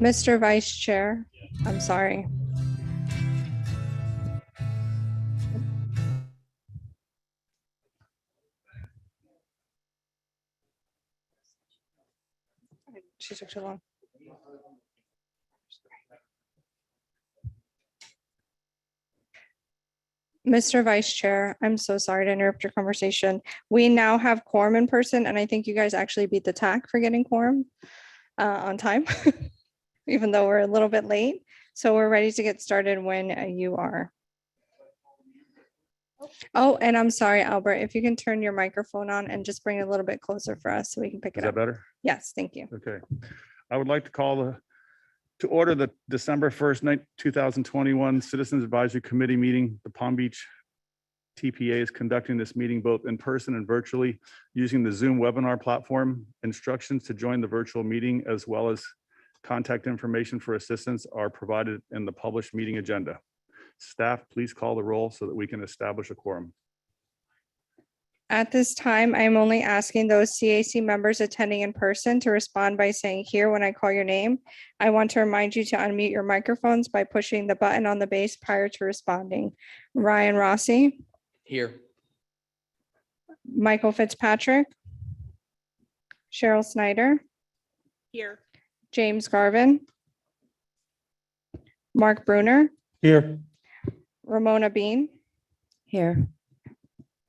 Mr. Vice Chair, I'm sorry. She took too long. Mr. Vice Chair, I'm so sorry to interrupt your conversation. We now have quorum in person, and I think you guys actually beat the TAC for getting quorum on time, even though we're a little bit late. So we're ready to get started when you are. Oh, and I'm sorry, Albert, if you can turn your microphone on and just bring it a little bit closer for us so we can pick Is it that up. better? Yes, thank you. Okay. I would like to call to order the December 1st, 2021 Citizens Advisory Committee meeting. The Palm Beach TPA is conducting this meeting both in person and virtually using the Zoom webinar platform. Instructions to join the virtual meeting as well as contact information for assistance are provided in the published meeting agenda. Staff, please call the roll so that we can establish a quorum. At this time, I am only asking those CAC members attending in person to respond by saying here when I call your name. I want to remind you to unmute your microphones by pushing the button on the base prior to responding. Ryan Rossi, Here. Michael Fitzpatrick, Cheryl Snyder, Here. James Garvin, Mark Bruner, Here. Ramona Bean, Here.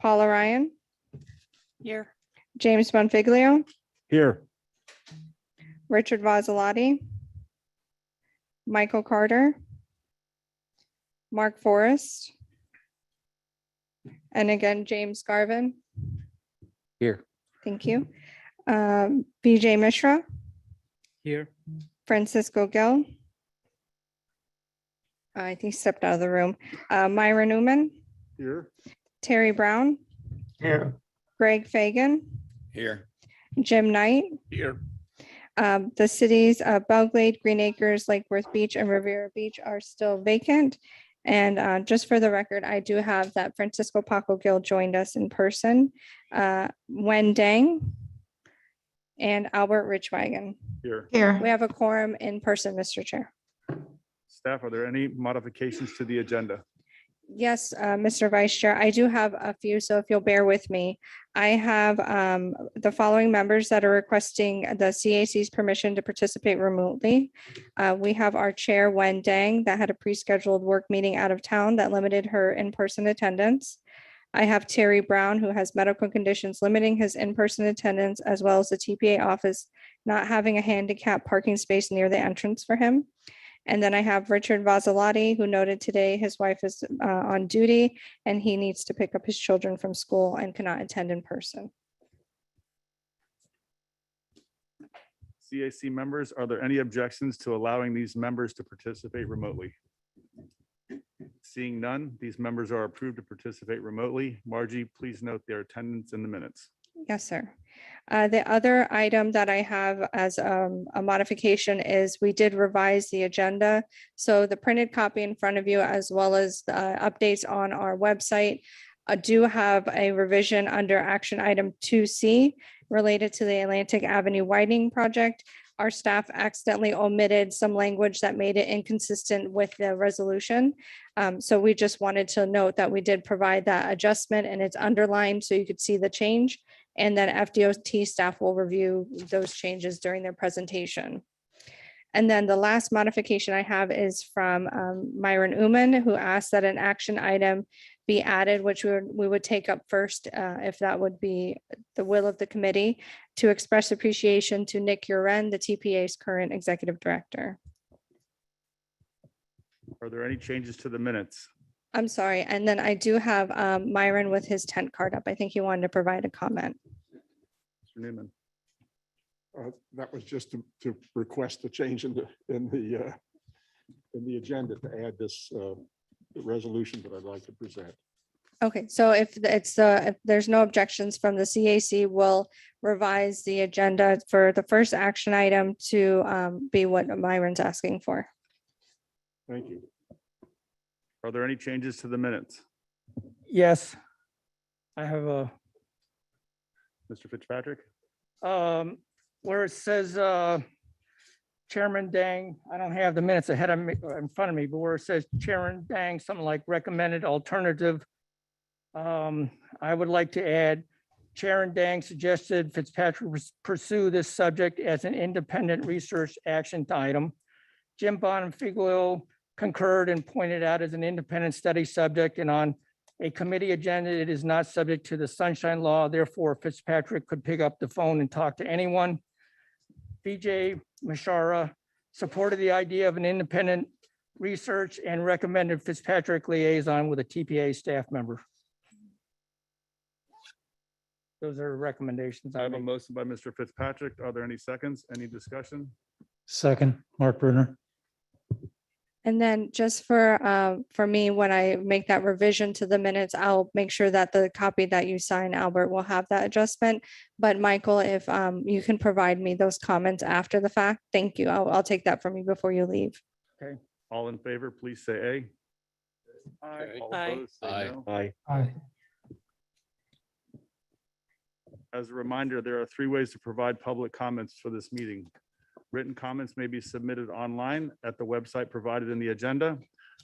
Paula Ryan, Here. James Bonfiglio, Here. Richard Vazzalotti, Michael Carter, Mark Forrest, and again, James Garvin. Here. Thank you. BJ Mishra, Here. Francisco Gill. I think he stepped out of the room. Myra Newman, Here. Terry Brown, Here. Greg Fagan, Here. Jim Knight. Here. The cities of Belglade, Green Acres, Lake Worth Beach, and Riviera Beach are still vacant. And just for the record, I do have that Francisco Paco Gill joined us in person. Wen Dang and Albert Richwagen. Here. We have a quorum in person, Mr. Chair. Staff, are there any modifications to the agenda? Yes, Mr. Vice Chair, I do have a few, so if you'll bear with me. I have the following members that are requesting the CAC's permission to participate remotely. We have our chair, Wen Dang, that had a pre-scheduled work meeting out of town that limited her in-person attendance. I have Terry Brown, who has medical conditions limiting his in-person attendance, as well as the TPA office not having a handicap parking space near the entrance for him. And then I have Richard Vazzalotti, who noted today his wife is on duty and he needs to pick up his children from school and cannot attend in person. CAC members, are there any objections to allowing these members to participate remotely? Seeing none, these members are approved to participate remotely. Margie, please note their attendance in the minutes. Yes, sir. The other item that I have as a modification is we did revise the agenda. So the printed copy in front of you, as well as the updates on our website, do have a revision under action item 2C related to the Atlantic Avenue widening project. Our staff accidentally omitted some language that made it inconsistent with the resolution. So we just wanted to note that we did provide that adjustment and it's underlined so you could see the change. And then FDOT staff will review those changes during their presentation. And then the last modification I have is from Myron Uman, who asked that an action item be added, which we would take up first, if that would be the will of the committee, to express appreciation to Nick Uren, the TPA's current executive director. Are there any changes to the minutes? I'm sorry. And then I do have Myron with his tent card up. I think he wanted to provide a comment. Mr. Newman. That was just to request a change in the agenda to add this resolution that I'd like to present. Okay, so if there's no objections from the CAC, we'll revise the agenda for the first action item to be what Myron's asking for. Thank you. Are there any changes to the minutes? Yes. I have a, Mr. Fitzpatrick? where it says Chairman Dang, I don't have the minutes ahead of me, in front of me, but where it says Chairman Dang, something like recommended alternative. I would like to add, Chairman Dang suggested Fitzpatrick pursue this subject as an independent research action item. Jim Bonfiglio concurred and pointed out as an independent study subject, and on a committee agenda, it is not subject to the sunshine law. Therefore, Fitzpatrick could pick up the phone and talk to anyone. BJ Mashara supported the idea of an independent research and recommended Fitzpatrick liaison with a TPA staff member. Those are recommendations. I have a motion by Mr. Fitzpatrick. Are there any seconds? Any discussion? Second, Mark Bruner. And then just for me, when I make that revision to the minutes, I'll make sure that the copy that you sign, Albert, will have that adjustment. But Michael, if you can provide me those comments after the fact, thank you. I'll take that from you before you leave. All in favor, please say aye. Aye. All Aye. opposed, say Aye. no. Aye. As a reminder, there are 3 ways to provide public comments for this meeting. Written comments may be submitted online at the website provided in the agenda.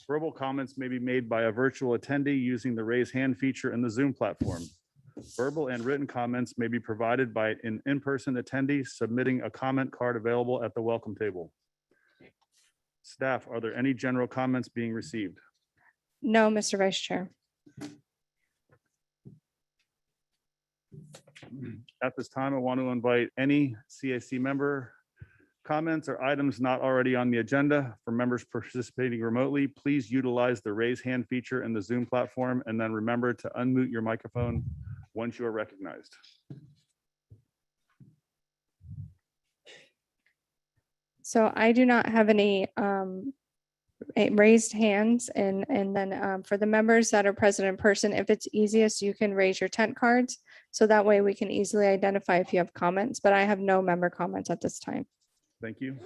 Verbal comments may be made by a virtual attendee using the raise hand feature in the Zoom platform. Verbal and written comments may be provided by an in-person attendee submitting a comment card available at the welcome table. Staff, are there any general comments being received? No, Mr. Vice Chair. At this time, I want to invite any CAC member comments or items not already on the agenda. For members participating remotely, please utilize the raise hand feature in the Zoom platform, and then remember to unmute your microphone once you are recognized. So I do not have any raised hands, and then for the members that are present in person, if it's easiest, you can raise your tent cards. So that way we can easily identify if you have comments, but I have no member comments at this time. Thank you.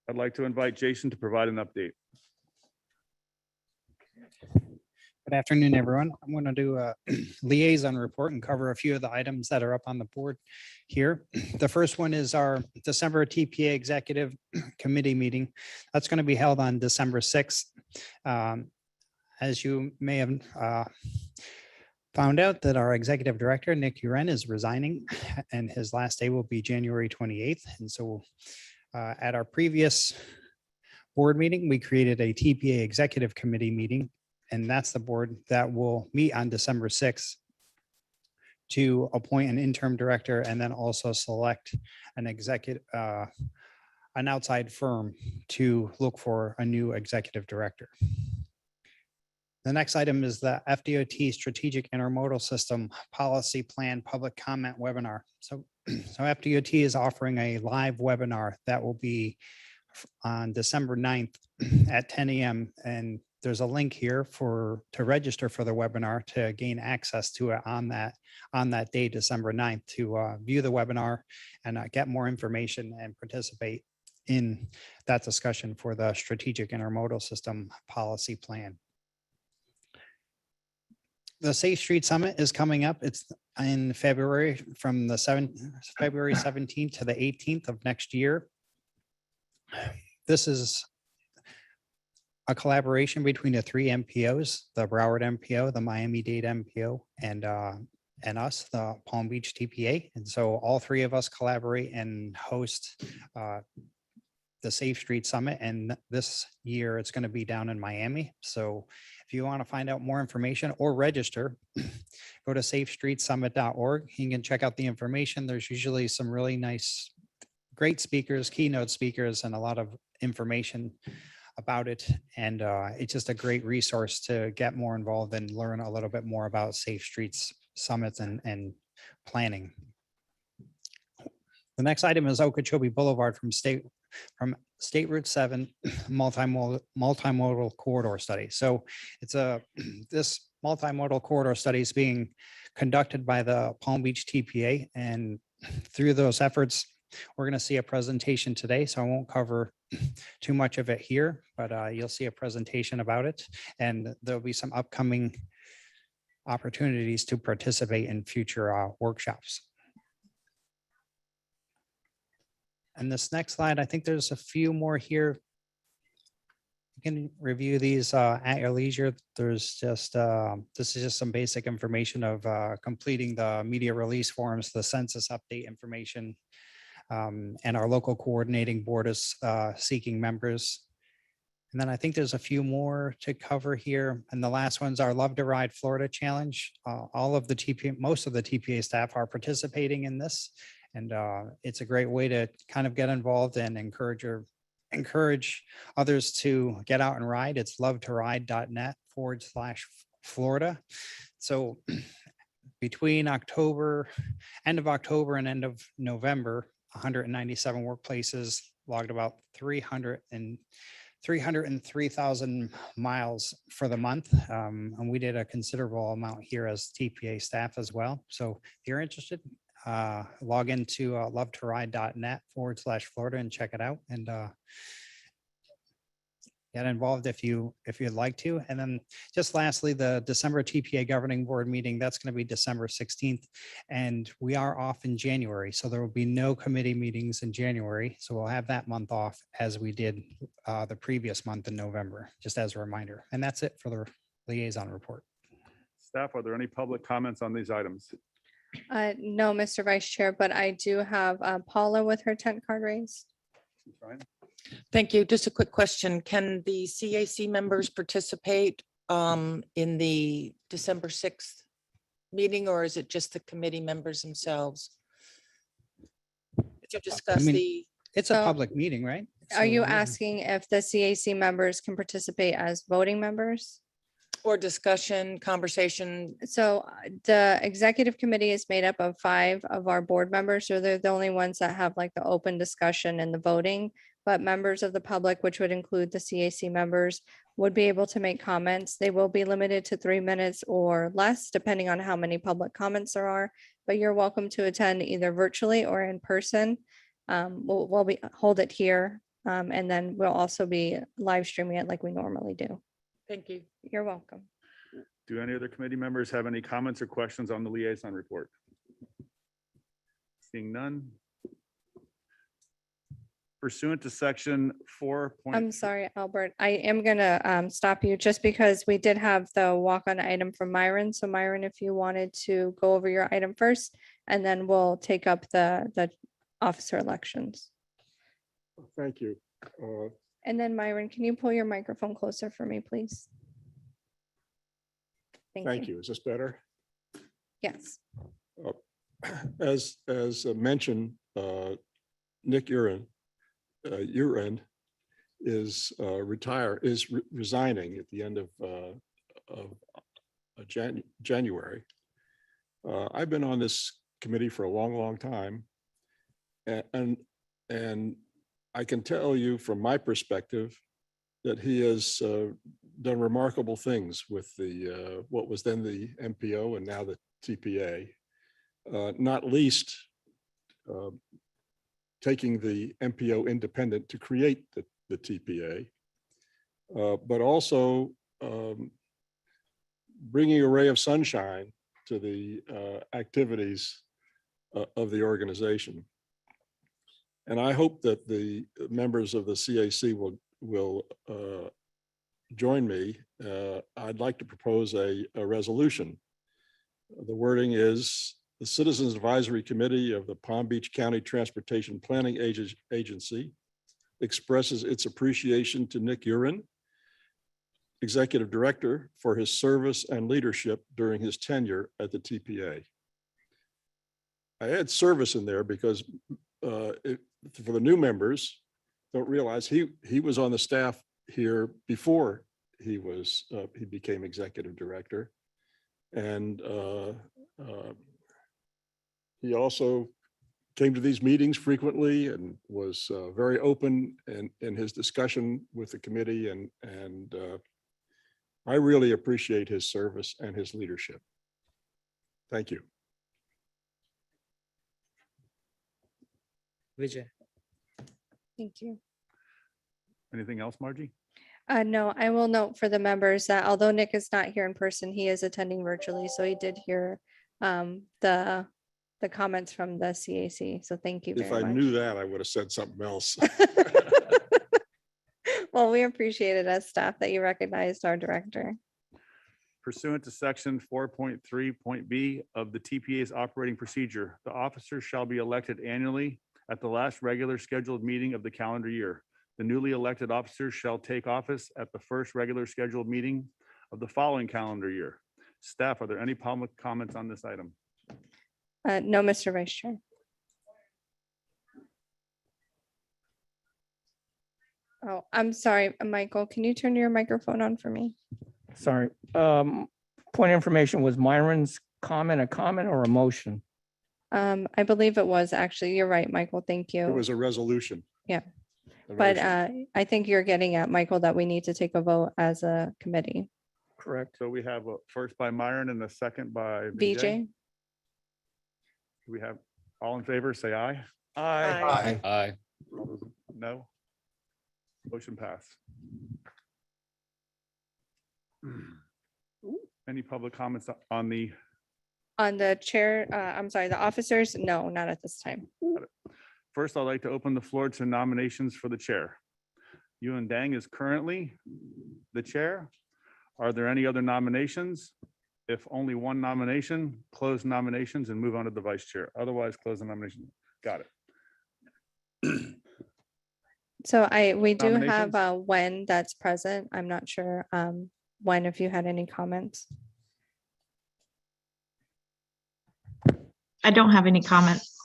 I'd like to invite Jason to provide an update. Good afternoon, everyone. I'm going to do a liaison report and cover a few of the items that are up on the board here. The first one is our December TPA Executive Committee meeting. That's going to be held on December 6th. As you may have found out that our Executive Director, Nick Uren, is resigning, and his last day will be January 28th. And so at our previous board meeting, we created a TPA Executive Committee meeting. And that's the board that will meet on December 6th to appoint an interim director and then also select an executive, an outside firm to look for a new executive director. The next item is the FDOT Strategic Intermodal System Policy Plan Public Comment Webinar. So FDOT is offering a live webinar that will be on December 9th at 10 a.m. And there's a link here to register for the webinar to gain access to it on that day, December 9th, to view the webinar and get more information and participate in that discussion for the Strategic Intermodal System Policy Plan. The Safe Street Summit is coming up. It's in February, from the February 17th to the 18th of next year. This is a collaboration between the 3 MPOs, the Broward MPO, the Miami-Dade MPO, and us, the Palm Beach TPA. And so all 3 of us collaborate and host the Safe Street Summit. And this year it's going to be down in Miami. So if you want to find out more information or register, go to safestreetsummit.org. You can check out the information. There's usually some really nice, great speakers, keynote speakers, and a lot of information about it. And it's just a great resource to get more involved and learn a little bit more about Safe Streets Summits and planning. The next item is Okeechobee Boulevard from State Route 7 multimodal corridor study. So it's this multimodal corridor study is being conducted by the Palm Beach TPA, and through those efforts, we're going to see a presentation today, so I won't cover too much of it here, but you'll see a presentation about it, and there'll be some upcoming opportunities to participate in future workshops. And this next slide, I think there's a few more here. You can review these at your leisure. There's just, this is just some basic information of completing the media release forms, the census update information. And our local coordinating board is seeking members. And then I think there's a few more to cover here. And the last one's our Love to Ride Florida Challenge. All of the TPA, most of the TPA staff are participating in this. And it's a great way to kind of get involved and encourage others to get out and ride. It's lovetoride.net/Florida. So between end of October and end of November, 197 workplaces logged about 303,000 miles for the month. And we did a considerable amount here as TPA staff as well. So if you're interested, log into lovetoride.net/Florida and check it out and get involved if you'd like to. And then just lastly, the December TPA governing board meeting, that's going to be December 16th. And we are off in January. So there will be no committee meetings in January. So we'll have that month off as we did the previous month in November, just as a reminder. And that's it for the liaison report. Staff, are there any public comments on these items? No, Mr. Vice Chair, but I do have Paula with her 10 card raised. Fine. Thank you. Just a quick question. Can the CAC members participate in the December 6th meeting, or is it just the committee members themselves? To discuss mean, It's a So, public meeting, right? Are you So, yeah. asking if the CAC members can participate as voting members? or discussion, conversation? So the executive committee is made up of 5 of our board members, so they're the only ones that have like the open discussion and the voting. But members of the public, which would include the CAC members, would be able to make comments. They will be limited to 3 minutes or less, depending on how many public comments there are. But you're welcome to attend either virtually or in person. We'll hold it here, and then we'll also be live streaming it like we normally do. Thank you. You're welcome. Do any other committee members have any comments or questions on the liaison report? Seeing none. Pursuant to section 4. I'm sorry, Albert. I am gonna stop you just because we did have the walk-on item from Myron. So Myron, if you wanted to go over your item first, and then we'll take up the officer elections. Thank you. And then Myron, can you pull your microphone closer for me, please? Thank you. Is this better? Yes. As mentioned, Nick Uren is resigning at the end of January. I've been on this committee for a long time, and I can tell you from my perspective that he has done remarkable things with the what was then the MPO and now the TPA, not least taking the MPO independent to create the TPA, but also bringing a ray of sunshine to the activities of the organization. And I hope that the members of the CAC will join me. I'd like to propose a resolution. The wording is: the Citizens Advisory Committee of the Palm Beach County Transportation Planning Agency expresses its appreciation to Nick Uren, Executive Director, for his service and leadership during his tenure at the TPA. I add service in there because for the new members, don't realize he was on the staff here before he became executive director, and he also came to these meetings frequently and was very open in his discussion with the committee, and I really appreciate his service and his leadership. Thank you. Vijay. Thank you. Anything else, Margie? No, I will note for the members that although Nick is not here in person, he is attending virtually. So he did hear the the comments from the CAC. So thank you If very I much. knew that, I would have said something else. Well, we appreciate it as staff that you recognized our director. Pursuant to section 4.3.b of the TPA's operating procedure, the officers shall be elected annually at the last regular scheduled meeting of the calendar year. The newly elected officers shall take office at the first regular scheduled meeting of the following calendar year. Staff, are there any public comments on this item? No, Mr. Vice Chair. Oh, I'm sorry, Michael, can you turn your microphone on for me? Sorry. Point of information, was Myron's comment a comment or a motion? I believe it was actually, you're right, Michael, thank It you. was a resolution. Yeah. A But motion. I think you're getting at, Michael, that we need to take a vote as a committee. Correct. So we have a first by Myron and a second by VJ, Do we have all in favor, say aye. Aye. Aye. All those No. Motion passed. Any public comments on the, on the chair, I'm sorry, the officers? No, not at this time. first, I'd like to open the floor to nominations for the chair. Yuan Dang is currently the chair. Are there any other nominations? If only one nomination, close nominations and move on to the vice chair. Otherwise, close the nomination. Got it. So we do have Nominations? Wen that's present. I'm not sure Wen, if you had any comments. I don't have any comments.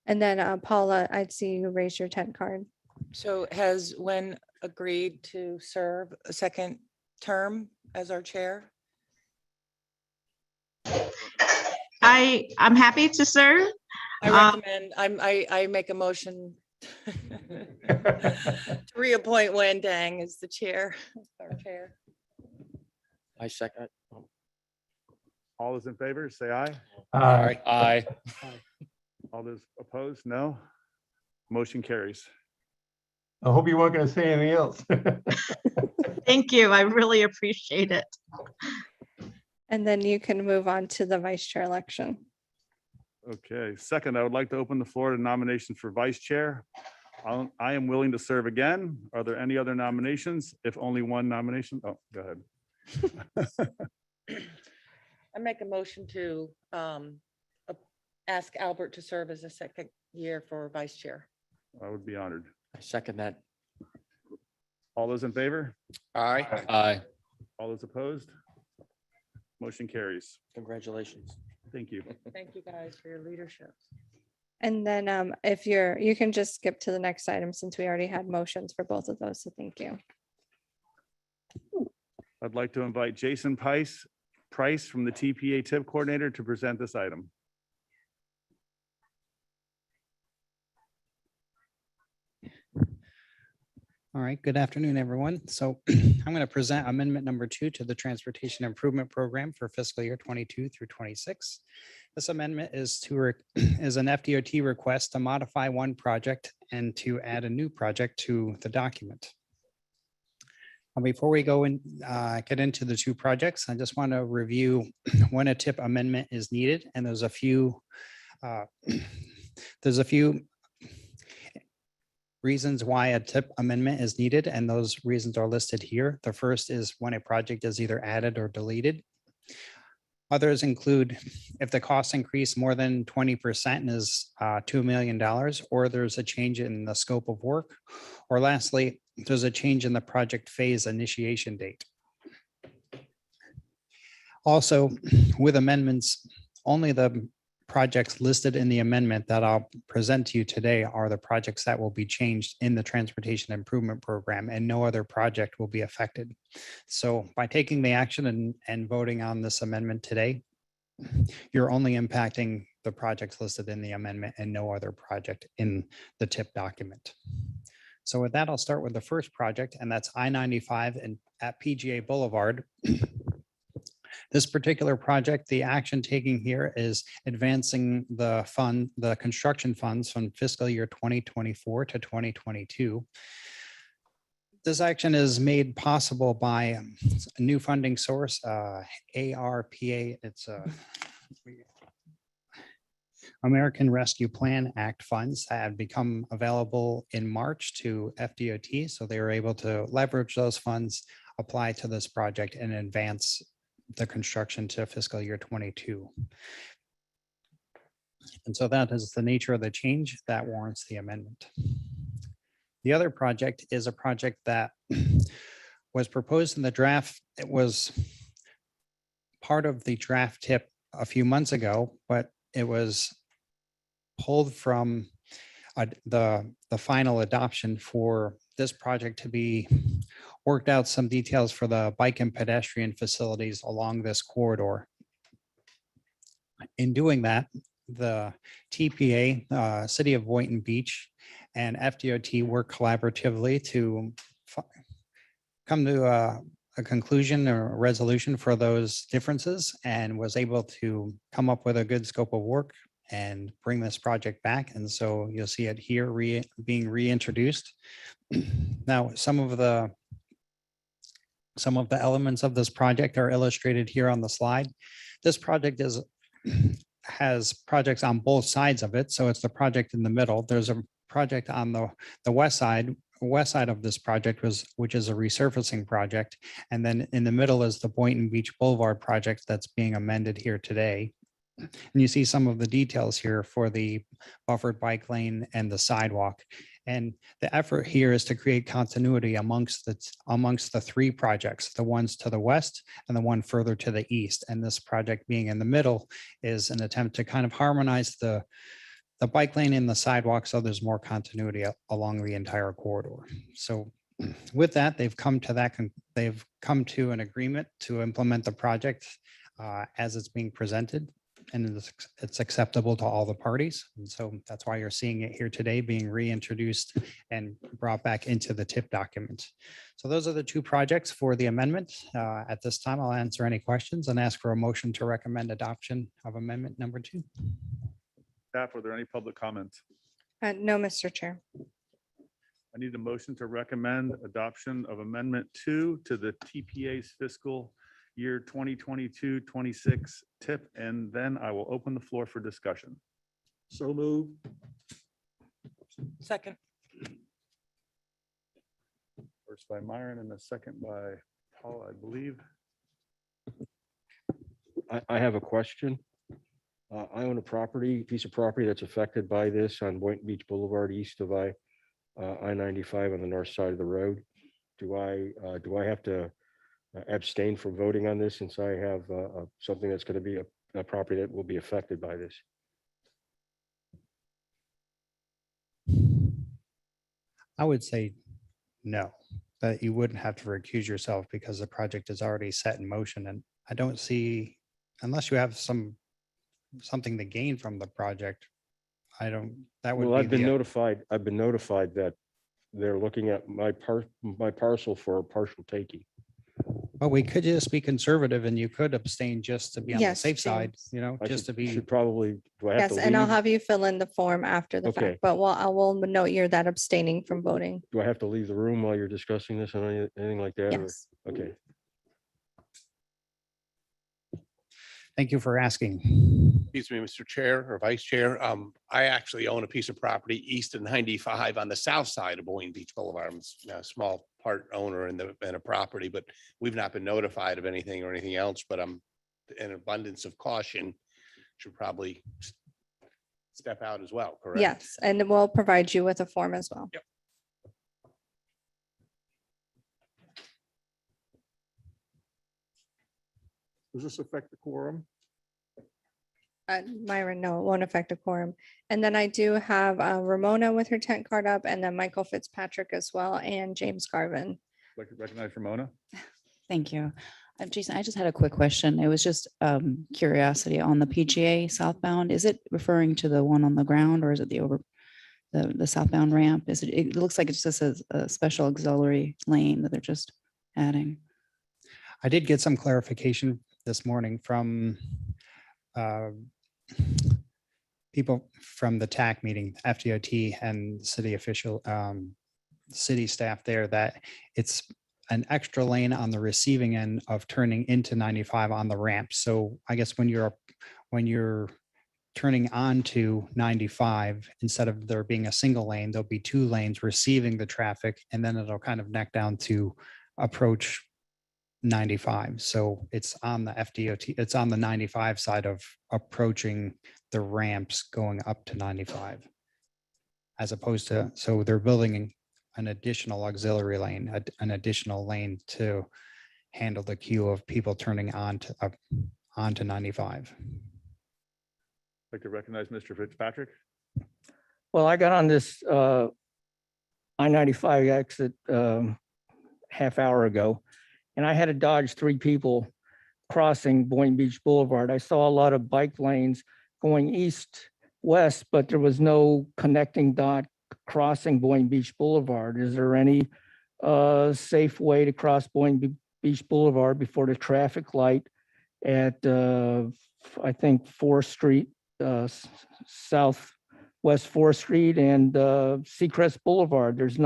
And then Paula, I'd see you raise your 10 card. So has Wen agreed to serve a second term as our chair? I'm happy to serve. I recommend, I make a motion to reappoint Wen Dang as the chair, our chair. I second. All those in favor, say aye. Aye. All those opposed, no. Motion carries. I hope you weren't going to say anything else. Thank you. I really appreciate it. And then you can move on to the vice chair election. Okay, second, I would like to open the floor to nominations for vice chair. I am willing to serve again. Are there any other nominations? If only one nomination, oh, go ahead. I make a motion to ask Albert to serve as a second year for vice chair. I would be honored. I second that. All those in favor? Aye. Aye. All those opposed? Motion carries. Congratulations. Thank you. Thank you guys for your leadership. And then if you can just skip to the next item since we already had motions for both of those. So thank you. I'd like to invite Jason Price from the TPA tip coordinator to present this item. All right, good afternoon, everyone. So I'm going to present amendment number 2 to the Transportation Improvement Program for fiscal year 22 through 26. This amendment is is an FDOT request to modify one project and to add a new project to the document. Before we go and get into the two projects, I just want to review when a tip amendment is needed, and there's a few reasons why a tip amendment is needed, and those reasons are listed here. The first is when a project is either added or deleted. Others include if the cost increase more than 20% and is $2 million, or there's a change in the scope of work, or lastly, there's a change in the project phase initiation date. Also, with amendments, only the projects listed in the amendment that I'll present to you today are the projects that will be changed in the Transportation Improvement Program, and no other project will be affected. So by taking the action and voting on this amendment today, you're only impacting the projects listed in the amendment and no other project in the TIP document. So with that, I'll start with the first project, and that's I-95 and at PGA Boulevard. This particular project, the action taking here is advancing the construction funds from fiscal year 2024 to 2022. This action is made possible by a new funding source, ARPA. It's American Rescue Plan Act funds had become available in March to FDOT. So they were able to leverage those funds, apply to this project and advance the construction to fiscal year 22. And so that is the nature of the change that warrants the amendment. The other project is a project that was proposed in the draft. It was part of the draft tip a few months ago, but it was pulled from the final adoption for this project to be worked out some details for the bike and pedestrian facilities along this corridor. In doing that, the TPA, City of Boynton Beach, and FDOT work collaboratively to come to a conclusion or a resolution for those differences, and was able to come up with a good scope of work and bring this project back. And so you'll see it here being reintroduced. Now, some of the elements of this project are illustrated here on the slide. This project has projects on both sides of it. So it's the project in the middle. There's a project on the west side of this project, which is a resurfacing project. And then in the middle is the Boynton Beach Boulevard project that's being amended here today. And you see some of the details here for the buffered bike lane and the sidewalk. And the effort here is to create continuity amongst the three projects, the ones to the west and the one further to the east. And this project being in the middle is an attempt to kind of harmonize the bike lane and the sidewalk so there's more continuity along the entire corridor. So with that, they've come to an agreement to implement the project as it's being presented, and it's acceptable to all the parties. And so that's why you're seeing it here today being reintroduced and brought back into the TIP document. So those are the two projects for the amendment. At this time, I'll answer any questions and ask for a motion to recommend adoption of amendment number 2. Staff, are there any public comments? No, Mr. Chair. I need a motion to recommend adoption of Amendment 2 to the TPA's fiscal year 2022-26 tip, and then I will open the floor for discussion. So move. Second. First by Myron and a second by Paul, I believe. I have a question. I own a piece of property that's affected by this on Boynton Beach Boulevard, east of I-95 on the north side of the road. Do I have to abstain from voting on this since I have something that's going to be a property that will be affected by this? I would say no, that you wouldn't have to recuse yourself because the project is already set in motion. And I don't see, unless you have something to gain from the project, that would Well, be I've been notified that they're looking at my parcel for a partial taking. But we could just be conservative and you could abstain just to be on the Yes, safe side, James. just to be. Should probably, do I have Yes, to and I'll leave? have you fill in the form after the Okay. fact, but I will note you're that abstaining from voting. Do I have to leave the room while you're discussing this and anything like that? or- Yes. Okay. Thank you for asking. Excuse me, Mr. Chair or Vice Chair. I actually own a piece of property east of 95 on the south side of Boynton Beach Boulevard. I'm a small part owner in a property, but we've not been notified of anything or anything else, but I'm in abundance of caution, should probably step out as well, correct? Yes, and we'll provide you with a form as well. Yep. Does this affect the quorum? Myron, no, it won't affect a quorum. And then I do have Ramona with her tent card up, and then Michael Fitzpatrick as well, and James Garvin. Like to recognize Ramona. Thank you. Jason, I just had a quick question. It was just curiosity on the PGA southbound. Is it referring to the one on the ground, or is it the southbound ramp? It looks like it's just a special auxiliary lane that they're just adding. I did get some clarification this morning from people from the TAC meeting, FDOT and city city staff there, that it's an extra lane on the receiving end of turning into 95 on the ramp. So I guess when you're turning onto 95, instead of there being a single lane, there'll be two lanes receiving the traffic, and then it'll kind of neck down to approach 95. So it's on the FDOT, it's on the 95 side of approaching the ramps going up to 95. As opposed to, so they're building an additional auxiliary lane, an additional lane to handle the queue of people turning on to onto 95. I'd like to recognize Mr. Fitzpatrick. Well, I got on this I-95 exit half hour ago, and I had to dodge 3 people crossing Boynton Beach Boulevard. I saw a lot of bike lanes going east-west, but there was no connecting dot crossing Boynton Beach Boulevard. Is there any safe way to cross Boynton Beach Boulevard before the traffic light at, I think, 4th Street, Southwest 4th Street and Seacrest Boulevard? Is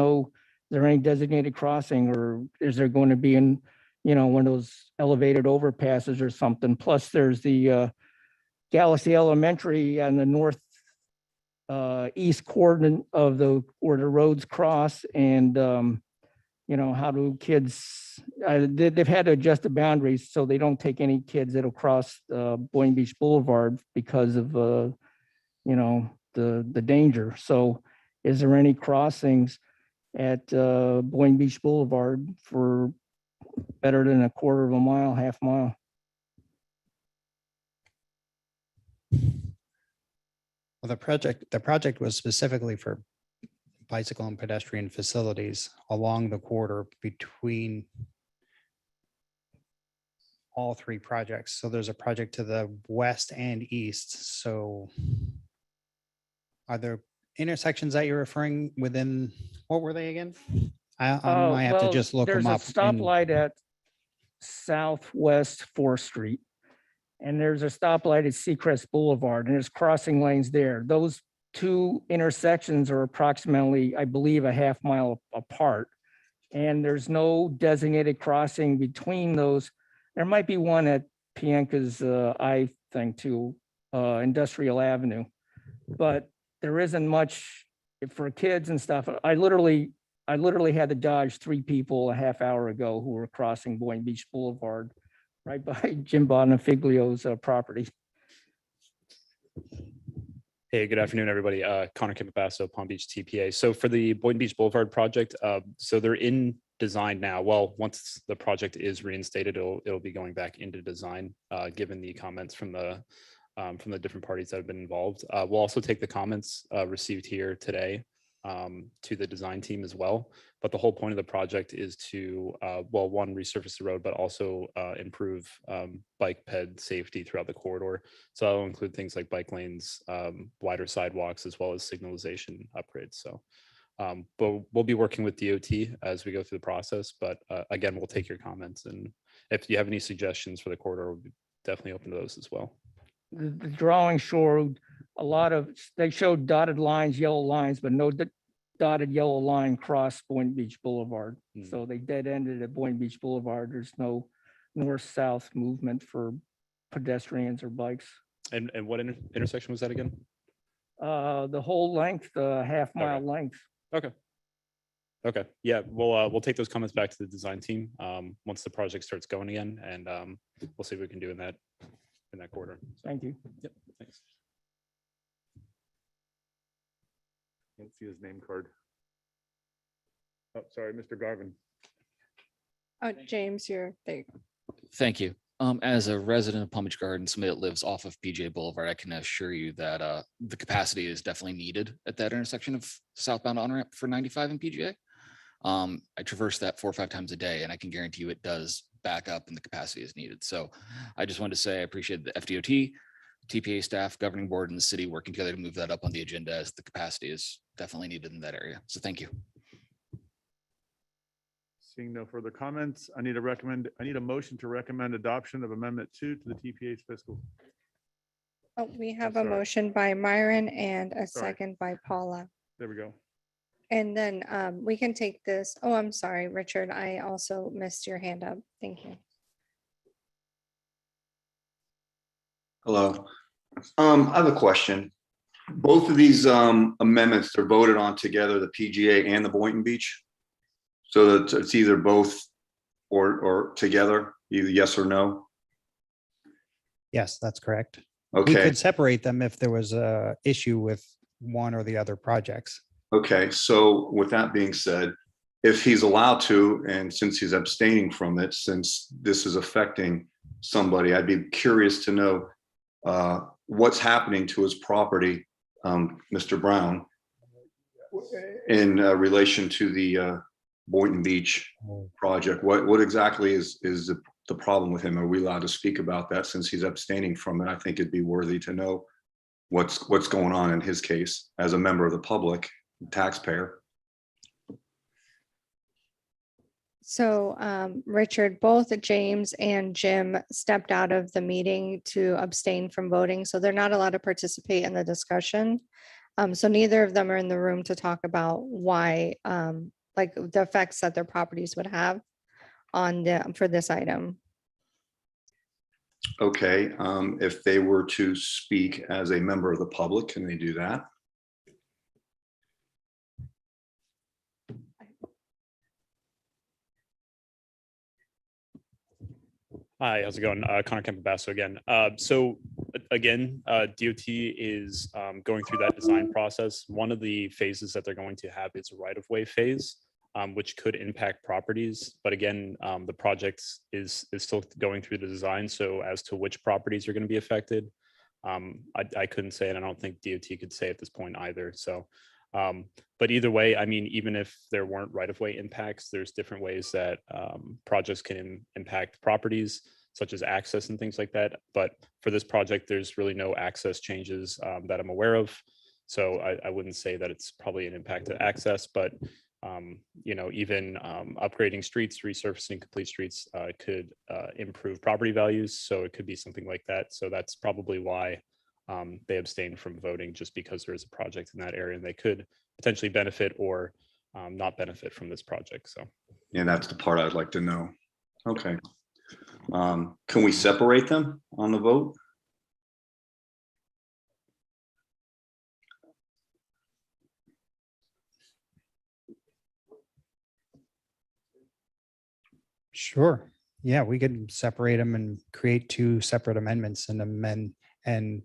there any designated crossing, or is there going to be one of those elevated overpasses or something? Plus, there's the Galaxy Elementary on the north east coordinate of where the roads cross, and how do kids? They've had to adjust the boundaries so they don't take any kids that'll cross Boynton Beach Boulevard because of the danger. So, is there any crossings at Boynton Beach Boulevard for better than a quarter of a mile, half mile? Well, the project was specifically for bicycle and pedestrian facilities along the corridor between all 3 projects. So there's a project to the west and east. So are there intersections that you're referring within, what were they again? I might have to just look them up. There's a stoplight at Southwest 4th Street, and there's a stoplight at Seacrest Boulevard, and there's crossing lanes there. Those 2 intersections are approximately, I believe, a half mile apart, and there's no designated crossing between those. There might be one at Pianca's I think too, Industrial Avenue, but there isn't much for kids and stuff. I literally had to dodge 3 people a half hour ago who were crossing Boynton Beach Boulevard right by Jim Bonafiglio's property. Hey, good afternoon, everybody. Connor Kimpabasso, Palm Beach TPA. So for the Boynton Beach Boulevard project, so they're in design now. Well, once the project is reinstated, it'll be going back into design, given the comments from the different parties that have been involved. We'll also take the comments received here today to the design team as well. But the whole point of the project is to, one, resurface the road, but also improve bike ped safety throughout the corridor. So that'll include things like bike lanes, wider sidewalks, as well as signalization upgrades. So, but we'll be working with DOT as we go through the process. But again, we'll take your comments. And if you have any suggestions for the corridor, we'll be definitely open to those as well. The drawing showed they showed dotted lines, yellow lines, but no dotted yellow line crossed Boynton Beach Boulevard. So they dead ended at Boynton Beach Boulevard. There's no north-south movement for pedestrians or bikes. And what intersection was that again? The whole length, half mile length. Okay. Okay. Yeah, we'll take those comments back to the design team once the project starts going again, and we'll see what we can do in that quarter. So, thank you. Yep. Thanks. Can't see his name card. Oh, sorry, Mr. Garvin. Oh, James, you're there. Thank you. As a resident of Palm Beach Gardens, somebody that lives off of PJ Boulevard, I can assure you that the capacity is definitely needed at that intersection of southbound on-ramp for 95 and PGA. I traverse that 4 or 5 times a day, and I can guarantee you it does back up and the capacity is needed. So I just wanted to say I appreciate the FDOT, TPA staff, governing board, and the city working together to move that up on the agenda, as the capacity is definitely needed in that area. So thank you. Seeing no further comments, I need a motion to recommend adoption of Amendment 2 to the TPA's fiscal. Oh, we have a sorry. motion by Myron and a Sorry. second by Paula. There we go. And then we can take this. Oh, I'm sorry, Richard. I also missed your hand up. Thank you. Hello. I have a question. Both of these amendments are voted on together, the PGA and the Boynton Beach. So that it's either both or together, either yes or no. Yes, that's correct. We Okay, could separate them if there was a issue with one or the other projects. okay. So with that being said, if he's allowed to, and since he's abstaining from it, since this is affecting somebody, I'd be curious to know what's happening to his property, Mr. Brown, in relation to the Boynton Beach project. What exactly is the problem with him? Are we allowed to speak about that since he's abstaining from it? I think it'd be worthy to know what's going on in his case as a member of the public, taxpayer. So, Richard, both James and Jim stepped out of the meeting to abstain from voting, so they're not allowed to participate in the discussion. So neither of them are in the room to talk about why, like the effects that their properties would have on for this item. Okay, if they were to speak as a member of the public, can they do that? Hi, how's it going? Connor Campabasso again. So again, DOT is going through that design process. One of the phases that they're going to have is a right-of-way phase, which could impact properties. But again, the project is still going through the design. So as to which properties are going to be affected, I couldn't say, and I don't think DOT could say at this point either. So, but either way, I mean, even if there weren't right-of-way impacts, there's different ways that projects can impact properties, such as access and things like that. But for this project, there's really no access changes that I'm aware of. So I wouldn't say that it's probably an impact to access, but you know, even upgrading streets, resurfacing complete streets could improve property values. So it could be something like that. So that's probably why they abstain from voting, just because there is a project in that area and they could potentially benefit or not benefit from this project. So Yeah, that's the part I'd like to know. Okay. Can we separate them on the vote? Sure. Yeah, we could separate them and create two separate amendments and amend and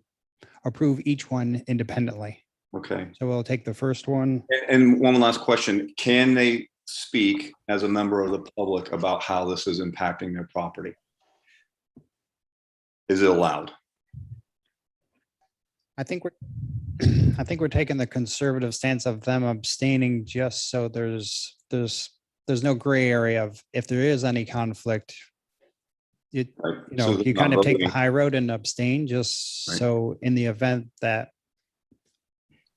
approve each one independently. Okay. So we'll take the first one. And one last question, can they speak as a member of the public about how this is impacting their property? Is it allowed? I think we're taking the conservative stance of them abstaining just so there's no gray area of if there is any conflict. You know, So you kind of take the voting. high road and abstain just Right. so in the event that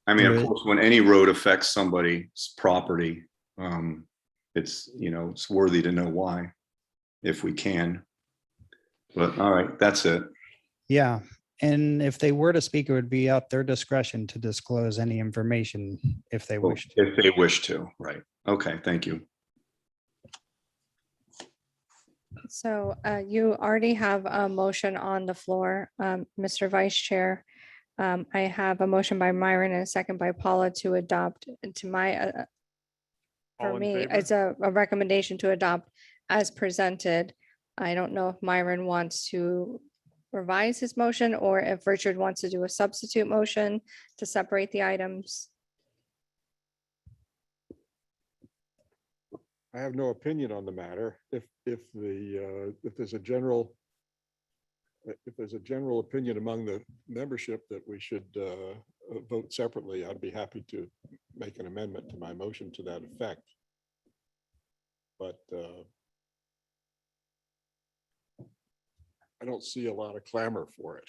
I mean, of Right. course, when any road affects somebody's property, it's, you know, it's worthy to know why, if we can. But all right, that's it. yeah, and if they were to speak, it would be at their discretion to disclose any information if they wish to. If they wish to, right. Okay, thank you. So you already have a motion on the floor, Mr. Vice Chair. I have a motion by Myron and a second by Paula to adopt to my, for All in me, favor? it's a recommendation to adopt as presented. I don't know if Myron wants to revise his motion or if Richard wants to do a substitute motion to separate the items. I have no opinion on the matter. If there's a general opinion among the membership that we should vote separately, I'd be happy to make an amendment to my motion to that effect. But I don't see a lot of clamor for it.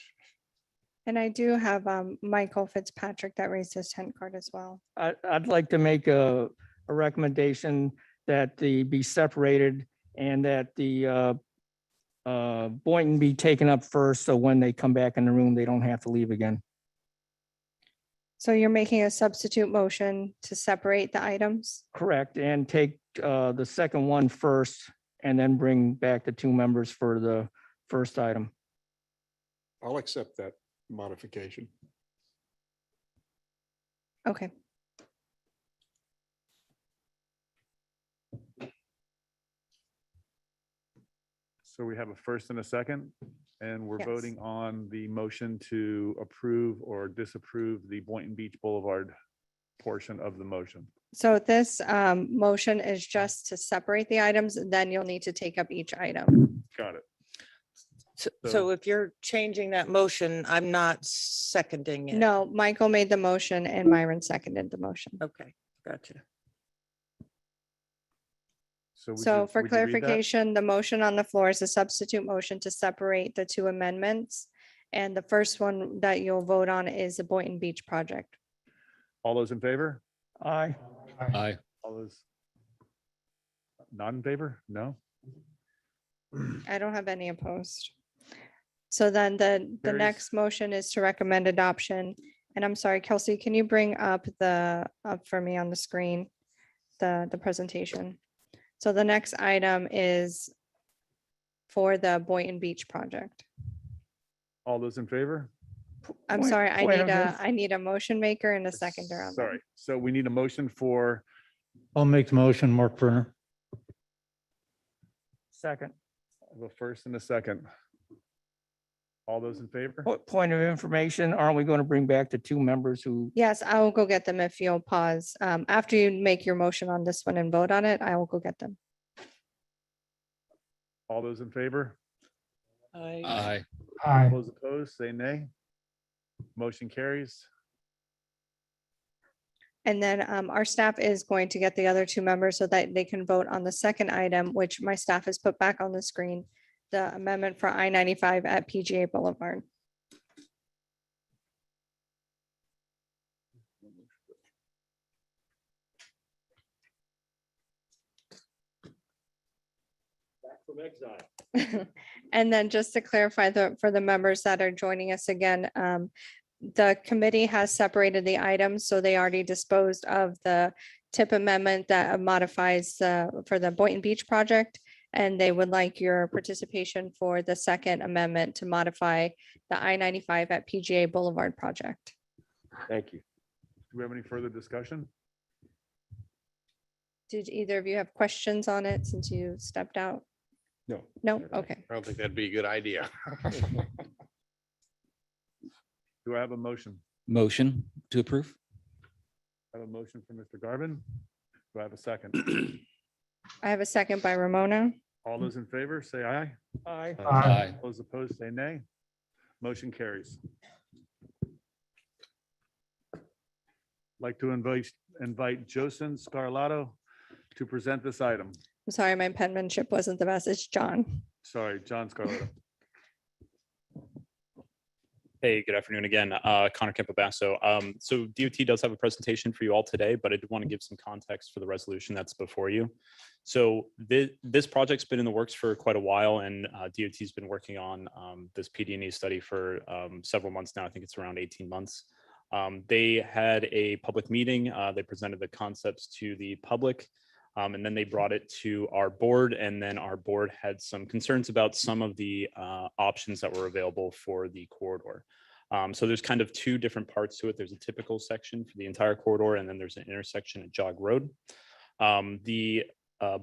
And I do have Michael Fitzpatrick that raised his 10 card as well. I'd like to make a recommendation that the be separated and that the Boynton be taken up first. So when they come back in the room, they don't have to leave again. So you're making a substitute motion to separate the items? Correct. And take the second one first and then bring back the two members for the first item. I'll accept that modification. Okay. So we have a first and a second, and we're Yes. voting on the motion to approve or disapprove the Boynton Beach Boulevard portion of the motion. So this motion is just to separate the items, and then you'll need to take up each item. Got it. So So- if you're changing that motion, I'm not seconding it. No, Michael made the motion and Myron seconded the motion. Okay, gotcha. would So you- for would you read that? clarification, the motion on the floor is a substitute motion to separate the two amendments. And the first one that you'll vote on is the Boynton Beach project. All those in favor? Aye. Aye. All those not in favor? No? I don't have any opposed. So then the Carries. next motion is to recommend adoption. And I'm sorry, Kelsey, can you bring up up for me on the screen, the presentation? So the next item is for the Boynton Beach project. All those in favor? I'm Point- sorry, point of I need a motion maker and a seconder on that. Sorry. So we need a motion for, I'll make the motion, Mark Turner. Second. the first and a second. All those in favor? Point of information, aren't we going to bring back the two members who, Yes, I will go get them if you'll pause. After you make your motion on this one and vote on it, I will go get them. All those in favor? Aye. Aye. Those opposed, say nay. Motion carries. And then our staff is going to get the other two members so that they can vote on the second item, which my staff has put back on the screen, the amendment for I-95 at PGA Boulevard. And then just to clarify for the members that are joining us again, the committee has separated the items, so they already disposed of the tip amendment that modifies for the Boynton Beach project. And they would like your participation for the second amendment to modify the I-95 at PGA Boulevard project. Thank you. Do we have any further discussion? Did either of you have questions on it since you stepped out? No. No, okay. I don't think that'd be a good idea. Do I have a motion? Motion to approve? I have a motion from Mr. Garvin. Do I have a second? I have a second by Ramona. All those in favor, say aye. aye, Aye. Those opposed, say nay. Motion carries. Like to invite Jocelyn Scarlato to present this item. I'm sorry, my penmanship wasn't the best. It's John. Sorry, John Scarlato. Hey, good afternoon again. Connor Campabasso. So DOT does have a presentation for you all today, but I did want to give some context for the resolution that's before you. So this project's been in the works for quite a while, and DOT's been working on this PD&E study for several months now. I think it's around 18 months. They had a public meeting. They presented the concepts to the public. And then they brought it to our board, and then our board had some concerns about some of the options that were available for the corridor. So there's kind of two different parts to it. There's a typical section for the entire corridor, and then there's an intersection at Jog Road. The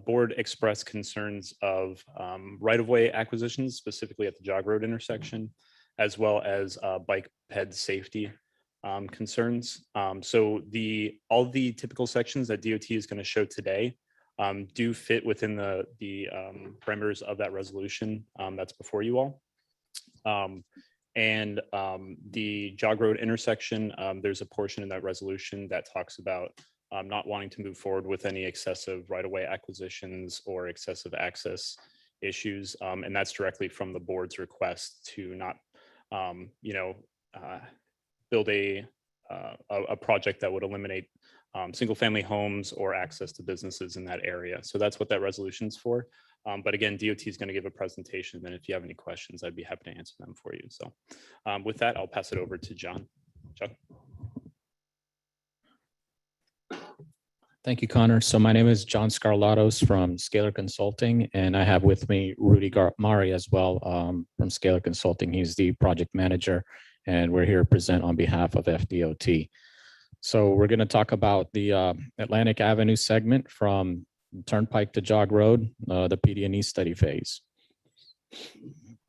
board expressed concerns of right-of-way acquisitions, specifically at the Jog Road intersection, as well as bike ped safety concerns. So all the typical sections that DOT is going to show today do fit within the parameters of that resolution that's before you all. And the Jog Road intersection, there's a portion in that resolution that talks about not wanting to move forward with any excessive right-of-way acquisitions or excessive access issues. And that's directly from the board's request to not, build a project that would eliminate single-family homes or access to businesses in that area. So that's what that resolution's for. But again, DOT is going to give a presentation, and if you have any questions, I'd be happy to answer them for you. So with that, I'll pass it over to John. Chuck. Thank you, Connor. So my name is John Scarlatos from Scalar Consulting, and I have with me Rudy Mari as well from Scalar Consulting. He's the project manager and we're here to present on behalf of FDOT. So we're going to talk about the Atlantic Avenue segment from Turnpike to Jog Road, the PD&E study phase.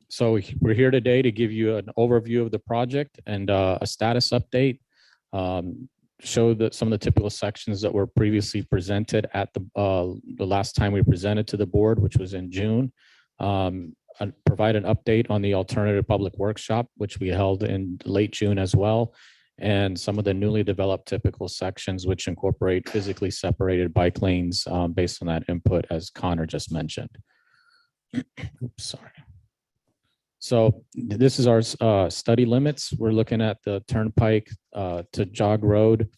So we're here today to give you an overview of the project and a status update. Show that some of the typical sections that were previously presented at the last time we presented to the board, which was in June. And provide an update on the alternative public workshop, which we held in late June as well, and some of the newly developed typical sections, which incorporate physically separated bike lanes based on that input, as Connor just mentioned. Oops, sorry. So this is our study limits. We're looking at the Turnpike to Jog Road.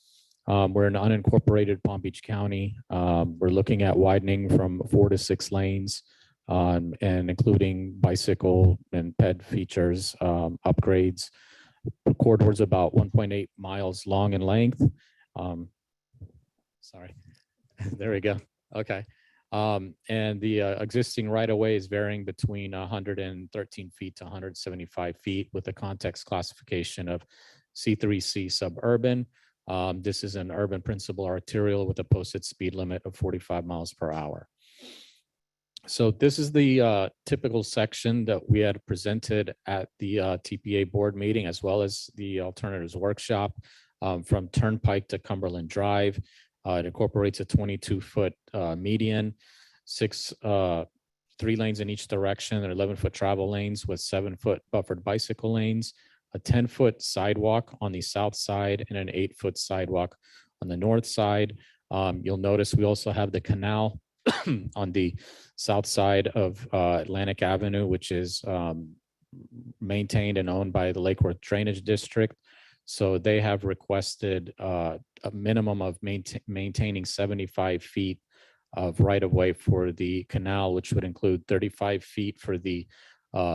We're in unincorporated Palm Beach County. We're looking at widening from 4 to 6 lanes and including bicycle and ped features, upgrades. The corridor is about 1.8 miles long in length. Sorry, there we go. Okay. And the existing right-of-way is varying between 113 feet to 175 feet with a context classification of C3C suburban. This is an urban principal arterial with a posted speed limit of 45 miles per hour. So this is the typical section that we had presented at the TPA board meeting, as well as the alternatives workshop from Turnpike to Cumberland Drive. It incorporates a 22-foot median, 3 lanes in each direction, and 11-foot travel lanes with 7-foot buffered bicycle lanes, a 10-foot sidewalk on the south side, and an 8-foot sidewalk on the north side. You'll notice we also have the canal on the south side of Atlantic Avenue, which is maintained and owned by the Lake Worth Drainage District. So they have requested a minimum of maintaining 75 feet of right-of-way for the canal, which would include 35 feet for the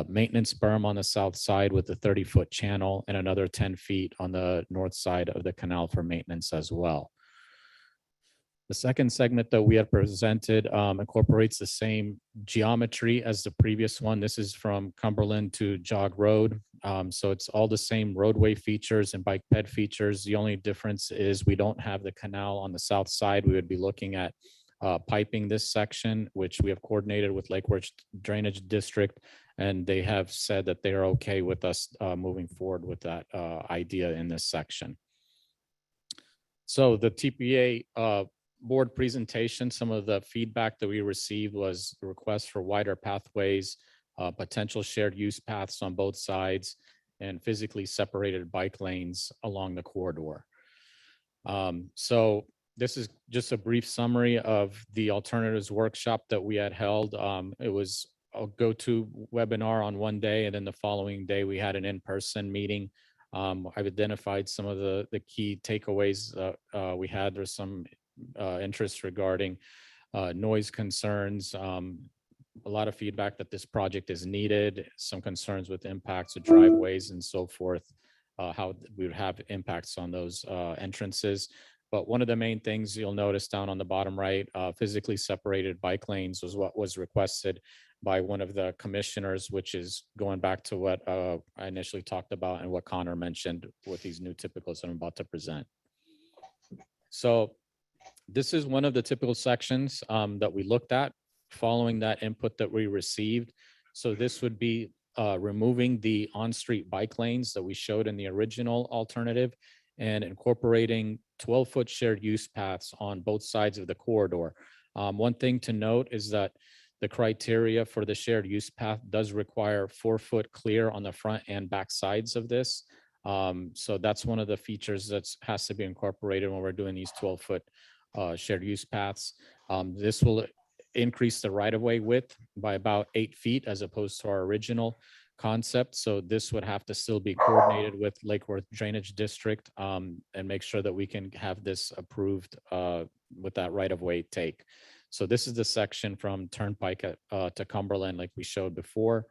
maintenance berm on the south side with a 30-foot channel and another 10 feet on the north side of the canal for maintenance as well. The second segment that we have presented incorporates the same geometry as the previous one. This is from Cumberland to Jog Road. So it's all the same roadway features and bike ped features. The only difference is we don't have the canal on the south side. We would be looking at piping this section, which we have coordinated with Lake Worth Drainage District, and they have said that they are okay with us moving forward with that idea in this section. So the TPA board presentation, some of the feedback that we received was the request for wider pathways, potential shared use paths on both sides, and physically separated bike lanes along the corridor. So this is just a brief summary of the alternatives workshop that we had held. It was a go-to webinar on one day, and then the following day we had an in-person meeting. I've identified some of the key takeaways we had. There's some interest regarding noise concerns, a lot of feedback that this project is needed, some concerns with impacts of driveways and so forth, how we would have impacts on those entrances. But one of the main things you'll notice down on the bottom right, physically separated bike lanes was what was requested by one of the commissioners, which is going back to what I initially talked about and what Connor mentioned with these new typicals that I'm about to present. So this is one of the typical sections that we looked at following that input that we received. So this would be removing the on-street bike lanes that we showed in the original alternative and incorporating 12-foot shared use paths on both sides of the corridor. One thing to note is that the criteria for the shared use path does require 4-foot clear on the front and back sides of this. So that's one of the features that has to be incorporated when we're doing these 12-foot shared use paths. This will increase the right-of-way width by about 8 feet as opposed to our original concept. So this would have to still be coordinated with Lake Worth Drainage District and make sure that we can have this approved with that right-of-way take. So this is the section from Turnpike to Cumberland like we showed before.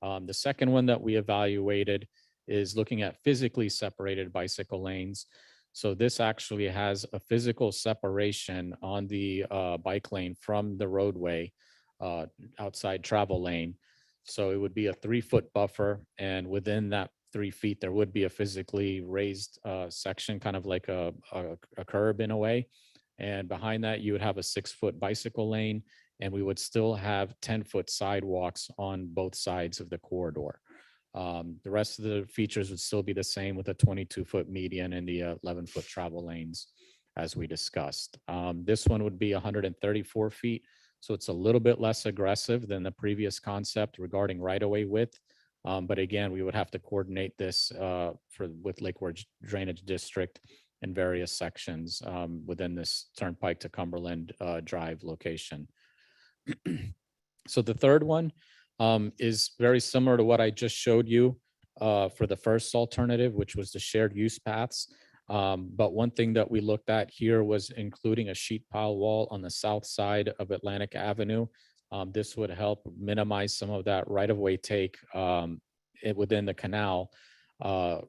The second one that we evaluated is looking at physically separated bicycle lanes. So this actually has a physical separation on the bike lane from the roadway outside travel lane. So it would be a 3-foot buffer, and within that 3 feet, there would be a physically raised section, kind of like a curb in a way. And behind that, you would have a 6-foot bicycle lane, and we would still have 10-foot sidewalks on both sides of the corridor. The rest of the features would still be the same with a 22-foot median and the 11-foot travel lanes, as we discussed. This one would be 134 feet. So it's a little bit less aggressive than the previous concept regarding right-of-way width. But again, we would have to coordinate this with Lake Worth Drainage District in various sections within this Turnpike to Cumberland Drive location. So the third one is very similar to what I just showed you for the first alternative, which was the shared use paths. But one thing that we looked at here was including a sheet pile wall on the south side of Atlantic Avenue. This would help minimize some of that right-of-way take within the canal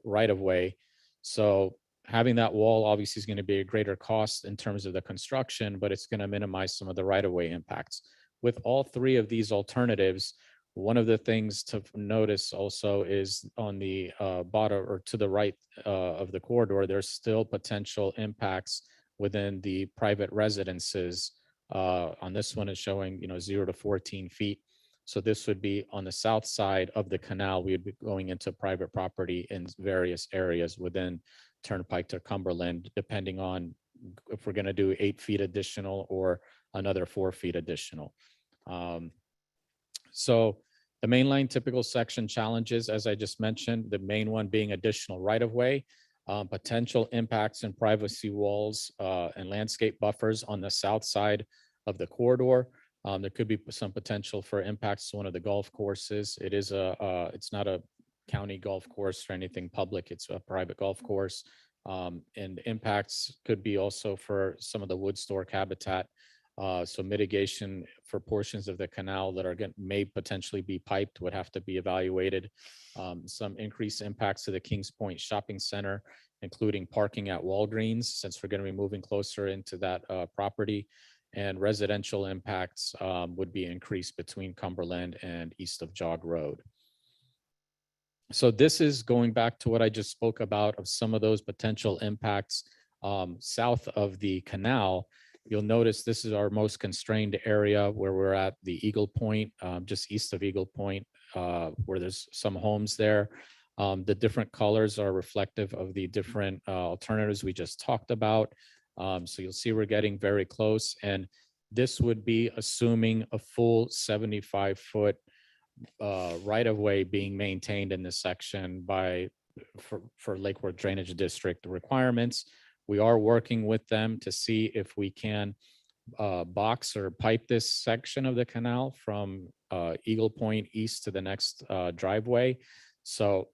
right-of-way. So having that wall obviously is going to be a greater cost in terms of the construction, but it's going to minimize some of the right-of-way impacts. With all three of these alternatives, one of the things to notice also is on the bottom or to the right of the corridor, there's still potential impacts within the private residences. On this one is showing, 0 to 14 feet. So this would be on the south side of the canal. We would be going into private property in various areas within Turnpike to Cumberland, depending on if we're going to do 8 feet additional or another 4 feet additional. So the mainline typical section challenges, as I just mentioned, the main one being additional right-of-way, potential impacts in privacy walls and landscape buffers on the south side of the corridor. There could be some potential for impacts to one of the golf courses. It's not a county golf course or anything public. It's a private golf course. And impacts could be also for some of the wood stork habitat. So mitigation for portions of the canal that may potentially be piped would have to be evaluated. Some increased impacts to the Kings Point Shopping Center, including parking at Walgreens, since we're going to be moving closer into that property. And residential impacts would be increased between Cumberland and east of Jog Road. So this is going back to what I just spoke about of some of those potential impacts south of the canal. You'll notice this is our most constrained area where we're at the Eagle Point, just east of Eagle Point, where there's some homes there. The different colors are reflective of the different alternatives we just talked about. So you'll see we're getting very close. And this would be assuming a full 75-foot right-of-way being maintained in this section for Lake Worth Drainage District requirements. We are working with them to see if we can box or pipe this section of the canal from Eagle Point east to the next driveway. So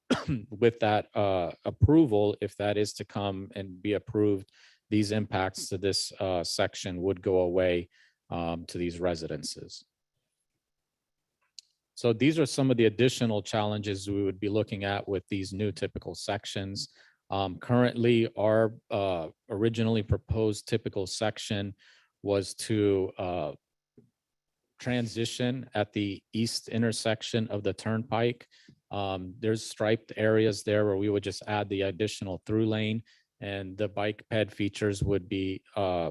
with that approval, if that is to come and be approved, these impacts to this section would go away to these residences. So these are some of the additional challenges we would be looking at with these new typical sections. Currently, our originally proposed typical section was to transition at the east intersection of the Turnpike. There's striped areas there where we would just add the additional through lane, and the bike ped features would be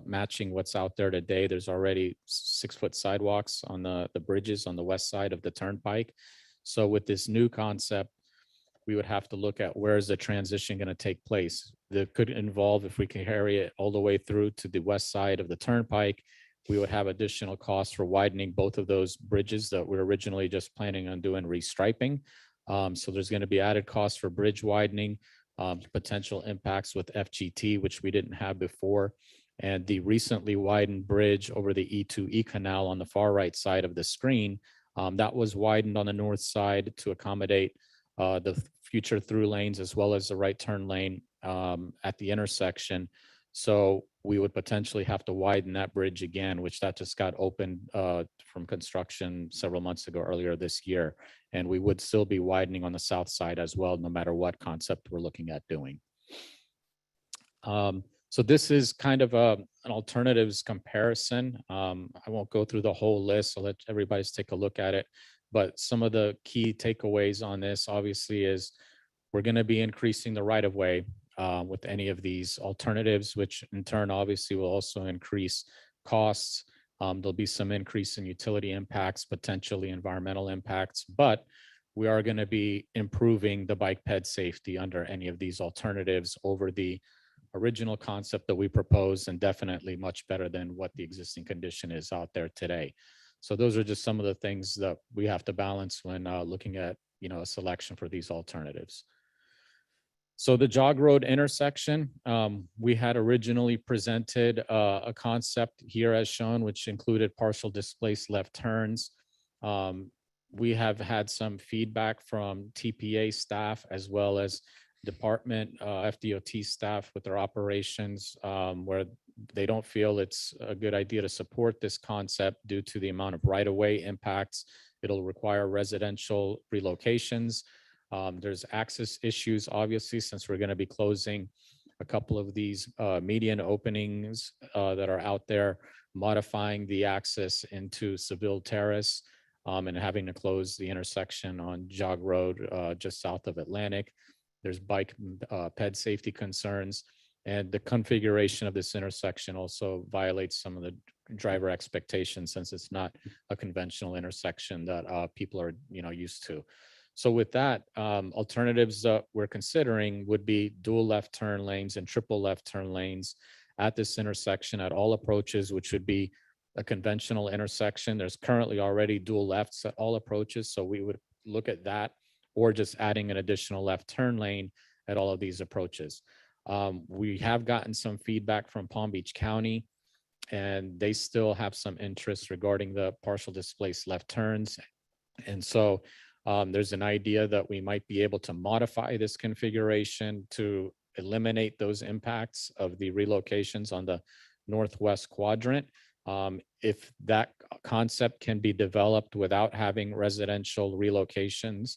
matching what's out there today. There's already 6-foot sidewalks on the bridges on the west side of the Turnpike. So with this new concept, we would have to look at where is the transition going to take place. That could involve, if we can carry it all the way through to the west side of the Turnpike, we would have additional costs for widening both of those bridges that we're originally just planning on doing restriping. So there's going to be added costs for bridge widening, potential impacts with FGT, which we didn't have before. And the recently widened bridge over the E2E canal on the far right side of the screen, that was widened on the north side to accommodate the future through lanes as well as the right turn lane at the intersection. So we would potentially have to widen that bridge again, which that just got opened from construction several months ago, earlier this year. And we would still be widening on the south side as well, no matter what concept we're looking at doing. So this is kind of an alternatives comparison. I won't go through the whole list. I'll let everybody take a look at it. But some of the key takeaways on this obviously is we're going to be increasing the right of way with any of these alternatives, which in turn obviously will also increase costs. There'll be some increase in utility impacts, potentially environmental impacts, but we are going to be improving the bike ped safety under any of these alternatives over the original concept that we proposed, and definitely much better than what the existing condition is out there today. So those are just some of the things that we have to balance when looking at, a selection for these alternatives. So the Jog Road intersection, we had originally presented a concept here as shown, which included partial displaced left turns. We have had some feedback from TPA staff as well as department FDOT staff with their operations, where they don't feel it's a good idea to support this concept due to the amount of right-of-way impacts. It'll require residential relocations. There's access issues, obviously, since we're going to be closing a couple of these median openings that are out there, modifying the access into Seville Terrace, and having to close the intersection on Jog Road just south of Atlantic. There's bike ped safety concerns, and the configuration of this intersection also violates some of the driver expectations, since it's not a conventional intersection that people are used to. So with that, alternatives that we're considering would be dual left turn lanes and triple left turn lanes at this intersection at all approaches, which would be a conventional intersection. There's currently already dual lefts at all approaches, so we would look at that, or just adding an additional left turn lane at all of these approaches. We have gotten some feedback from Palm Beach County, and they still have some interest regarding the partial displaced left turns. And so there's an idea that we might be able to modify this configuration to eliminate those impacts of the relocations on the northwest quadrant. If that concept can be developed without having residential relocations,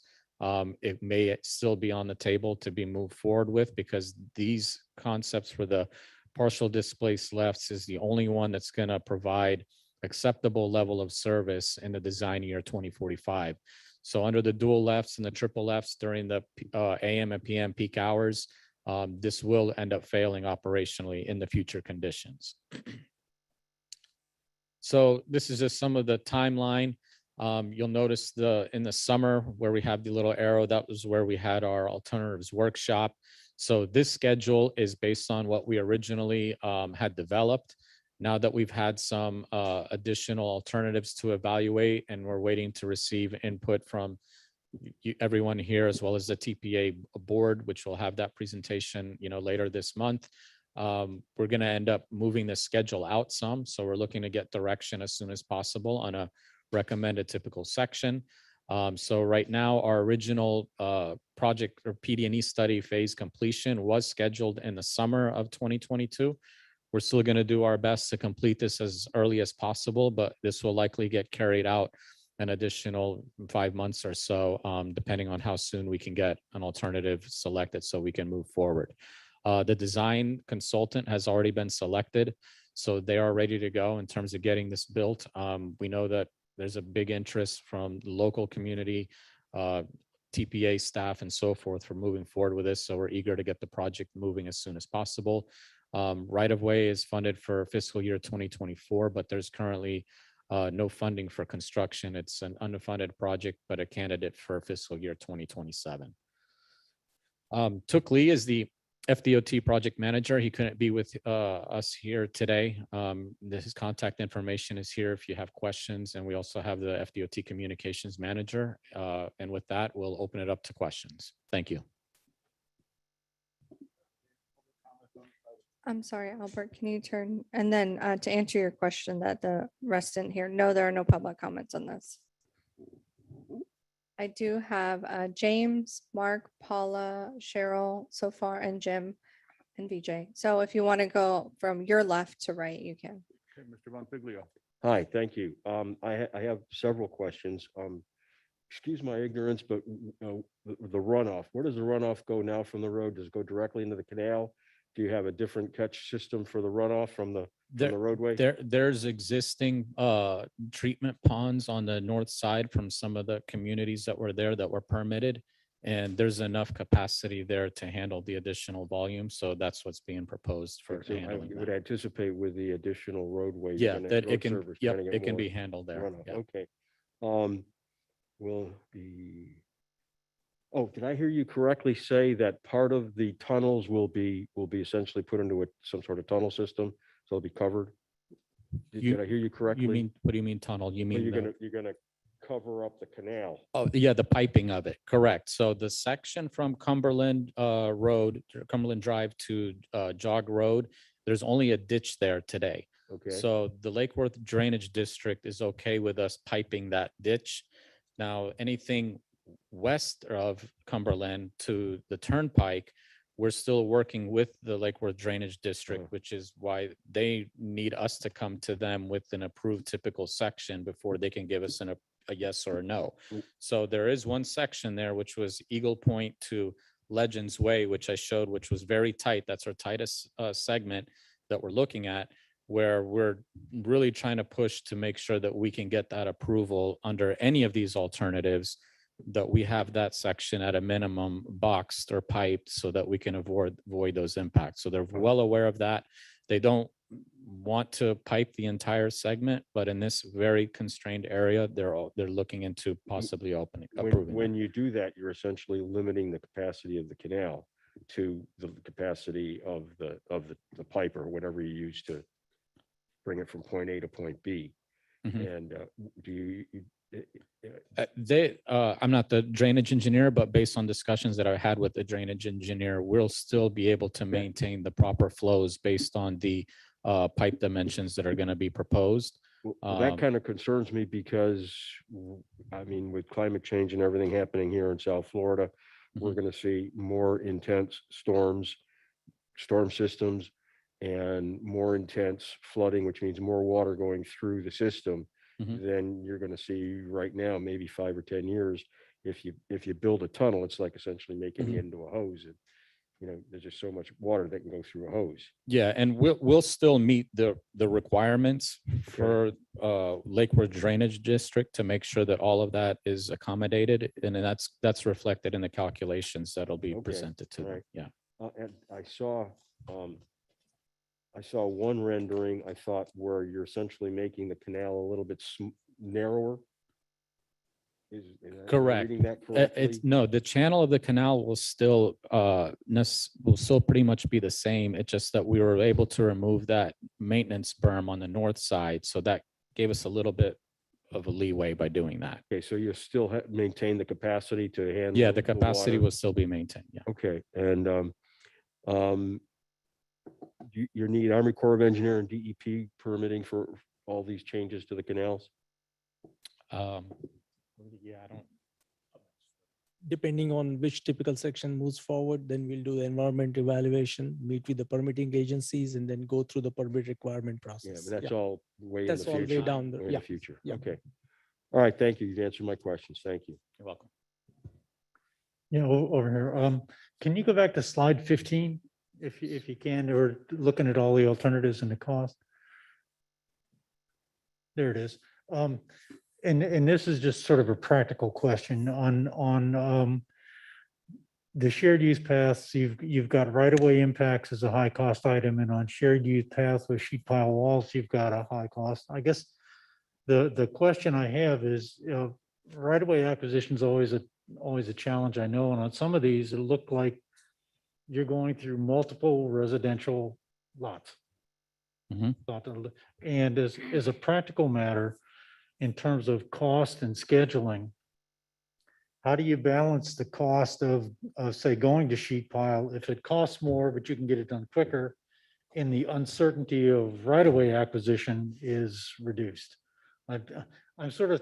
it may still be on the table to be moved forward with, because these concepts for the partial displaced lefts is the only one that's going to provide acceptable level of service in the design year 2045. So under the dual lefts and the triple lefts during the AM and PM peak hours, this will end up failing operationally in the future conditions. So this is just some of the timeline. You'll notice in the summer where we have the little arrow, that was where we had our alternatives workshop. So this schedule is based on what we originally had developed. Now that we've had some additional alternatives to evaluate, and we're waiting to receive input from everyone here, as well as the TPA board, which will have that presentation, later this month. We're going to end up moving the schedule out some. So we're looking to get direction as soon as possible on a recommended typical section. So right now, our original project or PD&E study phase completion was scheduled in the summer of 2022. We're still going to do our best to complete this as early as possible, but this will likely get carried out an additional 5 months or so, depending on how soon we can get an alternative selected so we can move forward. The design consultant has already been selected, so they are ready to go in terms of getting this built. We know that there's a big interest from the local community, TPA staff and so forth for moving forward with this. So we're eager to get the project moving as soon as possible. Right of way is funded for fiscal year 2024, but there's currently no funding for construction. It's an unfunded project, but a candidate for fiscal year 2027. Took Lee is the FDOT project manager. He couldn't be with us here today. His contact information is here if you have questions, and we also have the FDOT communications manager. And with that, we'll open it up to questions. Thank you. I'm sorry, Albert, can you turn, and then to answer your question that the rest didn't hear, no, there are no public comments on this. I do have James, Mark, Paula, Cheryl so far, and Jim and VJ. So if you want to go from your left to right, you can. Okay, Mr. Bonfiglio. Hi, thank you. I have several questions. Excuse my ignorance, but the runoff, where does the runoff go now from the road? Does it go directly into the canal? Do you have a different catch system for the runoff from the roadway? There's existing treatment ponds on the north side from some of the communities that were there that were permitted. And there's enough capacity there to handle the additional volume. So that's what's being proposed for So I handling would that. anticipate with the additional roadway. Yeah, that it road can, service, yep, you're gonna it get can more be handled there. runoff. Yeah. Okay. Will the, oh, did I hear you correctly say that part of the tunnels will be essentially put into some sort of tunnel system? So it'll be covered? Did I hear you correctly? You mean, what do you mean tunnel? You Well, mean the? you're gonna cover up the canal. Oh, yeah, the piping of it, correct. So the section from Cumberland Road, Cumberland Drive to Jog Road, there's only a ditch there today. Okay. So the Lake Worth Drainage District is okay with us piping that ditch. Now, anything west of Cumberland to the Turnpike, we're still working with the Lake Worth Drainage District, which is why they need us to come to them with an approved typical section before they can give us a yes or a no. So there is one section there, which was Eagle Point to Legends Way, which I showed, which was very tight. That's our tightest segment that we're looking at, where we're really trying to push to make sure that we can get that approval under any of these alternatives, that we have that section at a minimum boxed or piped so that we can avoid those impacts. So they're well aware of that. They don't want to pipe the entire segment, but in this very constrained area, they're looking into possibly approving. When you do that, you're essentially limiting the capacity of the canal to the capacity of the pipe or whatever you use to bring it from point A to point B. And do you? I'm not the drainage engineer, but based on discussions that I had with the drainage engineer, we'll still be able to maintain the proper flows based on the pipe dimensions that are going to be proposed. Well, that kind of concerns me because, I mean, with climate change and everything happening here in South Florida, we're going to see more intense storm systems and more intense flooding, which means more water going through the system than you're going to see right now, maybe 5 or 10 years. If you build a tunnel, it's like essentially making it into a hose. And, you know, there's just so much water that can go through a hose. Yeah, and we'll still meet the requirements for Lake Worth Drainage District to make sure that all of that is accommodated, and then that's reflected in the calculations that'll be presented to them. Yeah. And I saw one rendering, I thought, where you're essentially making the canal a little bit narrower. Am I Correct. reading that correctly? No, the channel of the canal will still pretty much be the same. It's just that we were able to remove that maintenance berm on the north side, so that gave us a little bit of a leeway by doing that. Okay, so you still maintain the capacity to handle. Yeah, the capacity water? will still be maintained. Yeah. Okay, and you need Army Corps of Engineer and DEP permitting for all these changes to the canals? Yeah, I don't. Depending on which typical section moves forward, then we'll do the environment evaluation, meet with the permitting agencies, and then go through the permit requirement Yeah, process. but that's all way in That's the all future. way down the, way in yeah. the future. Yeah. Okay. All right, thank you. You've answered my questions. Thank you. You're welcome. Yeah, over here. Can you go back to slide 15 if you can, or looking at all the alternatives and the cost? There it is. And this is just sort of a practical question on the shared use paths. You've got right-of-way impacts as a high cost item, and on shared use paths with sheet pile walls, you've got a high cost. I guess the question I have is, right-of-way acquisition is always a challenge, I know, and on some of these, it looked like you're going through multiple residential lots. And as a practical matter, in terms of cost and scheduling, how do you balance the cost of say, going to sheet pile? If it costs more, but you can get it done quicker, and the uncertainty of right-of-way acquisition is reduced. I'm sort of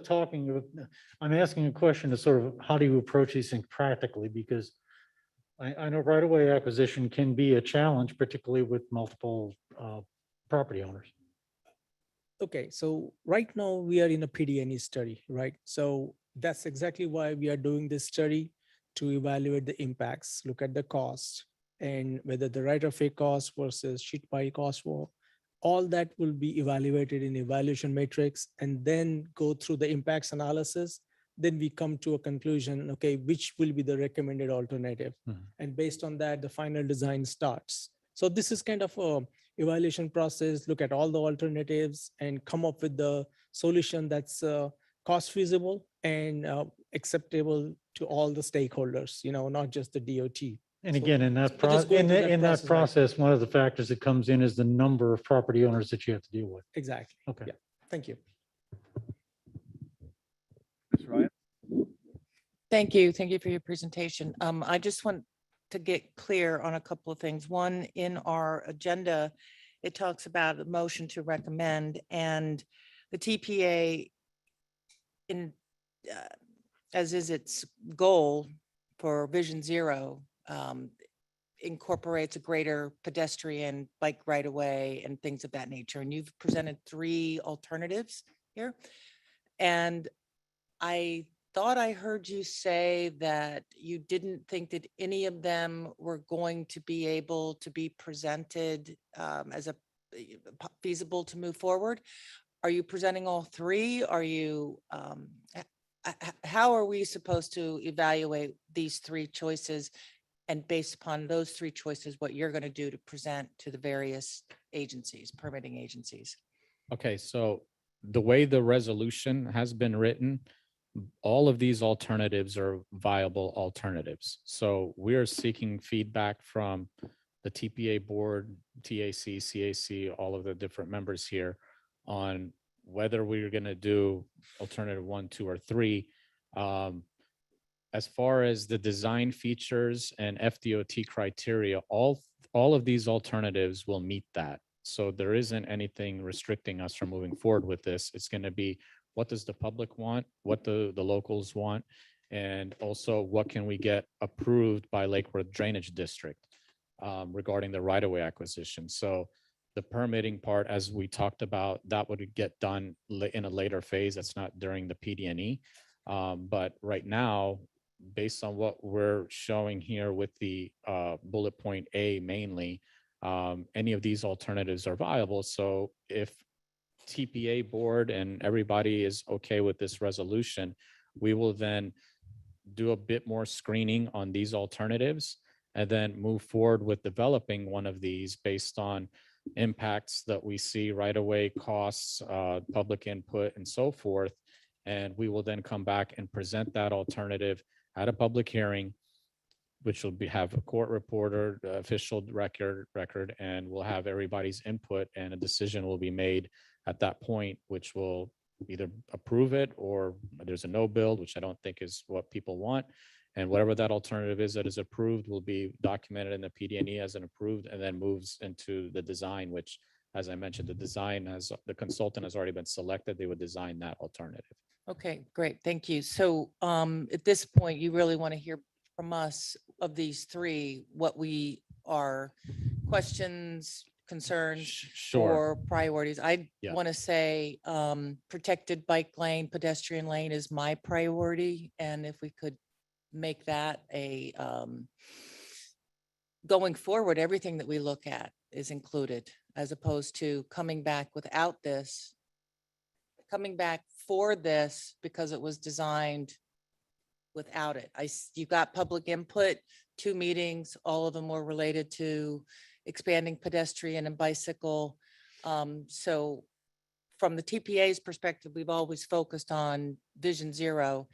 I'm asking a question to sort of, how do you approach these things practically? Because I know right-of-way acquisition can be a challenge, particularly with multiple property owners. Okay, so right now we are in a PD&E study, right? So that's exactly why we are doing this study, to evaluate the impacts, look at the cost, and whether the right-of-way cost versus sheet pile cost, all that will be evaluated in evaluation matrix, and then go through the impacts analysis then we come to a conclusion, okay, which will be the recommended alternative? And based on that, the final design starts. So this is kind of a evaluation process, look at all the alternatives and come up with the solution that's cost feasible and acceptable to all the stakeholders, not just the DOT. And So again, in that we're just going through in that right process, one of the factors that comes in is the number of property owners that you have to deal with. now. Exactly. Okay. Yeah. Thank you. Ms. Ryan? Thank you. Thank you for your presentation. I just want to get clear on a couple of things. One, in our agenda, it talks about a motion to recommend, and the TPA in as is its goal for Vision Zero, incorporates a greater pedestrian bike right of way and things of that nature. And you've presented 3 alternatives here. And I thought I heard you say that you didn't think that any of them were going to be able to be presented as a feasible to move forward. Are you presenting all 3? Are you, how are we supposed to evaluate these 3 choices? And based upon those 3 choices, what you're going to do to present to the various agencies, permitting agencies? Okay, so the way the resolution has been written, all of these alternatives are viable alternatives. So we're seeking feedback from the TPA board, TAC, CAC, all of the different members here on whether we're going to do alternative 1, 2, or 3. As far as the design features and FDOT criteria, all of these alternatives will meet that. So there isn't anything restricting us from moving forward with this. It's going to be, what does the public want? What do the locals want? And also, what can we get approved by Lake Worth Drainage District regarding the right-of-way acquisition? So the permitting part, as we talked about, that would get done in a later phase. That's not during the PD&E. But right now, based on what we're showing here with the bullet point A mainly, any of these alternatives are viable. So if TPA board and everybody is okay with this resolution, we will then do a bit more screening on these alternatives and then move forward with developing one of these based on impacts that we see right away, costs, public input, and so forth. And we will then come back and present that alternative at a public hearing, which will have a court reporter, official record, and we'll have everybody's input, and a decision will be made at that point, which will either approve it or there's a no build, which I don't think is what people want. And whatever that alternative is that is approved will be documented in the PD&E as an approved, and then moves into the design, which, as I mentioned, the consultant has already been selected. They would design that alternative. Okay, great. Thank you. So at this point, you really want to hear from us of these 3, what we are questions, concerns, Sure. or priorities. I Yeah. want to say protected bike lane, pedestrian lane is my priority. And if we could make that a going forward, everything that we look at is included, as opposed to coming back without this, coming back for this because it was designed without it. You got public input, 2 meetings, all of them were related to expanding pedestrian and bicycle. So from the TPA's perspective, we've always focused on Vision Zero.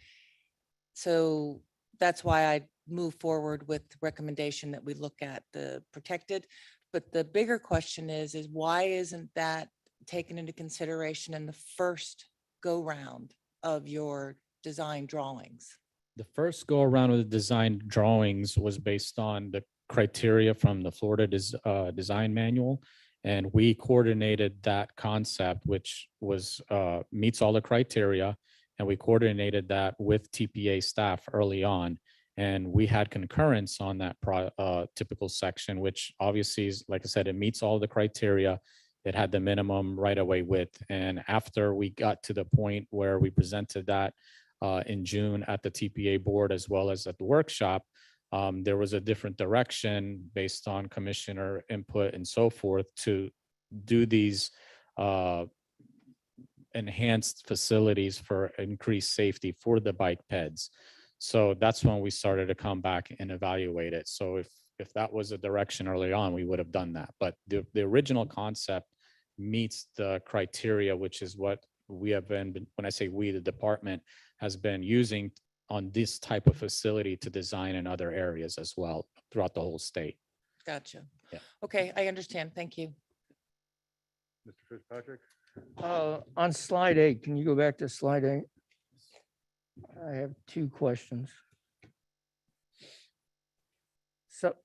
So that's why I move forward with the recommendation that we look at the protected. But the bigger question is why isn't that taken into consideration in the first go round of your design drawings? The first go around with the design drawings was based on the criteria from the Florida design manual. And we coordinated that concept, which was meets all the criteria. And we coordinated that with TPA staff early on. And we had concurrence on that typical section, which obviously is, like I said, it meets all the criteria. It had the minimum right-of-way width. And after we got to the point where we presented that in June at the TPA board, as well as at the workshop, there was a different direction based on commissioner input and so forth to do these enhanced facilities for increased safety for the bike peds. So that's when we started to come back and evaluate it. So if that was a direction early on, we would have done that. But the original concept meets the criteria, which is what we have been, when I say we, the department has been using on this type of facility to design in other areas as well throughout the whole state. Gotcha. Yeah. Okay, I understand. Thank you. Mr. Fitzpatrick? On slide 8, can you go back to slide 8? I have 2 questions. So,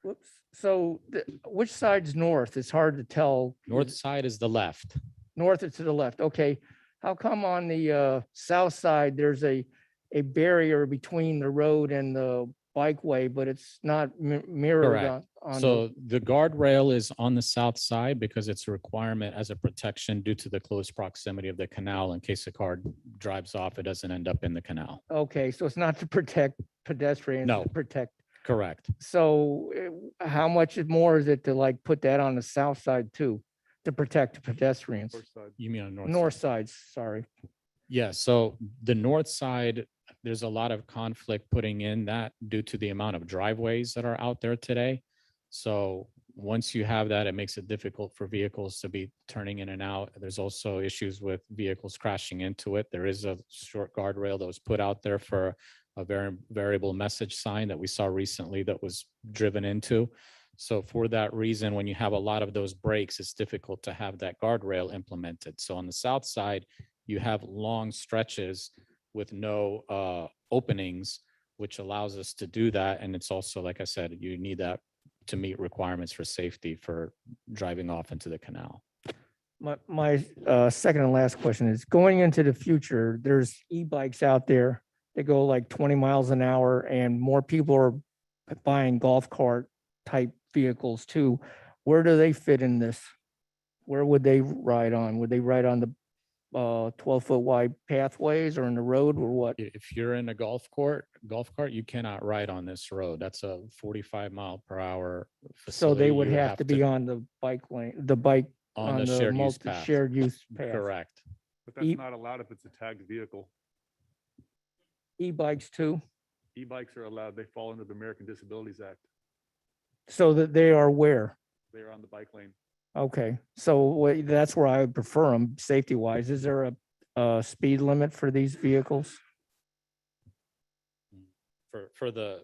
whoops, so which side's north? It's hard to tell. North side is the left. North is to the left, okay. How come on the south side, there's a barrier between the road and the bikeway, but it's not mirrored Correct. on So the guardrail is on the south side because it's a requirement as a protection due to the close proximity of the canal. In case a car drives off, it doesn't end up in the canal. Okay, so it's not to protect pedestrians, No. to protect. Correct. So how much more is it to like put that on the south side too, to protect pedestrians? North side. You mean on North side, sorry. Yeah, so the north side, there's a lot of conflict putting in that due to the amount of driveways that are out there today. So once you have that, it makes it difficult for vehicles to be turning in and out. There's also issues with vehicles crashing into it. There is a short guardrail that was put out there for a variable message sign that we saw recently that was driven into. So for that reason, when you have a lot of those breaks, it's difficult to have that guardrail implemented. So on the south side, you have long stretches with no openings, which allows us to do that. And it's also, like I said, you need that to meet requirements for safety for driving off into the canal. My second and last question is, going into the future, there's e-bikes out there that go like 20 miles an hour, and more people are buying golf cart type vehicles too. Where do they fit in this? Where would they ride on? Would they ride on the 12-foot wide pathways or in the road or what? If you're in a golf cart, you cannot ride on this road. That's a 45-mile-per-hour So facility. they would You have to be on the bike lane, the bike on the shared use path. shared use path. Correct. But that's not allowed if it's a tagged vehicle. E-bikes too, E-bikes are allowed. They fall under the American Disabilities Act. so that they are where? They are on the bike lane. Okay, so that's where I would prefer them, safety wise. Is there a speed limit for these vehicles? For the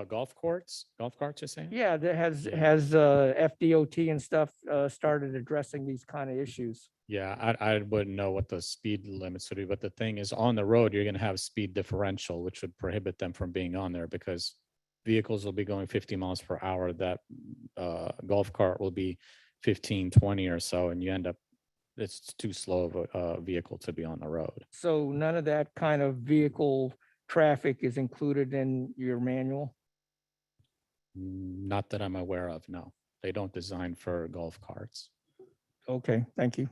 golf carts, you're saying? Yeah, that has FDOT and stuff started addressing these kind of issues. Yeah, I wouldn't know what the speed limits would be, but the thing is, on the road, you're gonna have speed differential, which would prohibit them from being on there because vehicles will be going 50 miles per hour. That golf cart will be 15, 20 or so, and you end up, it's too slow of a vehicle to be on the road. So none of that kind of vehicle traffic is included in your manual? Not that I'm aware of, no. They don't design for golf carts. Okay, thank you.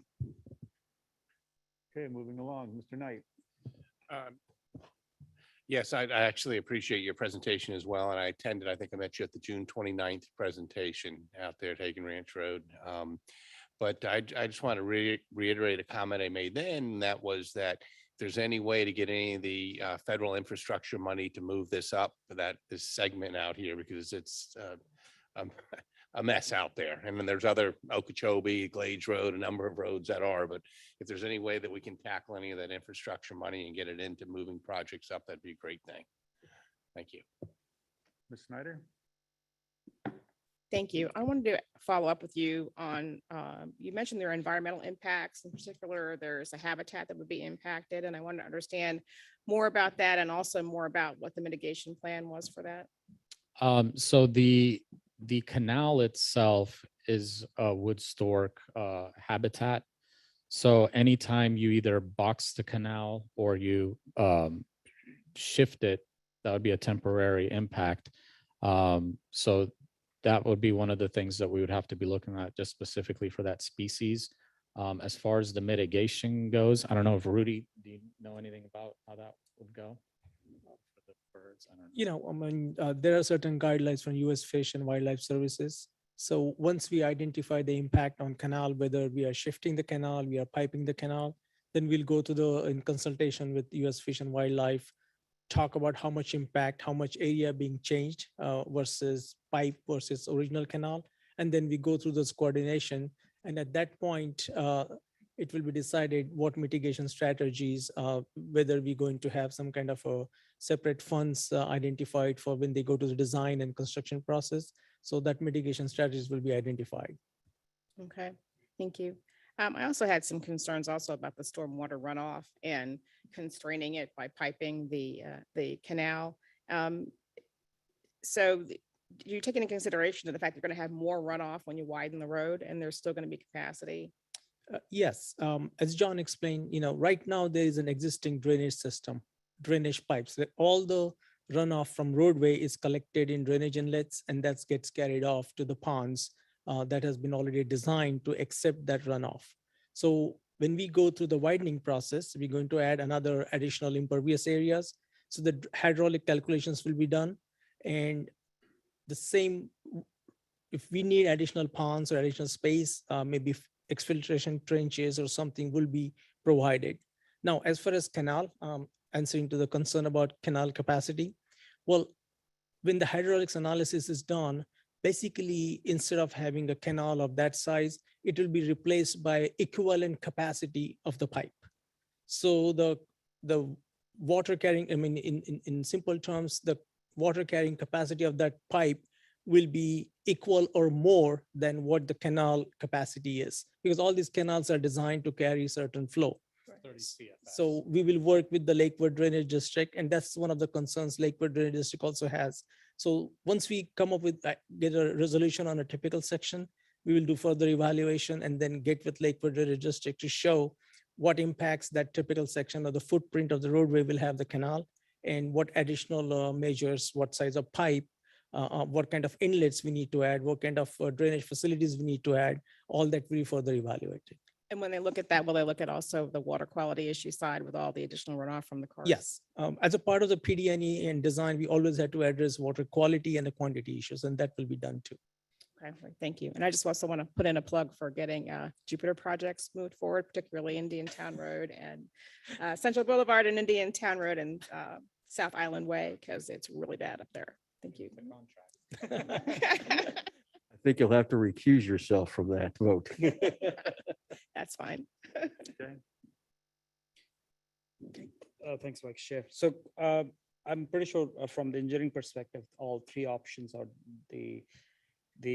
Okay, moving along, Mr. Knight. Yes, I actually appreciate your presentation as well. And I attended, I think I met you at the June 29th presentation out there at Hagen Ranch Road. But I just want to reiterate a comment I made then, and that was that if there's any way to get any of the federal infrastructure money to move this up, this segment out here, because it's a mess out there. And then there's other Okeechobee, Glades Road, a number of roads that are, but if there's any way that we can tackle any of that infrastructure money and get it into moving projects up, that'd be a great thing. Thank you. Ms. Snyder? Thank you. I wanted to follow up with you on, you mentioned there are environmental impacts. In particular, there's a habitat that would be impacted, and I wanted to understand more about that and also more about what the mitigation plan was for that. So the canal itself is a wood stork habitat. So anytime you either box the canal or you shift it, that would be a temporary impact. So that would be one of the things that we would have to be looking at just specifically for that species. As far as the mitigation goes, I don't know if Rudy, do you know anything about how that would go? For the birds, I don't know. There are certain guidelines from U.S. Fish and Wildlife Services. So once we identify the impact on canal, whether we are shifting the canal, we are piping the canal, Then we'll go to in consultation with US Fish and Wildlife, talk about how much impact, how much area being changed versus pipe versus original canal. And then we go through this coordination. And at that point, it will be decided what mitigation strategies, whether we're going to have some kind of a separate funds identified for when they go to the design and construction process. So that mitigation strategies will be identified. Okay, thank you. I also had some concerns also about the stormwater runoff and constraining it by piping the canal. So do you take into consideration of the fact you're going to have more runoff when you widen the road and there's still going to be capacity? Yes, as John explained, right now there is an existing drainage system, drainage pipes, that all the runoff from roadway is collected in drainage inlets and that gets carried off to the ponds that has been already designed to accept that runoff. So when we go through the widening process, we're going to add another additional impervious areas. So the hydraulic calculations will be done. And the same, if we need additional ponds or additional space, maybe exfiltration trenches or something will be provided. Now, as far as canal, answering to the concern about canal capacity, well, when the hydraulics analysis is done, basically, instead of having a canal of that size, it will be replaced by equivalent capacity of the pipe. So the water carrying, I mean, in simple terms, the water carrying capacity of that pipe will be equal or more than what the canal capacity is, because all these canals are designed to carry certain flow. So we will work with the Lakewood Drainage District, and that's one of the concerns Lakewood Drainage District also has. So once we come up with, get a resolution on a typical section, we will do further evaluation and then get with Lakewood Drainage District to show what impacts that typical section or the footprint of the roadway will have the canal, and what additional measures, what size of pipe, what kind of inlets we need to add, what kind of drainage facilities we need to add, all that will be further evaluated. And when they look at that, will they look at also the water quality issue side with all the additional runoff from the cars? Yes, as a part of the PDNE and design, we always had to address water quality and the quantity issues, and that will be done too. Okay, thank you. And I just also want to put in a plug for getting Jupiter projects moved forward, particularly Indian Town Road and Central Boulevard and Indian Town Road and South Island Way, because it's really bad up there. Thank you. I think you'll have to recuse yourself from that vote. That's fine. Thanks, Vice Chair. So I'm pretty sure from the engineering perspective, all three options or the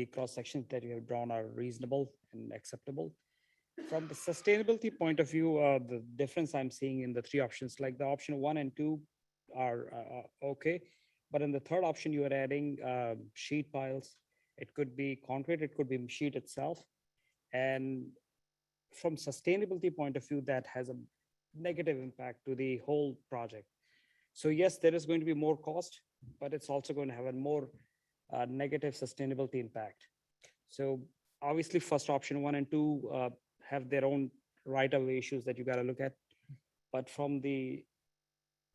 cross sections that you have drawn are reasonable and acceptable. From the sustainability point of view, the difference I'm seeing in the three options, like the option 1 and 2 are okay. But in the third option, you are adding sheet piles. It could be concrete, it could be sheet itself. And from sustainability point of view, that has a negative impact to the whole project. So yes, there is going to be more cost, but it's also going to have a more negative sustainability impact. So obviously first option 1 and 2 have their own right-of-way issues that you got to look at. But from the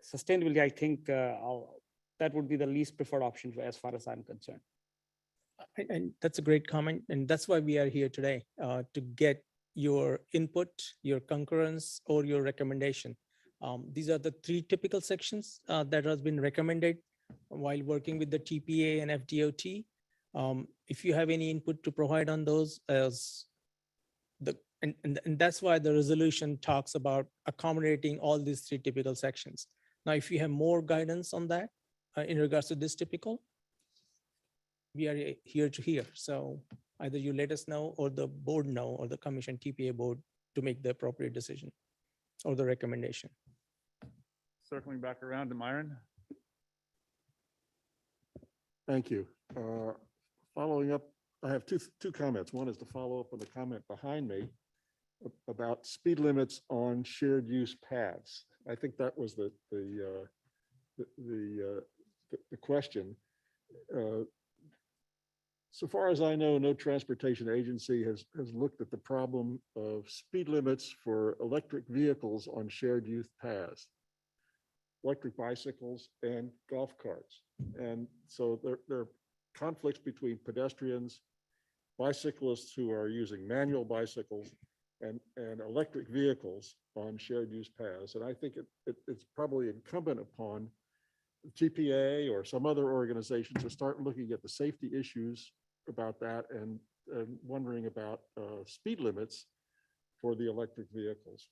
sustainability, I think that would be the least preferred option as far as I'm concerned. And that's a great comment. And that's why we are here today, to get your input, your concurrence, or your recommendation. These are the three typical sections that has been recommended while working with the TPA and FDOT. If you have any input to provide on those, and that's why the resolution talks about accommodating all these three typical sections. Now, if you have more guidance on that in regards to this typical, we are here to hear. So either you let us know, or the board know, or the commission TPA board to make the appropriate decision or the recommendation. Circling back around to Myron. Thank you. Following up, I have two comments. One is to follow up on the comment behind me about speed limits on shared use paths. I think that was the question. So far as I know, no transportation agency has looked at the problem of speed limits for electric vehicles on shared use paths, electric bicycles and golf carts. And so there are conflicts between pedestrians, bicyclists who are using manual bicycles, and electric vehicles on shared use paths. And I think it's probably incumbent upon TPA or some other organization to start looking at the safety issues about that and wondering about speed limits for the electric vehicles.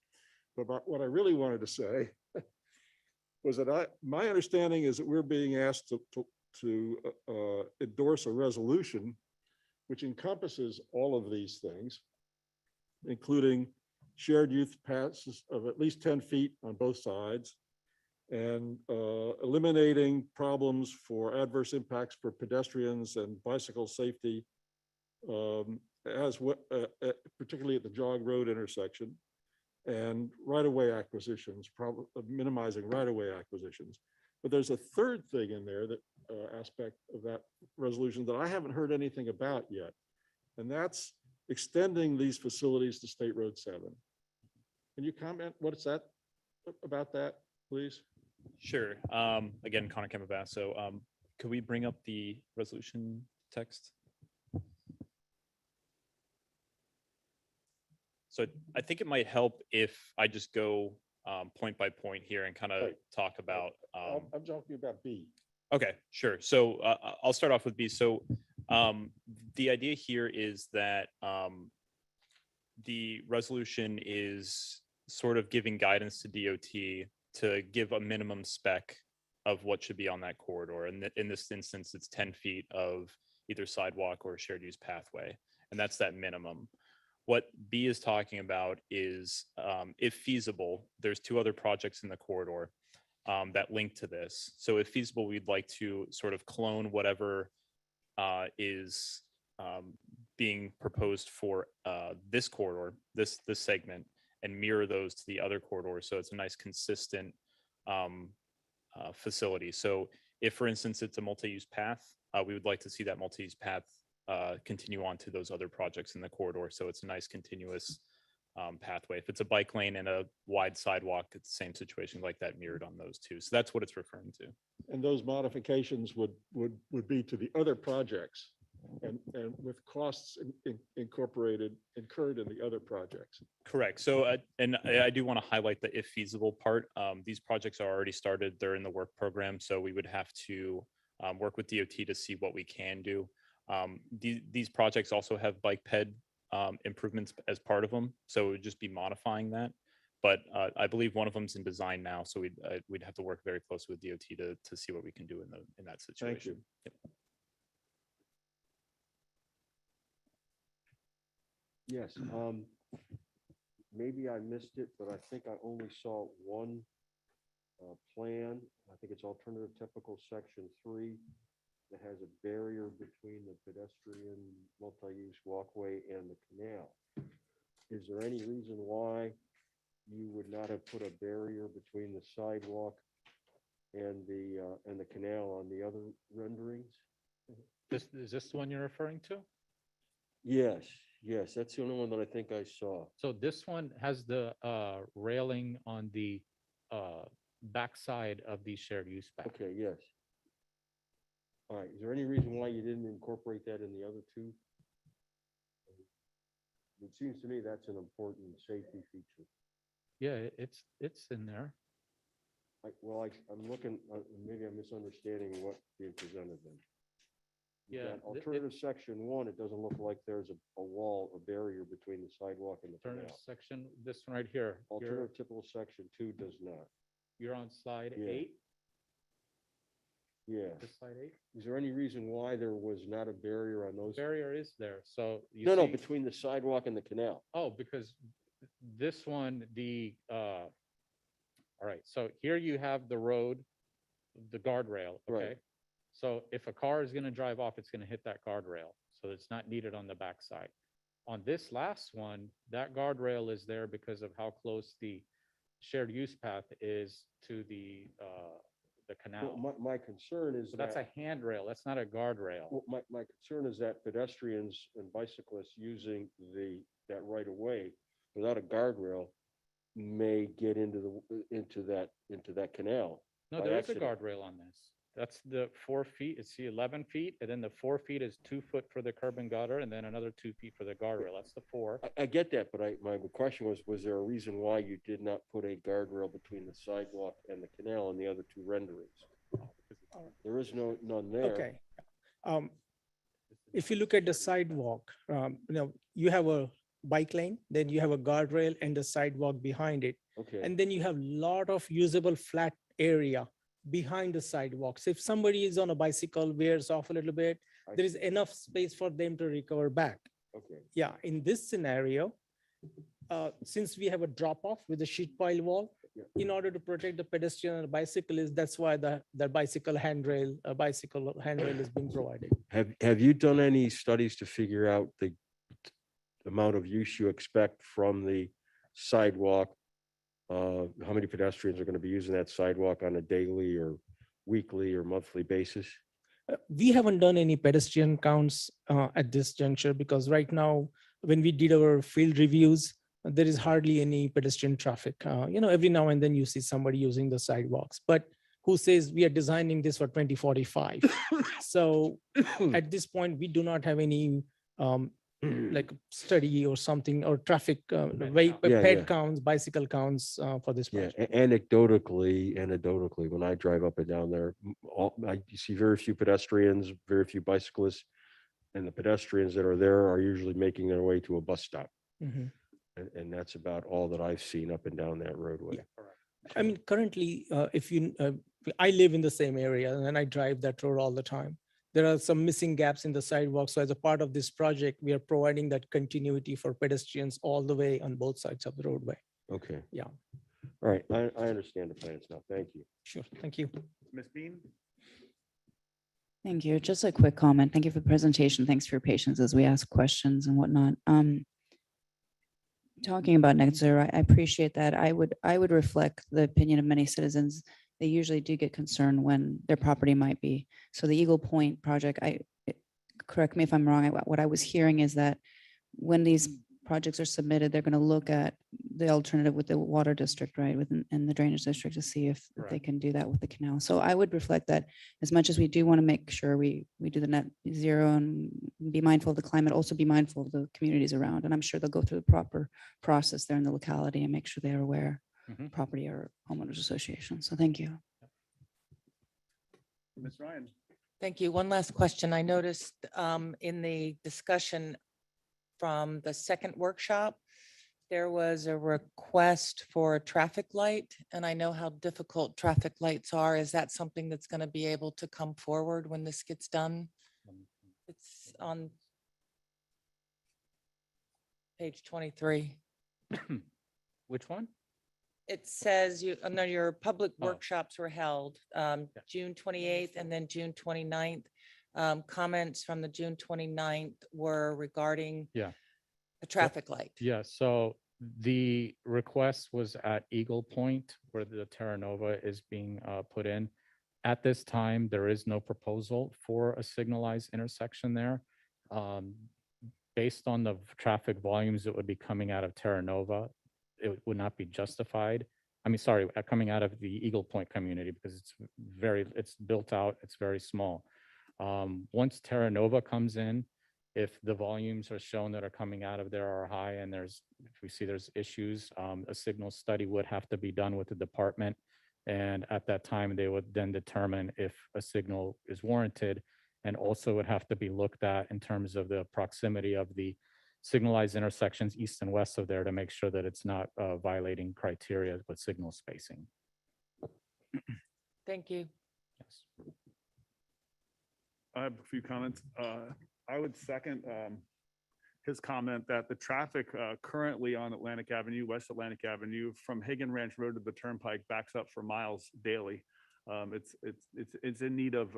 But what I really wanted to say was that my understanding is that we're being asked to endorse a resolution which encompasses all of these things, including shared use paths of at least 10 feet on both sides, and eliminating problems for adverse impacts for pedestrians and bicycle safety, particularly at the Jog Road intersection, and right-of-way acquisitions, minimizing right-of-way acquisitions. But there's a third thing in there, that aspect of that resolution that I haven't heard anything about yet, and that's extending these facilities to State Road 7. Can you comment about that, please? Sure. Again, Connor Campabasso. Could we bring up the resolution text? So I think it might help if I just go point by point here and kind of talk about. I'm talking about B. Okay, sure. So I'll start off with B. So the idea here is that the resolution is sort of giving guidance to DOT to give a minimum spec of what should be on that corridor. And in this instance, it's 10 feet of either sidewalk or shared use pathway. And that's that minimum. What B is talking about is, if feasible, there's two other projects in the corridor that link to this. So if feasible, we'd like to sort of clone whatever is being proposed for this corridor, this segment, and mirror those to the other corridors. So it's a nice consistent facility. So if, for instance, it's a multi-use path, we would like to see that multi-use path continue on to those other projects in the corridor. So it's a nice continuous pathway. If it's a bike lane and a wide sidewalk, it's the same situation like that mirrored on those two. So that's what it's referring to. And those modifications would be to the other projects and with costs incurred in the other projects. Correct. So, and I do want to highlight the if feasible part. These projects are already started. They're in the work program. So we would have to work with DOT to see what we can do. These projects also have bike ped improvements as part of them. So it would just be modifying that. But I believe one of them's in design now. So we'd have to work very closely with DOT to see what we can do in that situation. Thank you. Yep. Yes, maybe I missed it, but I think I only saw one plan. I think it's alternative typical section 3 that has a barrier between the pedestrian multi-use walkway and the canal. Is there any reason why you would not have put a barrier between the sidewalk and the canal on the other renderings? Is this the one you're referring to? Yes, that's the only one that I think I saw. So this one has the railing on the backside of the shared use path. Okay, yes. All right, is there any reason why you didn't incorporate that in the other two? It seems to me that's an important safety feature. Yeah, it's in there. I'm looking, maybe I'm misunderstanding what's being presented then. Yeah, Alternative section 1, it doesn't look like there's a wall, a barrier between the sidewalk and the Alternative canal. section, this one right here. Alternative typical section 2 does not. You're on slide Yeah. 8. Yeah. This slide 8. Is there any reason why there was not a barrier on those? Barrier is there. So you No, see- between the sidewalk and the canal. Oh, because this one, all right, so here you have the road, the guardrail, Right. okay? So if a car is gonna drive off, it's gonna hit that guardrail, so it's not needed on the backside. On this last one, that guardrail is there because of how close the shared use path is to the canal. Well, my concern is So that's a that, handrail, that's not a guardrail. well, my concern is that pedestrians and bicyclists using that right of way without a guardrail may get into that canal. No, by there is a accident. guardrail on this. That's the 4 feet. It's the 11 feet, and then the 4 feet is 2 foot for the curb and gutter, and then another 2 feet for the guardrail. That's the 4. I get that, but my question was there a reason why you did not put a guardrail between the sidewalk and the canal and the other two renderings? There is none there. Okay. If you look at the sidewalk, you have a bike lane, then you have a guardrail and the sidewalk behind it. Okay. And then you have a lot of usable flat area behind the sidewalks. If somebody is on a bicycle, wears off a little bit, there is enough space for them to recover back. Okay. Yeah, in this scenario, since we have a drop off with a sheet pile wall, in order to protect the pedestrian and bicyclist, that's why the bicycle handrail has been provided. Have you done any studies to figure out the amount of use you expect from the sidewalk? How many pedestrians are going to be using that sidewalk on a daily or weekly or monthly basis? We haven't done any pedestrian counts at this juncture because right now, when we did our field reviews, there is hardly any pedestrian traffic. Every now and then you see somebody using the sidewalks, but who says we are designing this for 2045? So at this point, we do not have any like study or something or traffic ped counts, bicycle counts for this Yeah, project. anecdotally, when I drive up and down there, you see very few pedestrians, very few bicyclists, and the pedestrians that are there are usually making their way to a bus stop. Mhm. And that's about all that I've seen up and down that roadway. I mean, currently, I live in the same area and I drive that road all the time. There are some missing gaps in the sidewalk. So as a part of this project, we are providing that continuity for pedestrians all the way on both sides of the roadway. Okay. Yeah. All right. I understand the plans now. Thank you. Sure. Thank you. Ms. Bean? Thank you. Just a quick comment. Thank you for the presentation. Thanks for your patience as we ask questions and whatnot. Talking about net zero, I appreciate that. I would reflect the opinion of many citizens. They usually do get concerned when their property might be. So the Eagle Point project, correct me if I'm wrong, what I was hearing is that when these projects are submitted, they're going to look at the alternative with the water district, right, and the drainage district to see if they can do that with the canal. So I would reflect that as much as we do want to make sure we do the net zero and be mindful of the climate, also be mindful of the communities around. And I'm sure they'll go through the proper process there in the locality and make sure they are aware, property or homeowners association. So thank you. Ms. Ryan? Thank you. One last question. I noticed in the discussion from the second workshop, there was a request for a traffic light, and I know how difficult traffic lights are. Is that something that's going to be able to come forward when this gets done? It's on page 23. Which one? It says no, your public workshops were held June 28th and then June 29th. Comments from the June 29th were regarding a traffic light. Yeah, so the request was at Eagle Point where the Terra Nova is being put in. At this time, there is no proposal for a signalized intersection there. Based on the traffic volumes that would be coming out of Terra Nova, it would not be justified. I mean, sorry, coming out of the Eagle Point community because it's built out, it's very small. Once Terra Nova comes in, if the volumes are shown that are coming out of there are high and if we see there's issues, a signal study would have to be done with the department. And at that time, they would then determine if a signal is warranted, and also would have to be looked at in terms of the proximity of the signalized intersections east and west of there to make sure that it's not violating criteria with signal spacing. Thank you. Yes. I have a few comments. I would second his comment that the traffic currently on Atlantic Avenue, West Atlantic Avenue, from Hagen Ranch Road to the Turnpike backs up for miles daily. It's in need of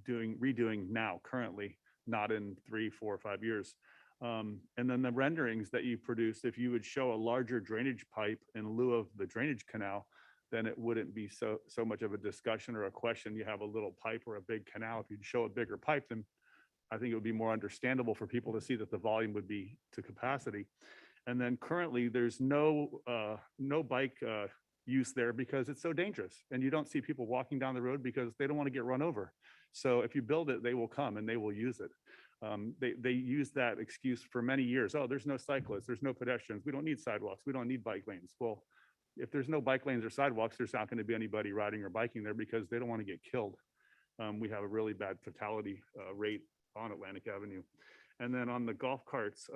redoing now, currently, not in 3, 4, 5 years. And then the renderings that you produced, if you would show a larger drainage pipe in lieu of the drainage canal, then it wouldn't be so much of a discussion or a question. You have a little pipe or a big canal. If you'd show a bigger pipe, then I think it would be more understandable for people to see that the volume would be to capacity. And then currently there's no bike use there because it's so dangerous. And you don't see people walking down the road because they don't want to get run over. So if you build it, they will come and they will use it. They use that excuse for many years. Oh, there's no cyclists, there's no pedestrians. We don't need sidewalks. We don't need bike lanes. Well, if there's no bike lanes or sidewalks, there's not going to be anybody riding or biking there because they don't want to get killed. We have a really bad fatality rate on Atlantic Avenue. And then on the golf carts,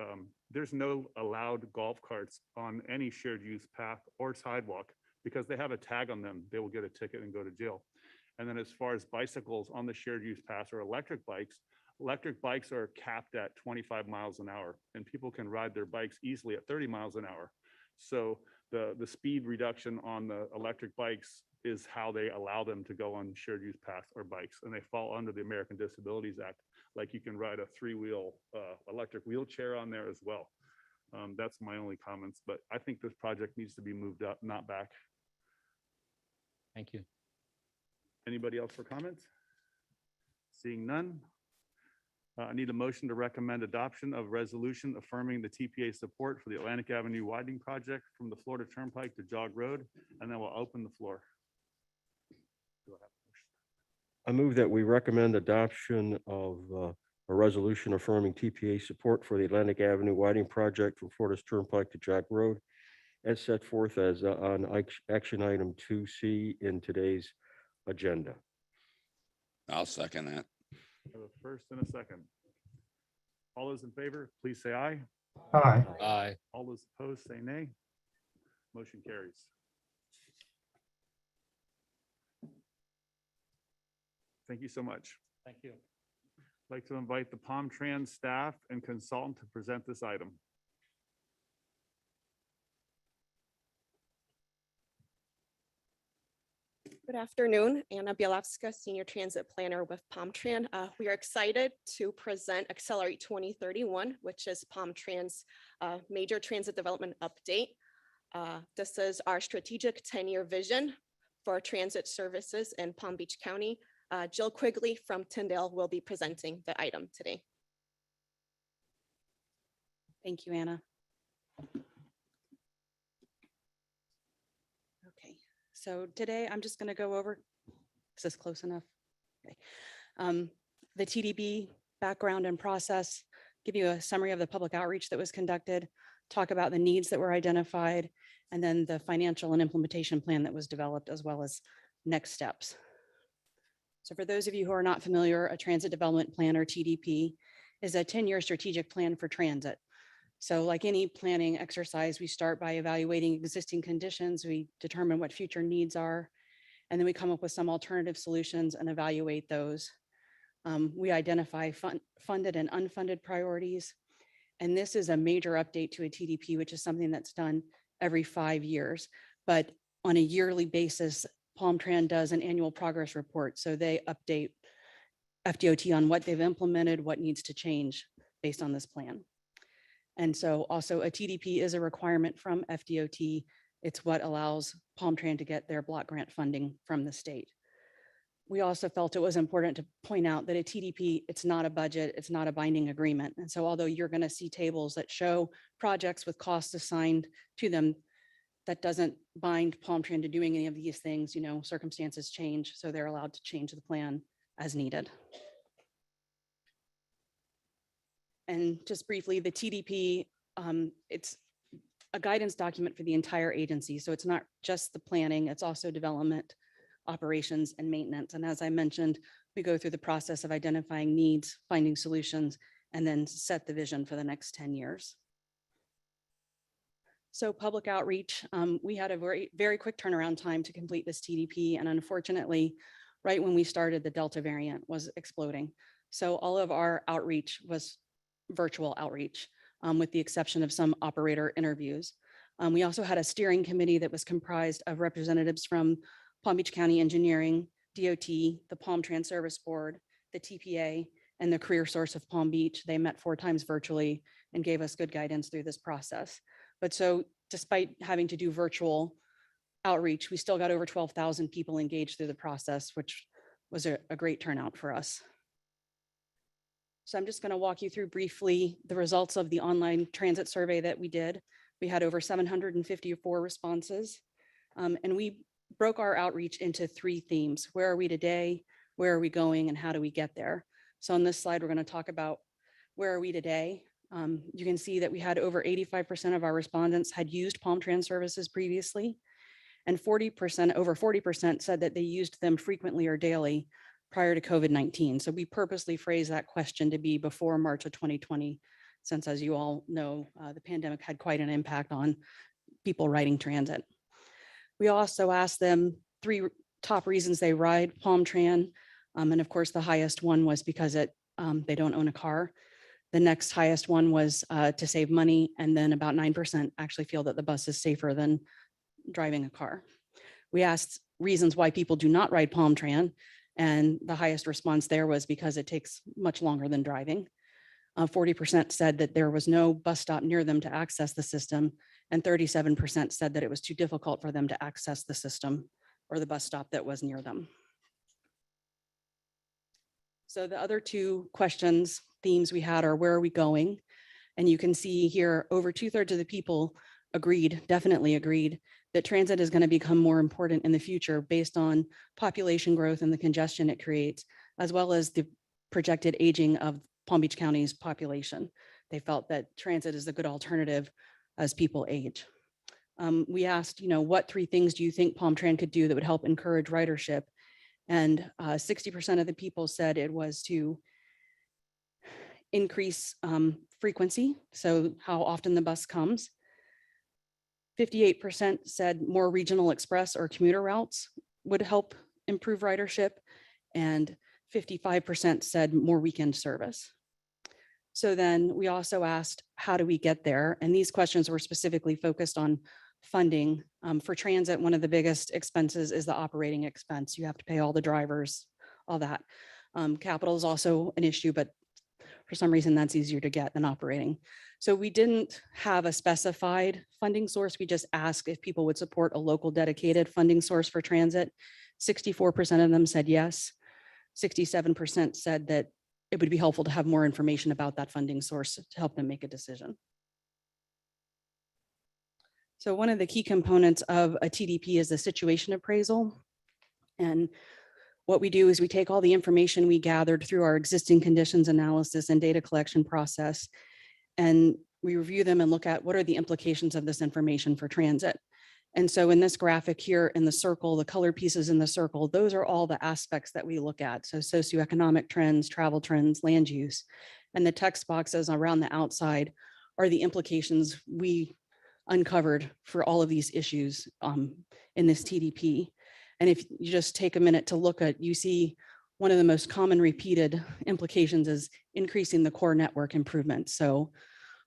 there's no allowed golf carts on any shared use path or sidewalk because they have a tag on them. They will get a ticket and go to jail. And then as far as bicycles on the shared use path or electric bikes are capped at 25 miles an hour and people can ride their bikes easily at 30 miles an hour. So the speed reduction on the electric bikes is how they allow them to go on shared use paths or bikes. And they fall under the American Disabilities Act. Like you can ride a 3-wheel electric wheelchair on there as well. That's my only comments, but I think this project needs to be moved up, not back. Thank you. Anybody else for comments? Seeing none. I need a motion to recommend adoption of resolution affirming the TPA support for the Atlantic Avenue widening project from the Florida Turnpike to Jog Road, and then we'll open the floor. Do I have a motion? I move that we recommend adoption of a resolution affirming TPA support for the Atlantic Avenue widening project from Florida's Turnpike to Jack Road as set forth as on action item 2C in today's agenda. I'll second that. I have a first and a second. All those in favor, please say aye. Aye. Aye. All those opposed, say nay. Motion carries. Thank you so much. Thank you. I'd like to invite the Palm Trans staff and consultant to present this item. Good afternoon, Anna Bielawska, Senior Transit Planner with PalmTran. We are excited to present Accelerate 2031, which is PalmTran's major transit development update. This is our strategic 10-year vision for transit services in Palm Beach County. Jill Quigley from Tyndale will be presenting the item today. Thank you, Anna. Okay, so today I'm just going to go over, is this close enough? Okay. The TDB background and process, give you a summary of the public outreach that was conducted, talk about the needs that were identified, and then the financial and implementation plan that was developed, as well as next steps. So for those of you who are not familiar, a transit development plan, or TDP, is a 10-year strategic plan for transit. So like any planning exercise, we start by evaluating existing conditions, we determine what future needs are, and then we come up with some alternative solutions and evaluate those. We identify funded and unfunded priorities. And this is a major update to a TDP, which is something that's done every 5 years. But on a yearly basis, PalmTran does an annual progress report. So they update FDOT on what they've implemented, what needs to change based on this plan. And so also a TDP is a requirement from FDOT. It's what allows PalmTran to get their block grant funding from the state. We also felt it was important to point out that a TDP, it's not a budget, it's not a binding agreement. And so although you're going to see tables that show projects with costs assigned to them, that doesn't bind PalmTran to doing any of these things. You know, circumstances change, so they're allowed to change the plan as needed. And just briefly, the TDP, it's a guidance document for the entire agency. So it's not just the planning, it's also development, operations, and maintenance. And as I mentioned, we go through the process of identifying needs, finding solutions, and then set the vision for the next 10 years. So public outreach, we had a very quick turnaround time to complete this TDP. And unfortunately, right when we started, the Delta variant was exploding. So all of our outreach was virtual outreach, with the exception of some operator interviews. We also had a steering committee that was comprised of representatives from Palm Beach County Engineering, DOT, the PalmTran Service Board, the TPA, and the Career Source of Palm Beach. They met 4 times virtually and gave us good guidance through this process. But so despite having to do virtual outreach, we still got over 12,000 people engaged through the process, which was a great turnout for us. So I'm just going to walk you through briefly the results of the online transit survey that we did. We had over 754 responses. And we broke our outreach into 3 themes. Where are we today? Where are we going? And how do we get there? So on this slide, we're going to talk about where are we today? You can see that we had over 85% of our respondents had used Palm Trans services previously, and 40%, over 40% said that they used them frequently or daily prior to COVID-19. So we purposely phrased that question to be before March of 2020, since as you all know, the pandemic had quite an impact on people riding transit. We also asked them 3 top reasons they ride Palm Tran. And of course, the highest one was because they don't own a car. The next highest one was to save money. And then about 9% actually feel that the bus is safer than driving a car. We asked reasons why people do not ride Palm Tran. And the highest response there was because it takes much longer than driving. 40% said that there was no bus stop near them to access the system. And 37% said that it was too difficult for them to access the system or the bus stop that was near them. So the other 2 questions, themes we had are where are we going? And you can see here over 2/3 of the people agreed, definitely agreed, that transit is going to become more important in the future based on population growth and the congestion it creates, as well as the projected aging of Palm Beach County's population. They felt that transit is a good alternative as people age. We asked, what 3 things do you think Palm Tran could do that would help encourage ridership? And 60% of the people said it was to increase frequency, so how often the bus comes. 58% said more regional express or commuter routes would help improve ridership, and 55% said more weekend service. So then we also asked, how do we get there? And these questions were specifically focused on funding. For transit, one of the biggest expenses is the operating expense. You have to pay all the drivers, all that. Capital is also an issue, but for some reason that's easier to get than operating. So we didn't have a specified funding source. We just asked if people would support a local dedicated funding source for transit. 64% of them said yes. 67% said that it would be helpful to have more information about that funding source to help them make a decision. So one of the key components of a TDP is the situation appraisal. And what we do is we take all the information we gathered through our existing conditions analysis and data collection process, and we review them and look at what are the implications of this information for transit. And so in this graphic here in the circle, the color pieces in the circle, those are all the aspects that we look at. So socioeconomic trends, travel trends, land use, and the text boxes around the outside are the implications we uncovered for all of these issues in this TDP. And if you just take a minute to look at, you see one of the most common repeated implications is increasing the core network improvement. So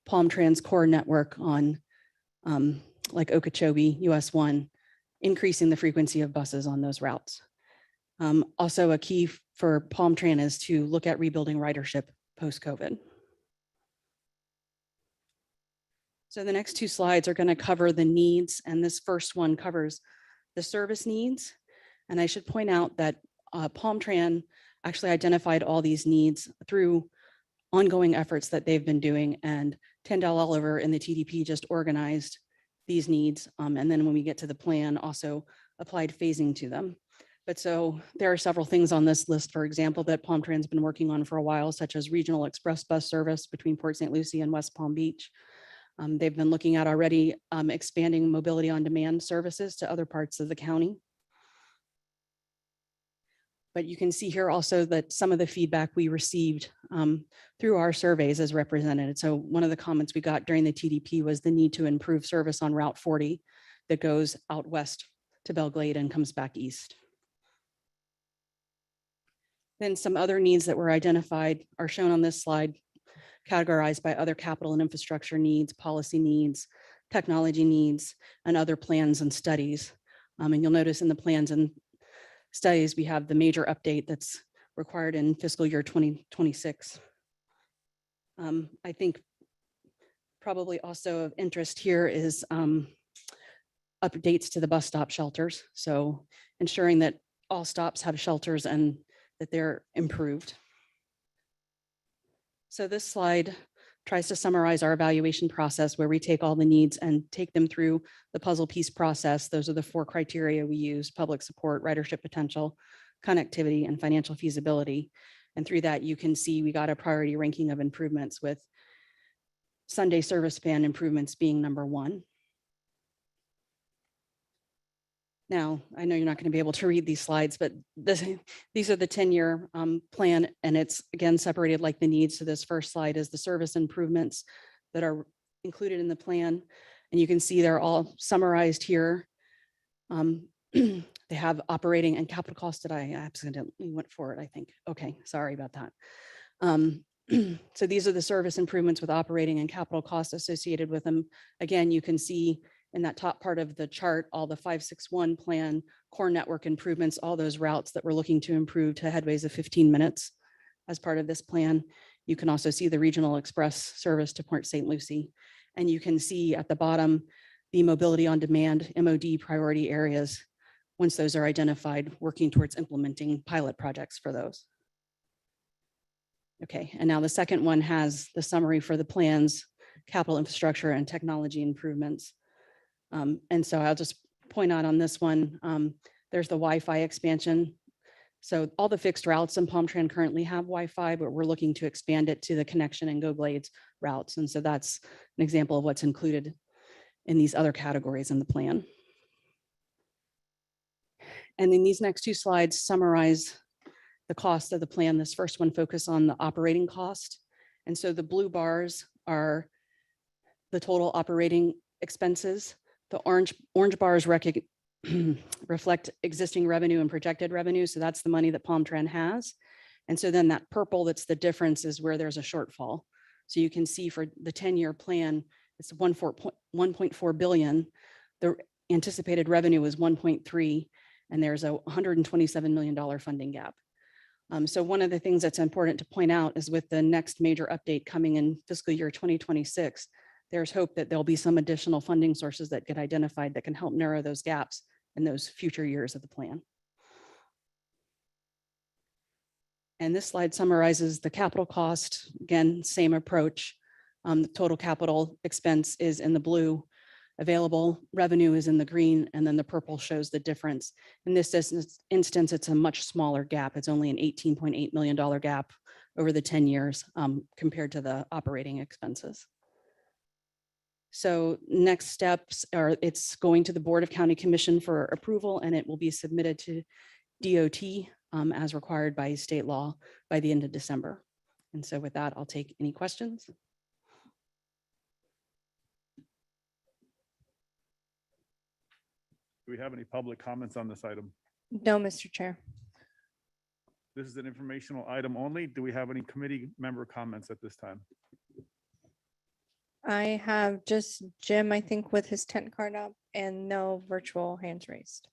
Palm Trans core network on like Okeechobee, US 1, increasing the frequency of buses on those routes. Also a key for Palm Tran is to look at rebuilding ridership post-COVID. So the next 2 slides are going to cover the needs, and this first one covers the service needs. And I should point out that Palm Tran actually identified all these needs through ongoing efforts that they've been doing, and Tyndall Oliver in the TDP just organized these needs. And then when we get to the plan, also applied phasing to them. But so there are several things on this list, for example, that Palm Tran's been working on for a while, such as regional express bus service between Port St. Lucie and West Palm Beach. They've been looking at already expanding mobility on demand services to other parts of the county. But you can see here also that some of the feedback we received through our surveys is represented. So one of the comments we got during the TDP was the need to improve service on Route 40 that goes out west to Belglade and comes back east. Then some other needs that were identified are shown on this slide, categorized by other capital and infrastructure needs, policy needs, technology needs, and other plans and studies. And you'll notice in the plans and studies, we have the major update that's required in fiscal year 2026. I think probably also of interest here is updates to the bus stop shelters. So ensuring that all stops have shelters and that they're improved. So this slide tries to summarize our evaluation process where we take all the needs and take them through the puzzle piece process. Those are the 4 criteria we use: public support, ridership potential, connectivity, and financial feasibility. And through that, you can see we got a priority ranking of improvements, with Sunday service span improvements being number 1. Now, I know you're not going to be able to read these slides, but these are the 10-year plan, and it's again separated like the needs. So this first slide is the service improvements that are included in the plan. And you can see they're all summarized here. They have operating and capital costs. That I accidentally went for it, I think. Okay, sorry about that. So these are the service improvements with operating and capital costs associated with them. Again, you can see in that top part of the chart, all the 561 plan, core network improvements, all those routes that we're looking to improve to headways of 15 minutes as part of this plan. You can also see the regional express service to Port St. Lucie. And you can see at the bottom, the mobility on demand MOD priority areas. Once those are identified, working towards implementing pilot projects for those. Okay, and now the second one has the summary for the plans, capital infrastructure and technology improvements. And so I'll just point out on this one, there's the Wi-Fi expansion. So all the fixed routes in Palm-Tran currently have Wi-Fi, but we're looking to expand it to the connection and Go Blades routes. And so that's an example of what's included in these other categories in the plan. And then these next 2 slides summarize the cost of the plan. This first one focuses on the operating cost. And so the blue bars are the total operating expenses. The orange bars reflect existing revenue and projected revenue. So that's the money that Palm-Tran has. And so then that purple, that's the difference, is where there's a shortfall. So you can see for the 10-year plan, it's 1.4 billion. The anticipated revenue is 1.3, and there's a $127 million funding gap. So one of the things that's important to point out is with the next major update coming in fiscal year 2026, there's hope that there'll be some additional funding sources that get identified that can help narrow those gaps in those future years of the plan. And this slide summarizes the capital cost. Again, same approach. The total capital expense is in the blue. Available revenue is in the green, and then the purple shows the difference. In this instance, it's a much smaller gap. It's only an $18.8 million gap over the 10 years compared to the operating expenses. So next steps are it's going to the Board of County Commission for approval, and it will be submitted to DOT as required by state law by the end of December. And so with that, I'll take any questions. Do we have any public comments on this item? No, Mr. Chair. This is an informational item only. Do we have any committee member comments at this time? I have just Jim, I think, with his tent card up, and no virtual hands raised.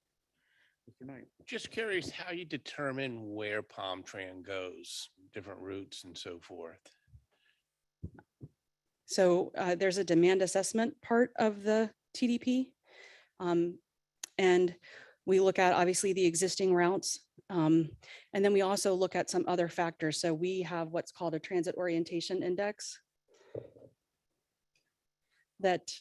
Mr. Knight. Just curious how you determine where Palm-Tran goes, different routes and so forth. So there's a demand assessment part of the TDP. And we look at obviously the existing routes. And then we also look at some other factors. So we have what's called a transit orientation index that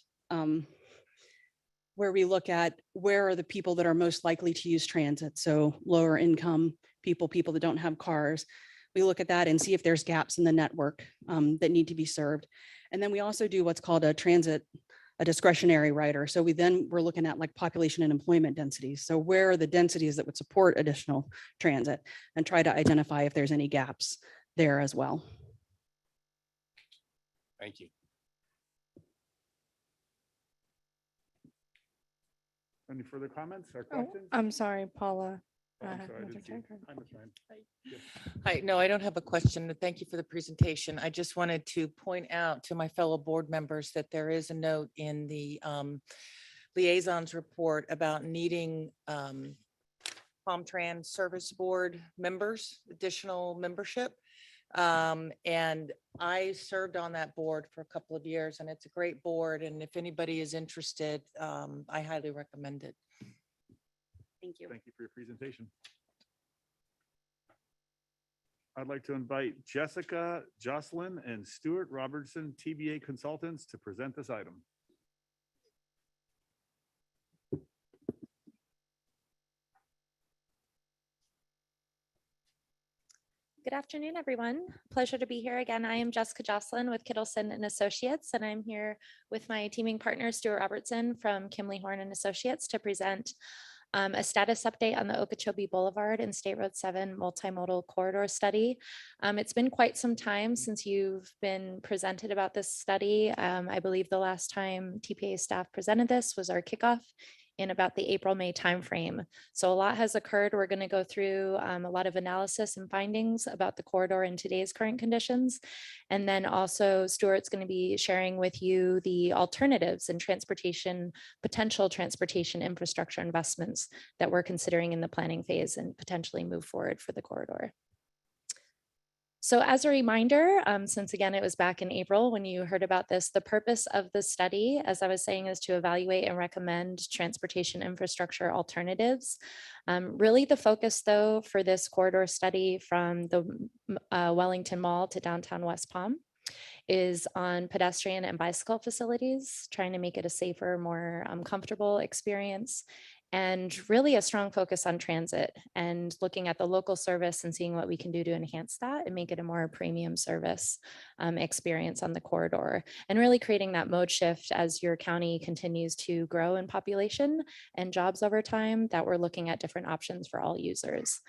where we look at where are the people that are most likely to use transit. So lower income people, people that don't have cars. We look at that and see if there's gaps in the network that need to be served. And then we also do what's called a discretionary rider. So we're looking at like population and employment densities. So where are the densities that would support additional transit, and try to identify if there's any gaps there as well. Thank you. Any further comments or Oh, questions? I'm sorry, Paula. Oh, I'm had sorry, I another didn't see. tent card. Hi, Ms. Ryan. Yes. Hi, no, I don't have a question. Thank you for the presentation. I just wanted to point out to my fellow board members that there is a note in the liaisons report about needing Palm-Tran Service Board members, additional membership. And I served on that board for a couple of years, and it's a great board. And if anybody is interested, I highly recommend it. Thank you. Thank you for your presentation. I'd like to invite Jessica Jocelyn and Stuart Robertson, TBA consultants, to present this item. Good afternoon, everyone. Pleasure to be here again. I am Jessica Jocelyn with Kittleson and Associates, and I'm here with my teaming partner, Stuart Robertson from Kimley Horn and Associates, to present a status update on the Okeechobee Boulevard and State Road 7 multimodal corridor study. It's been quite some time since you've been presented about this study. I believe the last time TPA staff presented this was our kickoff in about the April-May timeframe. So a lot has occurred. We're going to go through a lot of analysis and findings about the corridor in today's current conditions. And then also Stuart's going to be sharing with you the alternatives and potential transportation infrastructure investments that we're considering in the planning phase and potentially move forward for the corridor. So as a reminder, since again, it was back in April when you heard about this, the purpose of the study, as I was saying, is to evaluate and recommend transportation infrastructure alternatives. Really the focus though for this corridor study from the Wellington Mall to downtown West Palm is on pedestrian and bicycle facilities, trying to make it a safer, more comfortable experience, and really a strong focus on transit and looking at the local service and seeing what we can do to enhance that and make it a more premium service experience on the corridor, and really creating that mode shift as your county continues to grow in population and jobs over time, that we're looking at different options for all users.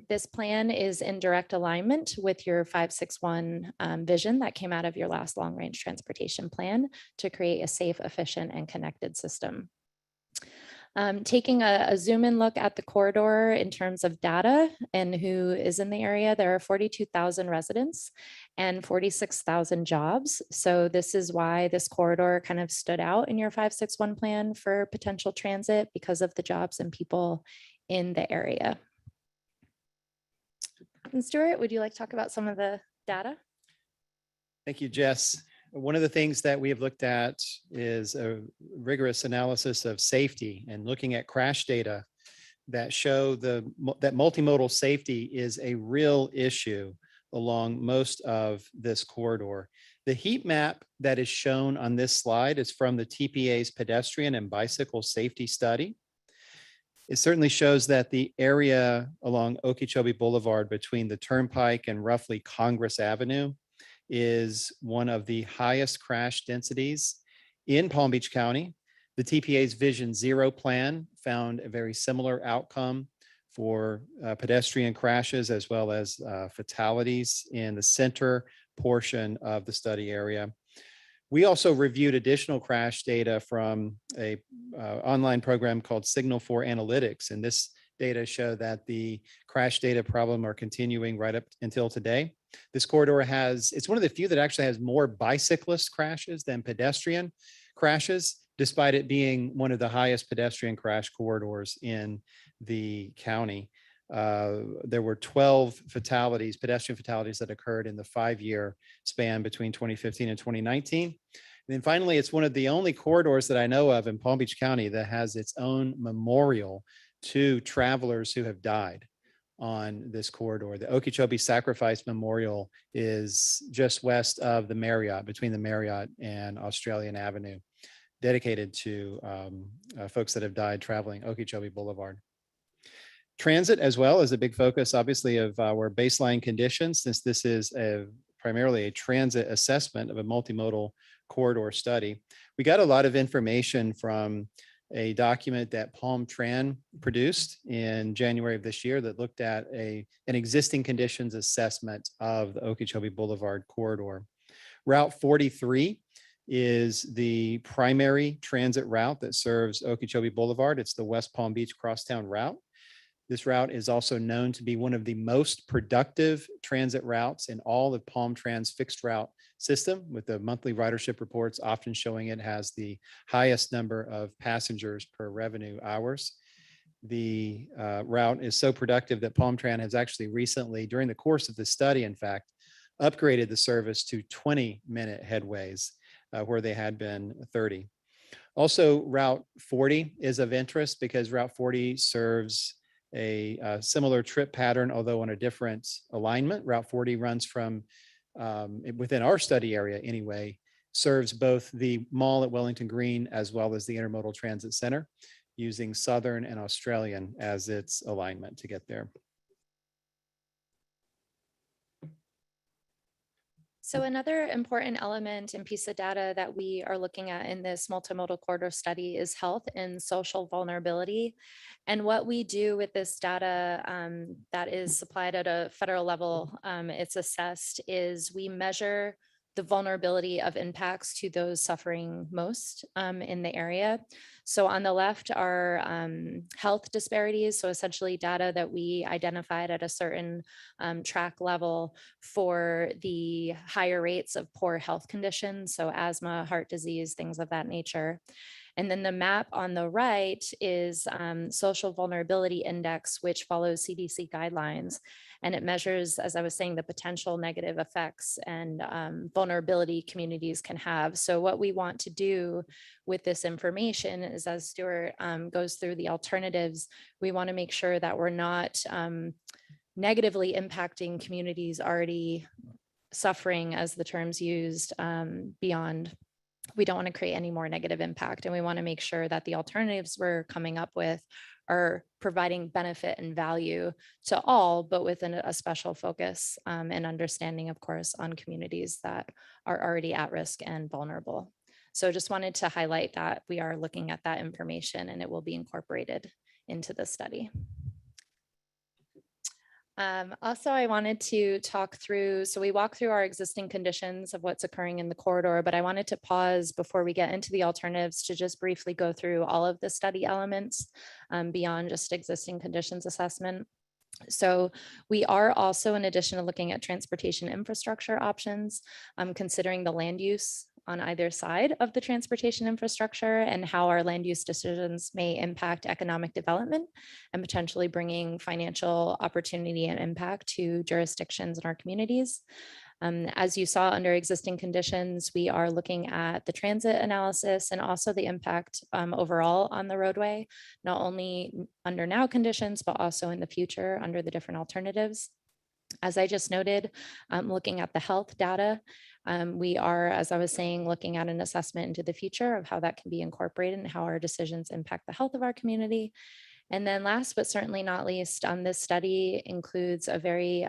This plan is in direct alignment with your 561 vision that came out of your last long range transportation plan to create a safe, efficient, and connected system. Taking a zoom in look at the corridor in terms of data and who is in the area, there are 42,000 residents and 46,000 jobs. So this is why this corridor kind of stood out in your 561 plan for potential transit, because of the jobs and people in the area. And Stuart, would you like to talk about some of the data? Thank you, Jess. One of the things that we have looked at is a rigorous analysis of safety and looking at crash data that show that multimodal safety is a real issue along most of this corridor. The heat map that is shown on this slide is from the TPA's pedestrian and bicycle safety study. It certainly shows that the area along Okeechobee Boulevard between the Turnpike and roughly Congress Avenue is one of the highest crash densities in Palm Beach County. The TPA's Vision Zero plan found a very similar outcome for pedestrian crashes as well as fatalities in the center portion of the study area. We also reviewed additional crash data from a online program called Signal 4 Analytics, and this data show that the crash data problem are continuing right up until today. This corridor it's one of the few that actually has more bicyclist crashes than pedestrian crashes, despite it being one of the highest pedestrian crash corridors in the county. There were 12 fatalities, pedestrian fatalities, that occurred in the 5-year span between 2015 and 2019. And then finally, it's one of the only corridors that I know of in Palm Beach County that has its own memorial to travelers who have died on this corridor. The Okeechobee Sacrifice Memorial is just west of the Marriott, between the Marriott and Australian Avenue, dedicated to folks that have died traveling Okeechobee Boulevard. Transit as well is a big focus, obviously, of our baseline conditions, since this is primarily a transit assessment of a multimodal corridor study. We got a lot of information from a document that Palm Tran produced in January of this year that looked at an existing conditions assessment of the Okeechobee Boulevard corridor. Route 43 is the primary transit route that serves Okeechobee Boulevard. It's the West Palm Beach crosstown route. This route is also known to be one of the most productive transit routes in all of Palm Tran's fixed route system, with the monthly ridership reports often showing it has the highest number of passengers per revenue hours. The route is so productive that Palm Tran has actually recently, during the course of the study, in fact, upgraded the service to 20-minute headways where they had been 30. Also, Route 40 is of interest because Route 40 serves a similar trip pattern, although on a different alignment. Route 40 runs from within our study area anyway, serves both the mall at Wellington Green as well as the Intermodal Transit Center, using Southern and Australian as its alignment to get there. So another important element and piece of data that we are looking at in this multimodal corridor study is health and social vulnerability. And what we do with this data that is supplied at a federal level, it's assessed, is we measure the vulnerability of impacts to those suffering most in the area. So on the left are health disparities. So essentially data that we identified at a certain track level for the higher rates of poor health conditions. So asthma, heart disease, things of that nature. And then the map on the right is social vulnerability index, which follows CDC guidelines. And it measures, as I was saying, the potential negative effects and vulnerability communities can have. So what we want to do with this information is, as Stuart goes through the alternatives, we want to make sure that we're not negatively impacting communities already suffering, as the terms used, beyond. We don't want to create any more negative impact. And we want to make sure that the alternatives we're coming up with are providing benefit and value to all, but within a special focus and understanding, of course, on communities that are already at risk and vulnerable. So just wanted to highlight that we are looking at that information and it will be incorporated into the study. Also, I wanted to talk through, so we walk through our existing conditions of what's occurring in the corridor, but I wanted to pause before we get into the alternatives to just briefly go through all of the study elements beyond just existing conditions assessment. So we are also, in addition to looking at transportation infrastructure options, considering the land use on either side of the transportation infrastructure and how our land use decisions may impact economic development and potentially bringing financial opportunity and impact to jurisdictions in our communities. As you saw under existing conditions, we are looking at the transit analysis and also the impact overall on the roadway, not only under now conditions, but also in the future under the different alternatives. As I just noted, looking at the health data, we are, as I was saying, looking at an assessment into the future of how that can be incorporated and how our decisions impact the health of our community. And then last, but certainly not least, this study includes a very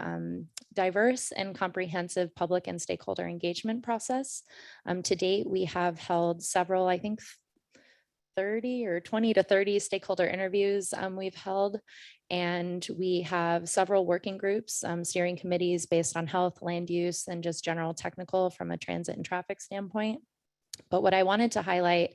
diverse and comprehensive public and stakeholder engagement process. To date, we have held several, I think, 30 or 20 to 30 stakeholder interviews we've held. And we have several working groups, steering committees based on health, land use, and just general technical from a transit and traffic standpoint. But what I wanted to highlight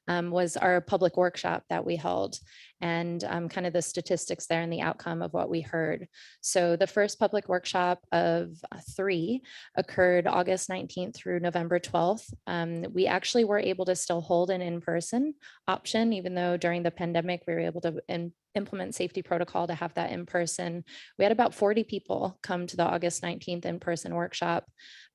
was our public workshop that we held and kind of the statistics there and the outcome of what we heard. So the first public workshop of 3 occurred August 19th through November 12th. We actually were able to still hold an in-person option, even though during the pandemic, we were able to implement safety protocol to have that in person. We had about 40 people come to the August 19th in-person workshop.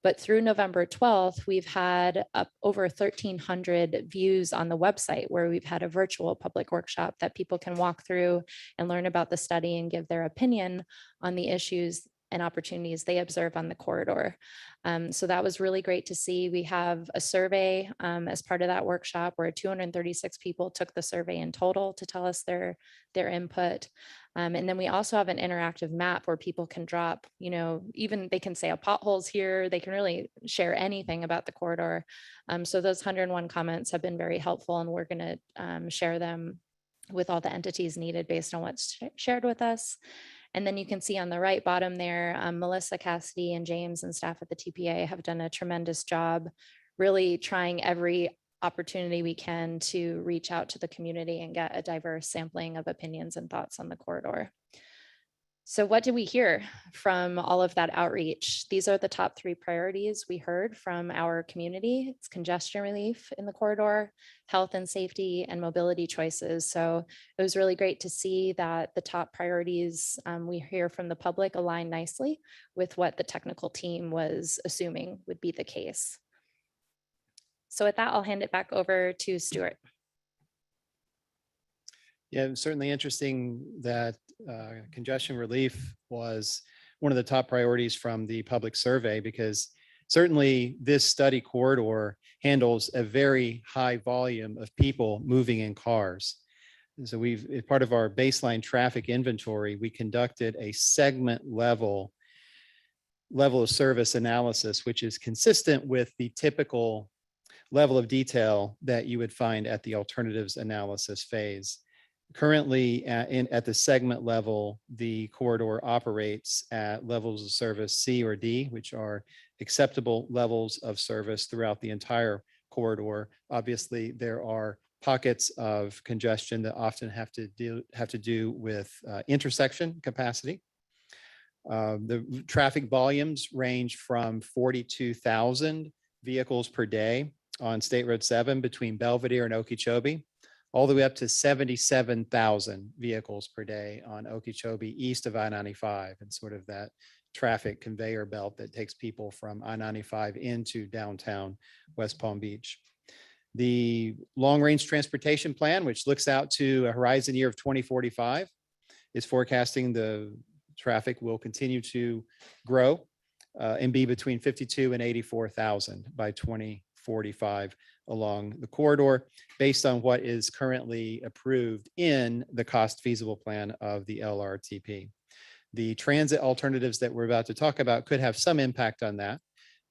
But through November 12th, we've had up over 1,300 views on the website where we've had a virtual public workshop that people can walk through and learn about the study and give their opinion on the issues and opportunities they observe on the corridor. So that was really great to see. We have a survey as part of that workshop where 236 people took the survey in total to tell us their input. And then we also have an interactive map where people can drop, even they can say a pothole's here, they can really share anything about the corridor. So those 101 comments have been very helpful, and we're going to share them with all the entities needed based on what's shared with us. And then you can see on the right bottom there, Melissa Cassidy and James and staff at the TPA have done a tremendous job really trying every opportunity we can to reach out to the community and get a diverse sampling of opinions and thoughts on the corridor. So what did we hear from all of that outreach? These are the top 3 priorities we heard from our community. It's congestion relief in the corridor, health and safety, and mobility choices. So it was really great to see that the top priorities we hear from the public align nicely with what the technical team was assuming would be the case. So with that, I'll hand it back over to Stuart. Yeah, it was certainly interesting that congestion relief was one of the top priorities from the public survey, because certainly this study corridor handles a very high volume of people moving in cars. And so as part of our baseline traffic inventory, we conducted a segment level of service analysis, which is consistent with the typical level of detail that you would find at the alternatives analysis phase. Currently, at the segment level, the corridor operates at levels of service C or D, which are acceptable levels of service throughout the entire corridor. Obviously, there are pockets of congestion that often have to do with intersection capacity. The traffic volumes range from 42,000 vehicles per day on State Road 7 between Belvedere and Okeechobee, all the way up to 77,000 vehicles per day on Okeechobee east of I-95, and sort of that traffic conveyor belt that takes people from I-95 into downtown West Palm Beach. The long-range transportation plan, which looks out to a horizon year of 2045, is forecasting the traffic will continue to grow and be between 52 and 84,000 by 2045 along the corridor, based on what is currently approved in the cost feasible plan of the LRTP. The transit alternatives that we're about to talk about could have some impact on that,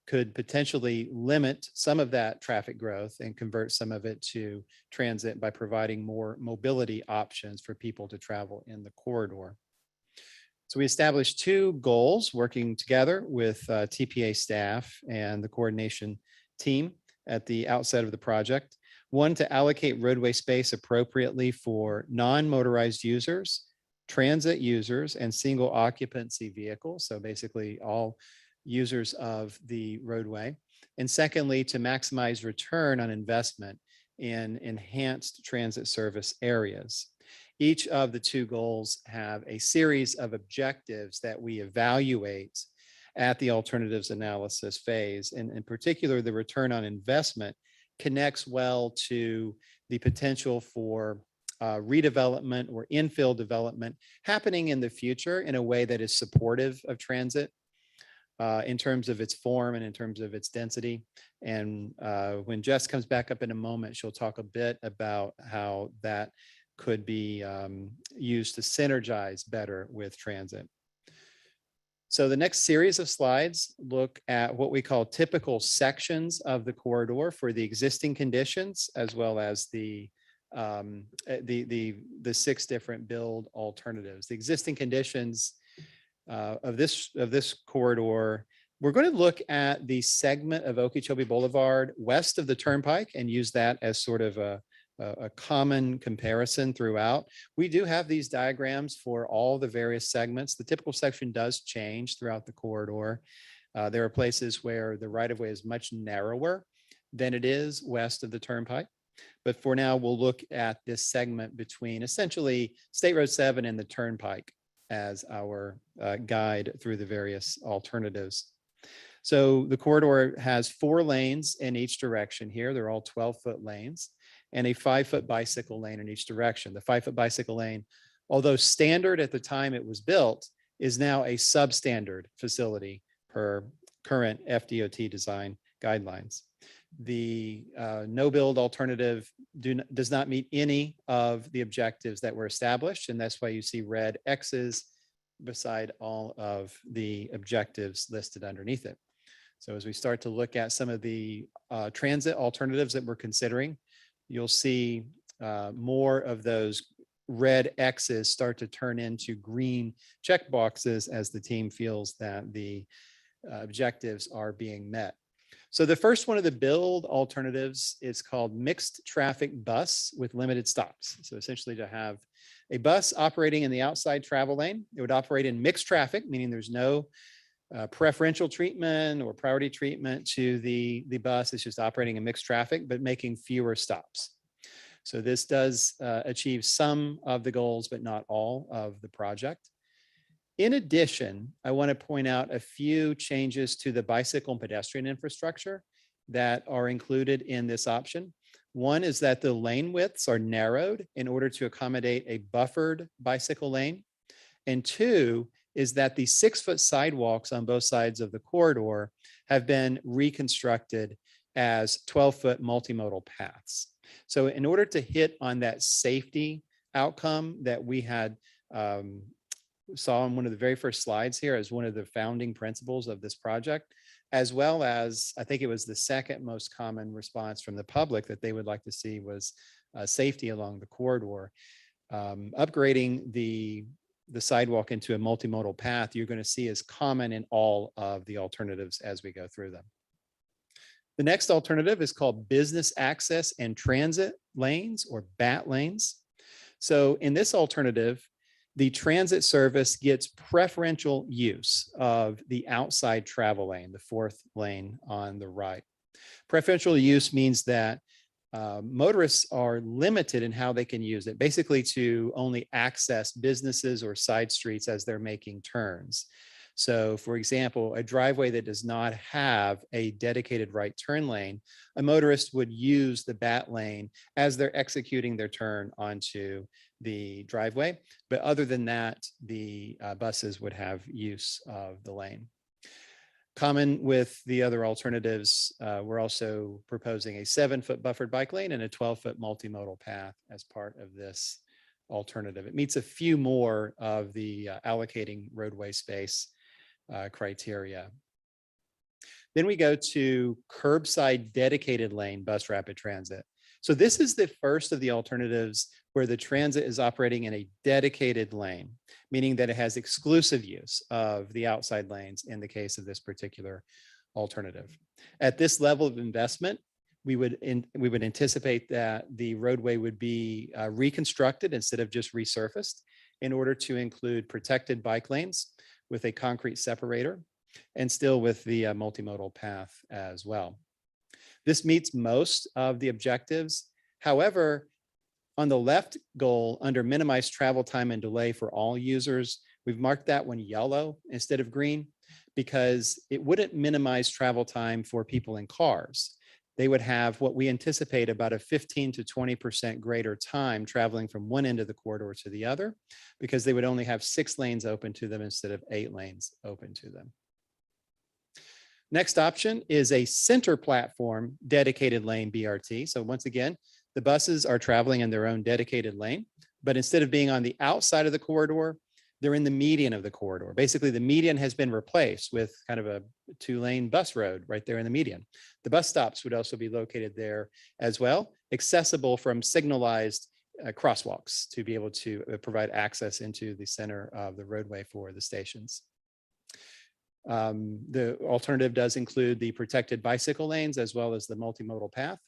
could potentially limit some of that traffic growth and convert some of it to transit by providing more mobility options for people to travel in the corridor. So we established two goals working together with TPA staff and the coordination team at the outset of the project. One, to allocate roadway space appropriately for non-motorized users, transit users, and single occupancy vehicles. So basically all users of the roadway. And secondly, to maximize return on investment in enhanced transit service areas. Each of the two goals have a series of objectives that we evaluate at the alternatives analysis phase. And in particular, the return on investment connects well to the potential for redevelopment or infill development happening in the future in a way that is supportive of transit in terms of its form and in terms of its density. And when Jess comes back up in a moment, she'll talk a bit about how that could be used to synergize better with transit. So the next series of slides look at what we call typical sections of the corridor for the existing conditions, as well as the 6 different build alternatives. The existing conditions of this corridor, we're going to look at the segment of Okeechobee Boulevard west of the Turnpike and use that as sort of a common comparison throughout. We do have these diagrams for all the various segments. The typical section does change throughout the corridor. There are places where the right-of-way is much narrower than it is west of the Turnpike. But for now, we'll look at this segment between essentially State Road 7 and the Turnpike as our guide through the various alternatives. So the corridor has 4 lanes in each direction here. They're all 12-foot lanes, and a 5-foot bicycle lane in each direction. The 5-foot bicycle lane, although standard at the time it was built, is now a substandard facility per current FDOT design guidelines. The no build alternative does not meet any of the objectives that were established, and that's why you see red X's beside all of the objectives listed underneath it. So as we start to look at some of the transit alternatives that we're considering, you'll see more of those red X's start to turn into green check boxes as the team feels that the objectives are being met. So the first one of the build alternatives is called mixed traffic bus with limited stops. So essentially to have a bus operating in the outside travel lane, it would operate in mixed traffic, meaning there's no preferential treatment or priority treatment to the bus. It's just operating in mixed traffic, but making fewer stops. So this does achieve some of the goals, but not all of the project. In addition, I want to point out a few changes to the bicycle and pedestrian infrastructure that are included in this option. One is that the lane widths are narrowed in order to accommodate a buffered bicycle lane. And two is that the 6-foot sidewalks on both sides of the corridor have been reconstructed as 12-foot multimodal paths. So in order to hit on that safety outcome that we had saw in one of the very first slides here as one of the founding principles of this project, as well as I think it was the second most common response from the public that they would like to see was safety along the corridor. Upgrading the sidewalk into a multimodal path, you're going to see is common in all of the alternatives as we go through them. The next alternative is called business access and transit lanes, or BAT lanes. So in this alternative, the transit service gets preferential use of the outside travel lane, the 4th lane on the right. Preferential use means that motorists are limited in how they can use it, basically to only access businesses or side streets as they're making turns. So for example, a driveway that does not have a dedicated right turn lane, a motorist would use the BAT lane as they're executing their turn onto the driveway. But other than that, the buses would have use of the lane. Common with the other alternatives, we're also proposing a 7-foot buffered bike lane and a 12-foot multimodal path as part of this alternative. It meets a few more of the allocating roadway space criteria. Then we go to curbside dedicated lane bus rapid transit. So this is the first of the alternatives where the transit is operating in a dedicated lane, meaning that it has exclusive use of the outside lanes in the case of this particular alternative. At this level of investment, we would anticipate that the roadway would be reconstructed instead of just resurfaced in order to include protected bike lanes with a concrete separator and still with the multimodal path as well. This meets most of the objectives. However, on the left goal under minimize travel time and delay for all users, we've marked that one yellow instead of green because it wouldn't minimize travel time for people in cars. They would have what we anticipate about a 15 to 20% greater time traveling from one end of the corridor to the other because they would only have 6 lanes open to them instead of 8 lanes open to them. Next option is a center platform dedicated lane BRT. So once again, the buses are traveling in their own dedicated lane, but instead of being on the outside of the corridor, they're in the median of the corridor. Basically, the median has been replaced with kind of a 2-lane bus road right there in the median. The bus stops would also be located there as well, accessible from signalized crosswalks to be able to provide access into the center of the roadway for the stations. The alternative does include the protected bicycle lanes as well as the multimodal path.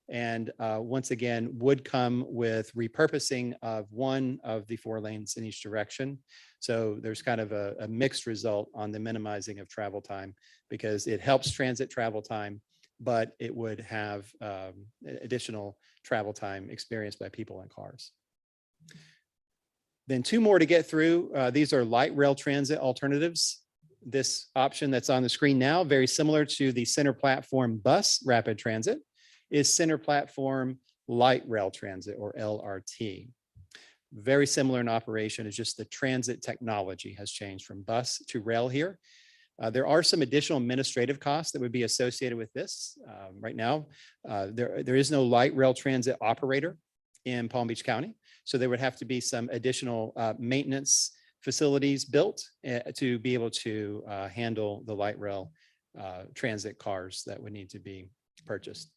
And once again, would come with repurposing of one of the 4 lanes in each direction. So there's kind of a mixed result on the minimizing of travel time because it helps transit travel time, but it would have additional travel time experienced by people in cars. Then 2 more to get through. These are light rail transit alternatives. This option that's on the screen now, very similar to the center platform bus rapid transit, is center platform light rail transit, or LRT. Very similar in operation, it's just the transit technology has changed from bus to rail here. There are some additional administrative costs that would be associated with this. Right now, there is no light rail transit operator in Palm Beach County, so there would have to be some additional maintenance facilities built to be able to handle the light rail transit cars that would need to be purchased.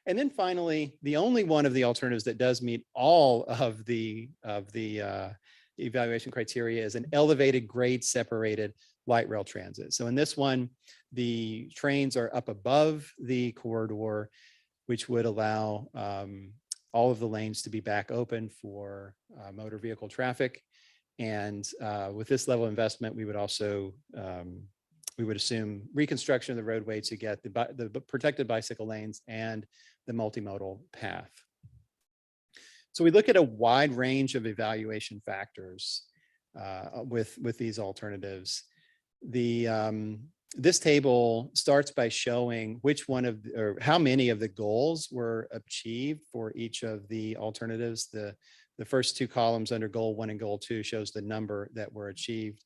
And then finally, the only one of the alternatives that does meet all of the evaluation criteria is an elevated grade separated light rail transit. So in this one, the trains are up above the corridor, which would allow all of the lanes to be back open for motor vehicle traffic. And with this level of investment, we would also we would assume reconstruction of the roadway to get the protected bicycle lanes and the multimodal path. So we look at a wide range of evaluation factors with these alternatives. The This table starts by showing which one of, or how many of the goals were achieved for each of the alternatives. The first two columns under goal 1 and goal 2 shows the number that were achieved.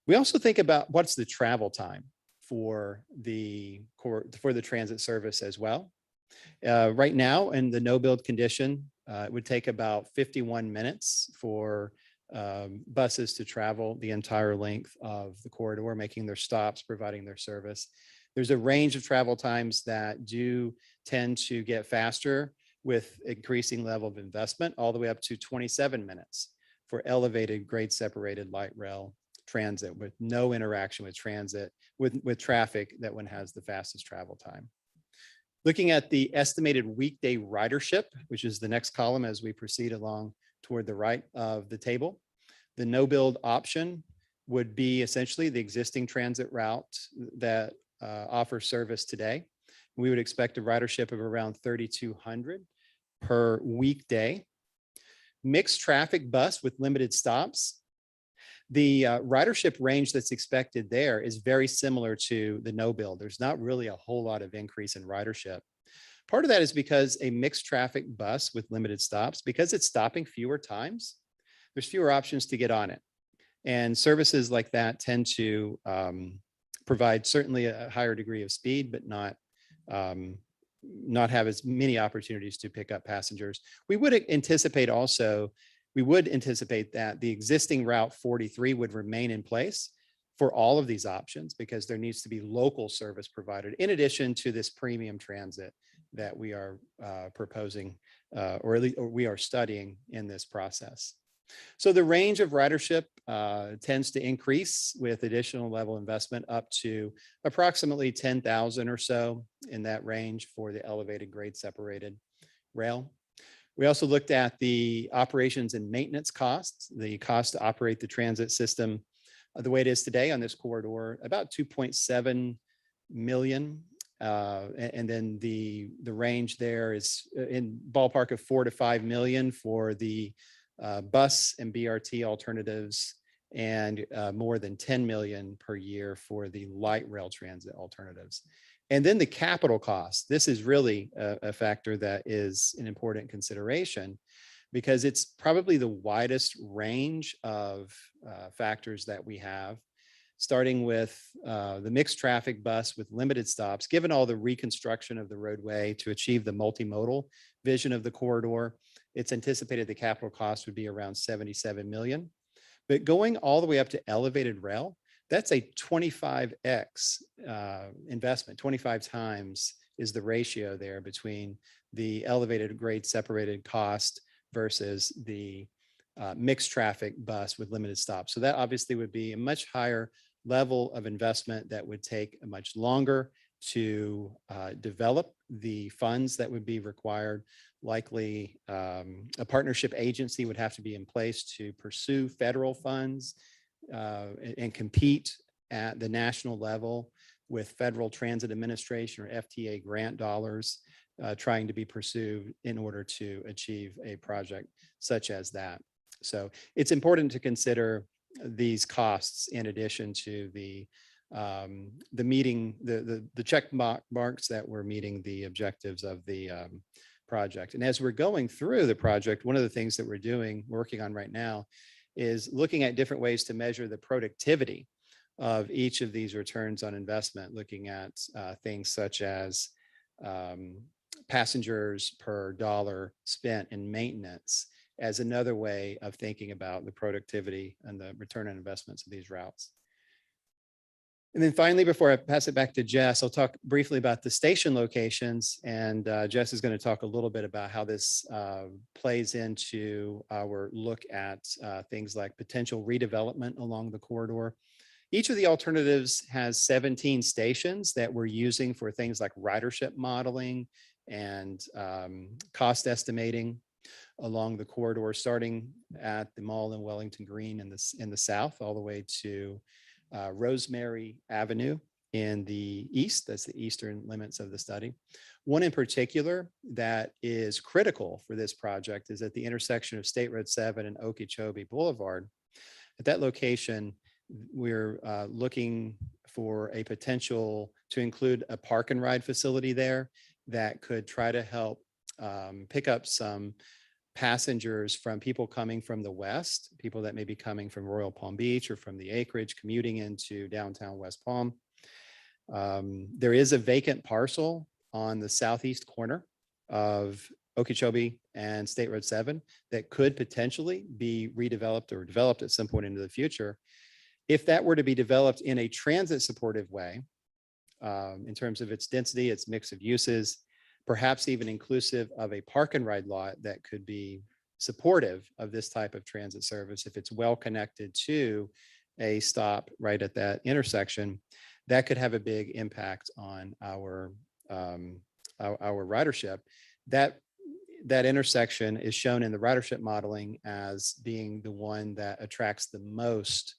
We also think about what's the travel time for the transit service as well. Right now, in the no build condition, it would take about 51 minutes for buses to travel the entire length of the corridor, making their stops, providing their service. There's a range of travel times that do tend to get faster with increasing level of investment, all the way up to 27 minutes for elevated grade separated light rail transit with no interaction with transit, with traffic, that one has the fastest travel time. Looking at the estimated weekday ridership, which is the next column as we proceed along toward the right of the table, the no build option would be essentially the existing transit route that offers service today. We would expect a ridership of around 3,200 per weekday. Mixed traffic bus with limited stops. The ridership range that's expected there is very similar to the no build. There's not really a whole lot of increase in ridership. Part of that is because a mixed traffic bus with limited stops, because it's stopping fewer times, there's fewer options to get on it. And services like that tend to provide certainly a higher degree of speed, but not have as many opportunities to pick up passengers. We would anticipate that the existing Route 43 would remain in place for all of these options, because there needs to be local service provided in addition to this premium transit that we are proposing, or at least we are studying in this process. So the range of ridership tends to increase with additional level investment up to approximately 10,000 or so in that range for the elevated grade separated rail. We also looked at the operations and maintenance costs, the cost to operate the transit system the way it is today on this corridor, about 2.7 million. And then the range there is in ballpark of 4 to 5 million for the bus and BRT alternatives, and more than 10 million per year for the light rail transit alternatives. And then the capital cost. This is really a factor that is an important consideration, because it's probably the widest range of factors that we have, starting with the mixed traffic bus with limited stops. Given all the reconstruction of the roadway to achieve the multimodal vision of the corridor, it's anticipated the capital cost would be around 77 million. But going all the way up to elevated rail, that's a 25x investment. 25 times is the ratio there between the elevated grade separated cost versus the mixed traffic bus with limited stops. So that obviously would be a much higher level of investment that would take much longer to develop the funds that would be required. Likely a partnership agency would have to be in place to pursue federal funds and compete at the national level with Federal Transit Administration or FTA grant dollars trying to be pursued in order to achieve a project such as that. So it's important to consider these costs in addition to the check marks that we're meeting the objectives of the project. And as we're going through the project, one of the things that we're working on right now is looking at different ways to measure the productivity of each of these returns on investment, looking at things such as passengers per dollar spent in maintenance as another way of thinking about the productivity and the return on investments of these routes. And then finally, before I pass it back to Jess, I'll talk briefly about the station locations. And Jess is going to talk a little bit about how this plays into our look at things like potential redevelopment along the corridor. Each of the alternatives has 17 stations that we're using for things like ridership modeling and cost estimating along the corridor, starting at the mall in Wellington Green in the south, all the way to Rosemary Avenue in the east. That's the eastern limits of the study. One in particular that is critical for this project is at the intersection of State Road 7 and Okeechobee Boulevard. At that location, We're looking for a potential to include a park and ride facility there that could try to help pick up some passengers from people coming from the west, people that may be coming from Royal Palm Beach or from the acreage commuting into downtown West Palm. There is a vacant parcel on the southeast corner of Okeechobee and State Road 7 that could potentially be redeveloped or developed at some point into the future. If that were to be developed in a transit supportive way, in terms of its density, its mix of uses, perhaps even inclusive of a park and ride lot that could be supportive of this type of transit service, if it's well connected to a stop right at that intersection, that could have a big impact on our ridership. That intersection is shown in the ridership modeling as being the one that attracts the most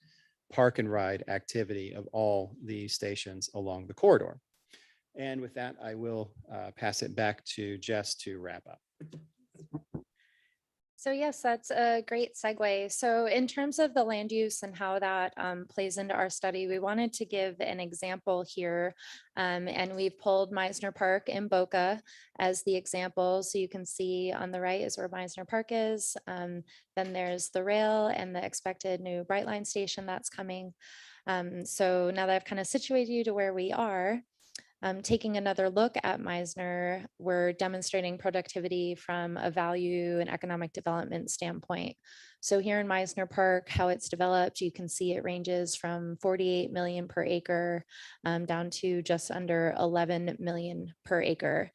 park and ride activity of all the stations along the corridor. And with that, I will pass it back to Jess to wrap up. So yes, that's a great segue. So in terms of the land use and how that plays into our study, we wanted to give an example here. And we've pulled Meisner Park in Boca as the example. So you can see on the right is where Meisner Park is. Then there's the rail and the expected new Brightline station that's coming. So now that I've kind of situated you to where we are, taking another look at Meisner, we're demonstrating productivity from a value and economic development standpoint. So here in Meisner Park, how it's developed, you can see it ranges from 48 million per acre down to just under 11 million per acre.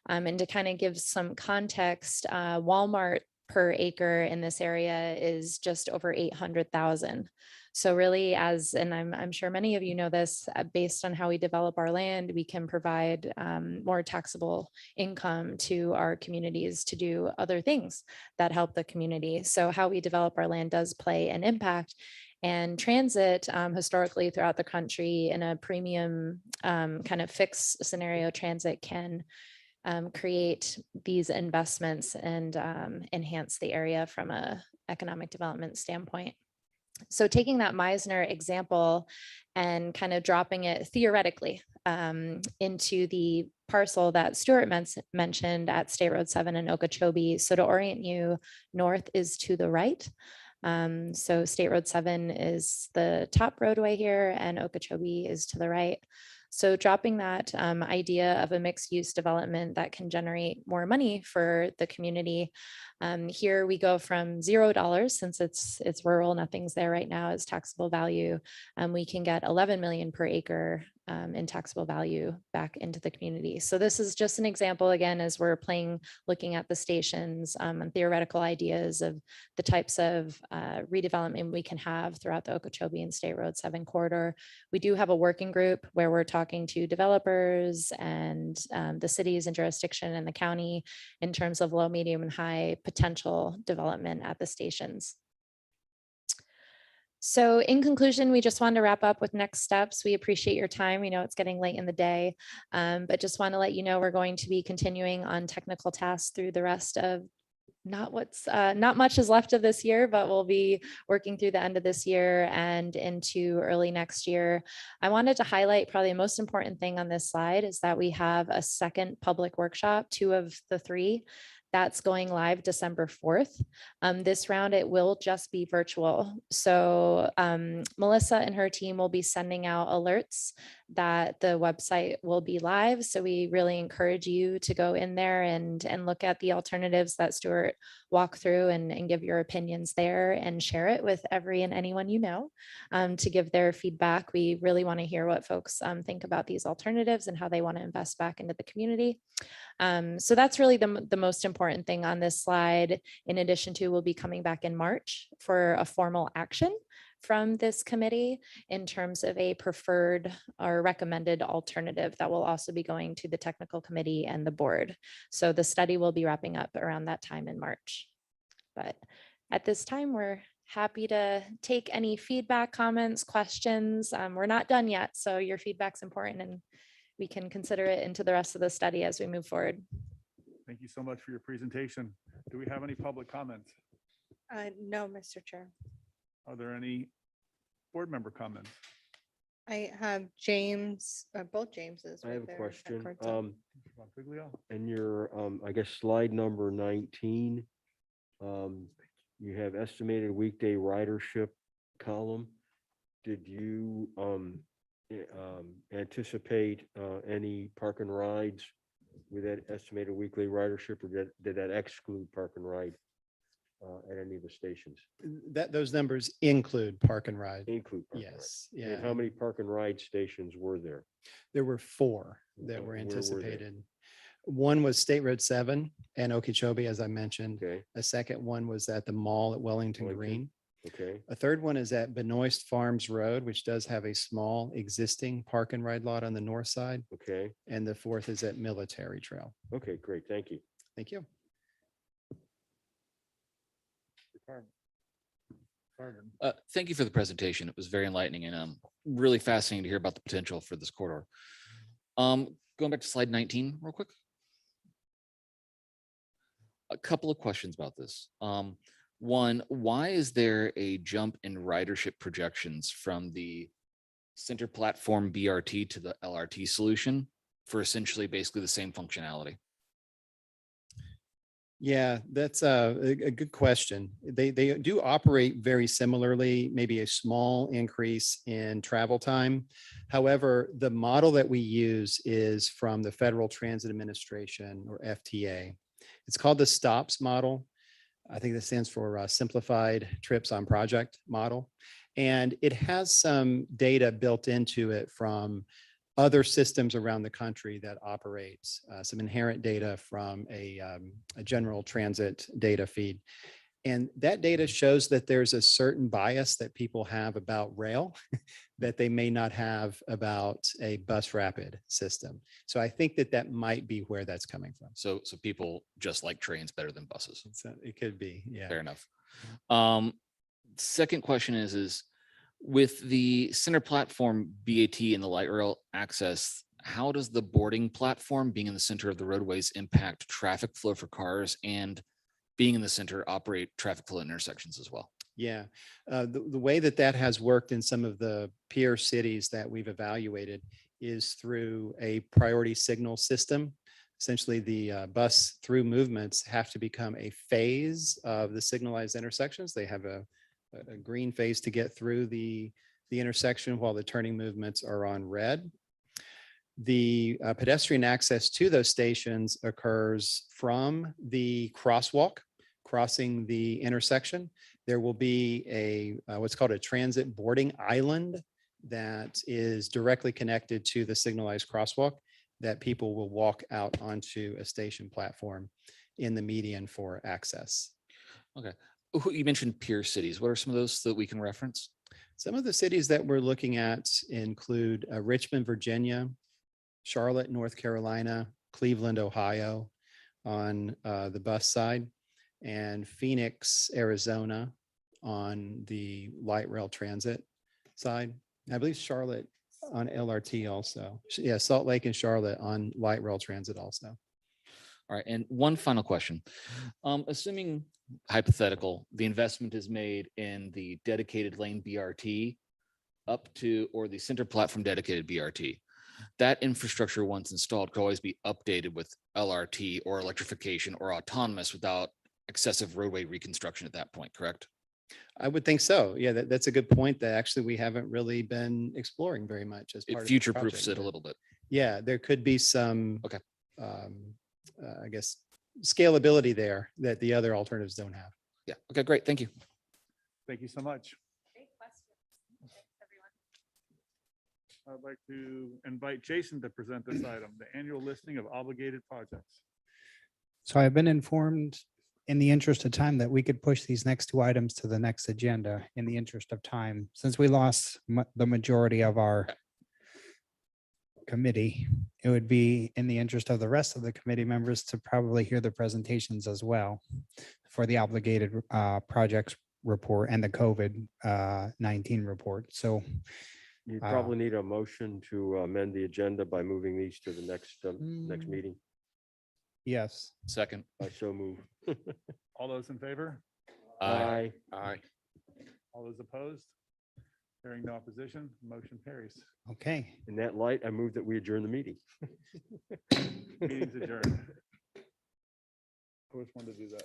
And to kind of give some context, Walmart per acre in this area is just over 800,000. So really, and I'm sure many of you know this, based on how we develop our land, we can provide more taxable income to our communities to do other things that help the community. So how we develop our land does play an impact. And transit historically throughout the country in a premium kind of fixed scenario, transit can create these investments and enhance the area from an economic development standpoint. So taking that Meisner example and kind of dropping it theoretically into the parcel that Stuart mentioned at State Road 7 in Okeechobee. So to orient you, north is to the right. So State Road 7 is the top roadway here and Okeechobee is to the right. So dropping that idea of a mixed use development that can generate more money for the community. Here we go from $0, since it's rural, nothing's there right now as taxable value. We can get 11 million per acre in taxable value back into the community. So this is just an example, again, as we're looking at the stations and theoretical ideas of the types of redevelopment we can have throughout the Okeechobee and State Road 7 corridor. We do have a working group where we're talking to developers and the cities and jurisdiction and the county in terms of low, medium, and high potential development at the stations. So in conclusion, we just wanted to wrap up with next steps. We appreciate your time. We know it's getting late in the day, but just want to let you know we're going to be continuing on technical tasks through the rest of not much is left of this year, but we'll be working through the end of this year and into early next year. I wanted to highlight probably the most important thing on this slide is that we have a second public workshop, 2 of the 3. That's going live December 4th. This round, it will just be virtual. So Melissa and her team will be sending out alerts that the website will be live. So we really encourage you to go in there and look at the alternatives that Stuart walked through and give your opinions there and share it with every and anyone you know to give their feedback. We really want to hear what folks think about these alternatives and how they want to invest back into the community. So that's really the most important thing on this slide. In addition to, we'll be coming back in March for a formal action from this committee in terms of a preferred or recommended alternative that will also be going to the technical committee and the board. So the study will be wrapping up around that time in March. But at this time, we're happy to take any feedback, comments, questions. We're not done yet, so your feedback's important and we can consider it into the rest of the study as we move forward. Thank you so much for your presentation. Do we have any public comments? No, Mr. Chair. Are there any board member comments. I have James, both Jameses. I have with a their question. cards up. And your, I guess, slide number 19, you have estimated weekday ridership column. Did you anticipate any park and rides with that estimated weekly ridership, or did that exclude park and ride at any of the stations? Those numbers include park and ride. Include park and ride. Yes, And yeah. how many park and ride stations were there? There were 4 that were Where were they? anticipated. One was State Road 7 and Okeechobee, as I mentioned. Okay, A second one was at the mall at Wellington Wellington. Green. okay, A third one is at Benoist Farms Road, which does have a small existing park and ride lot on the north side. okay, And the fourth is at Military Trail. okay, great, thank you. Thank you. Thank you for the presentation. It was very enlightening and really fascinating to hear about the potential for this corridor. Going back to slide 19 real quick. A couple of questions about this. One, why is there a jump in ridership projections from the center platform BRT to the LRT solution for essentially basically the same functionality? Yeah, that's a good question. They do operate very similarly, maybe a small increase in travel time. However, the model that we use is from the Federal Transit Administration, or FTA. It's called the STOPS model. I think that stands for Simplified Trips on Project model. And it has some data built into it from other systems around the country that operates, some inherent data from a general transit data feed. And that data shows that there's a certain bias that people have about rail that they may not have about a bus rapid system. So I think that that might be where that's coming from. So people just like trains better than buses. So it could be, yeah. Fair enough. Second question is with the center platform BAT and the light rail access, how does the boarding platform being in the center of the roadways impact traffic flow for cars, and being in the center operate traffic flow intersections as well? Yeah, the way that that has worked in some of the peer cities that we've evaluated is through a priority signal system. Essentially, the bus through movements have to become a phase of the signalized intersections. They have a green phase to get through the intersection while the turning movements are on red. The pedestrian access to those stations occurs from the crosswalk crossing the intersection. There will be a what's called a transit boarding island that is directly connected to the signalized crosswalk that people will walk out onto a station platform in the median for access. Okay. You mentioned peer cities. What are some of those that we can reference? Some of the cities that we're looking at include Richmond, Virginia, Charlotte, North Carolina, Cleveland, Ohio on the bus side, and Phoenix, Arizona on the light rail transit side. I believe Charlotte on LRT also. Yeah, Salt Lake and Charlotte on light rail transit also. All right. And one final question. Assuming hypothetical, the investment is made in the dedicated lane BRT up to, or the center platform dedicated BRT, that infrastructure once installed could always be updated with LRT or electrification or autonomous without excessive roadway reconstruction at that point, correct? I would think so. Yeah, that's a good point that actually we haven't really been exploring very much as part It of the future proofs project, it a but little bit. yeah, there could be some, okay, I guess, scalability there that the other alternatives don't have. Yeah. Okay, great. Thank you. Thank you so much. I'd like to invite Jason to present this item, the annual listing of obligated projects. So I've been informed in the interest of time that we could push these next 2 items to the next agenda in the interest of time, since we lost the majority of our committee. It would be in the interest of the rest of the committee members to probably hear the presentations as well for the obligated projects report and the COVID-19 report. So You probably need a motion to amend the agenda by moving these to the next meeting. yes. Second. I so move. All those in favor? Aye. Aye. All those opposed? Hearing no opposition, motion carries. Okay. In that light, I move that we adjourn the meeting. Meeting's adjourned. I always wanted to do that.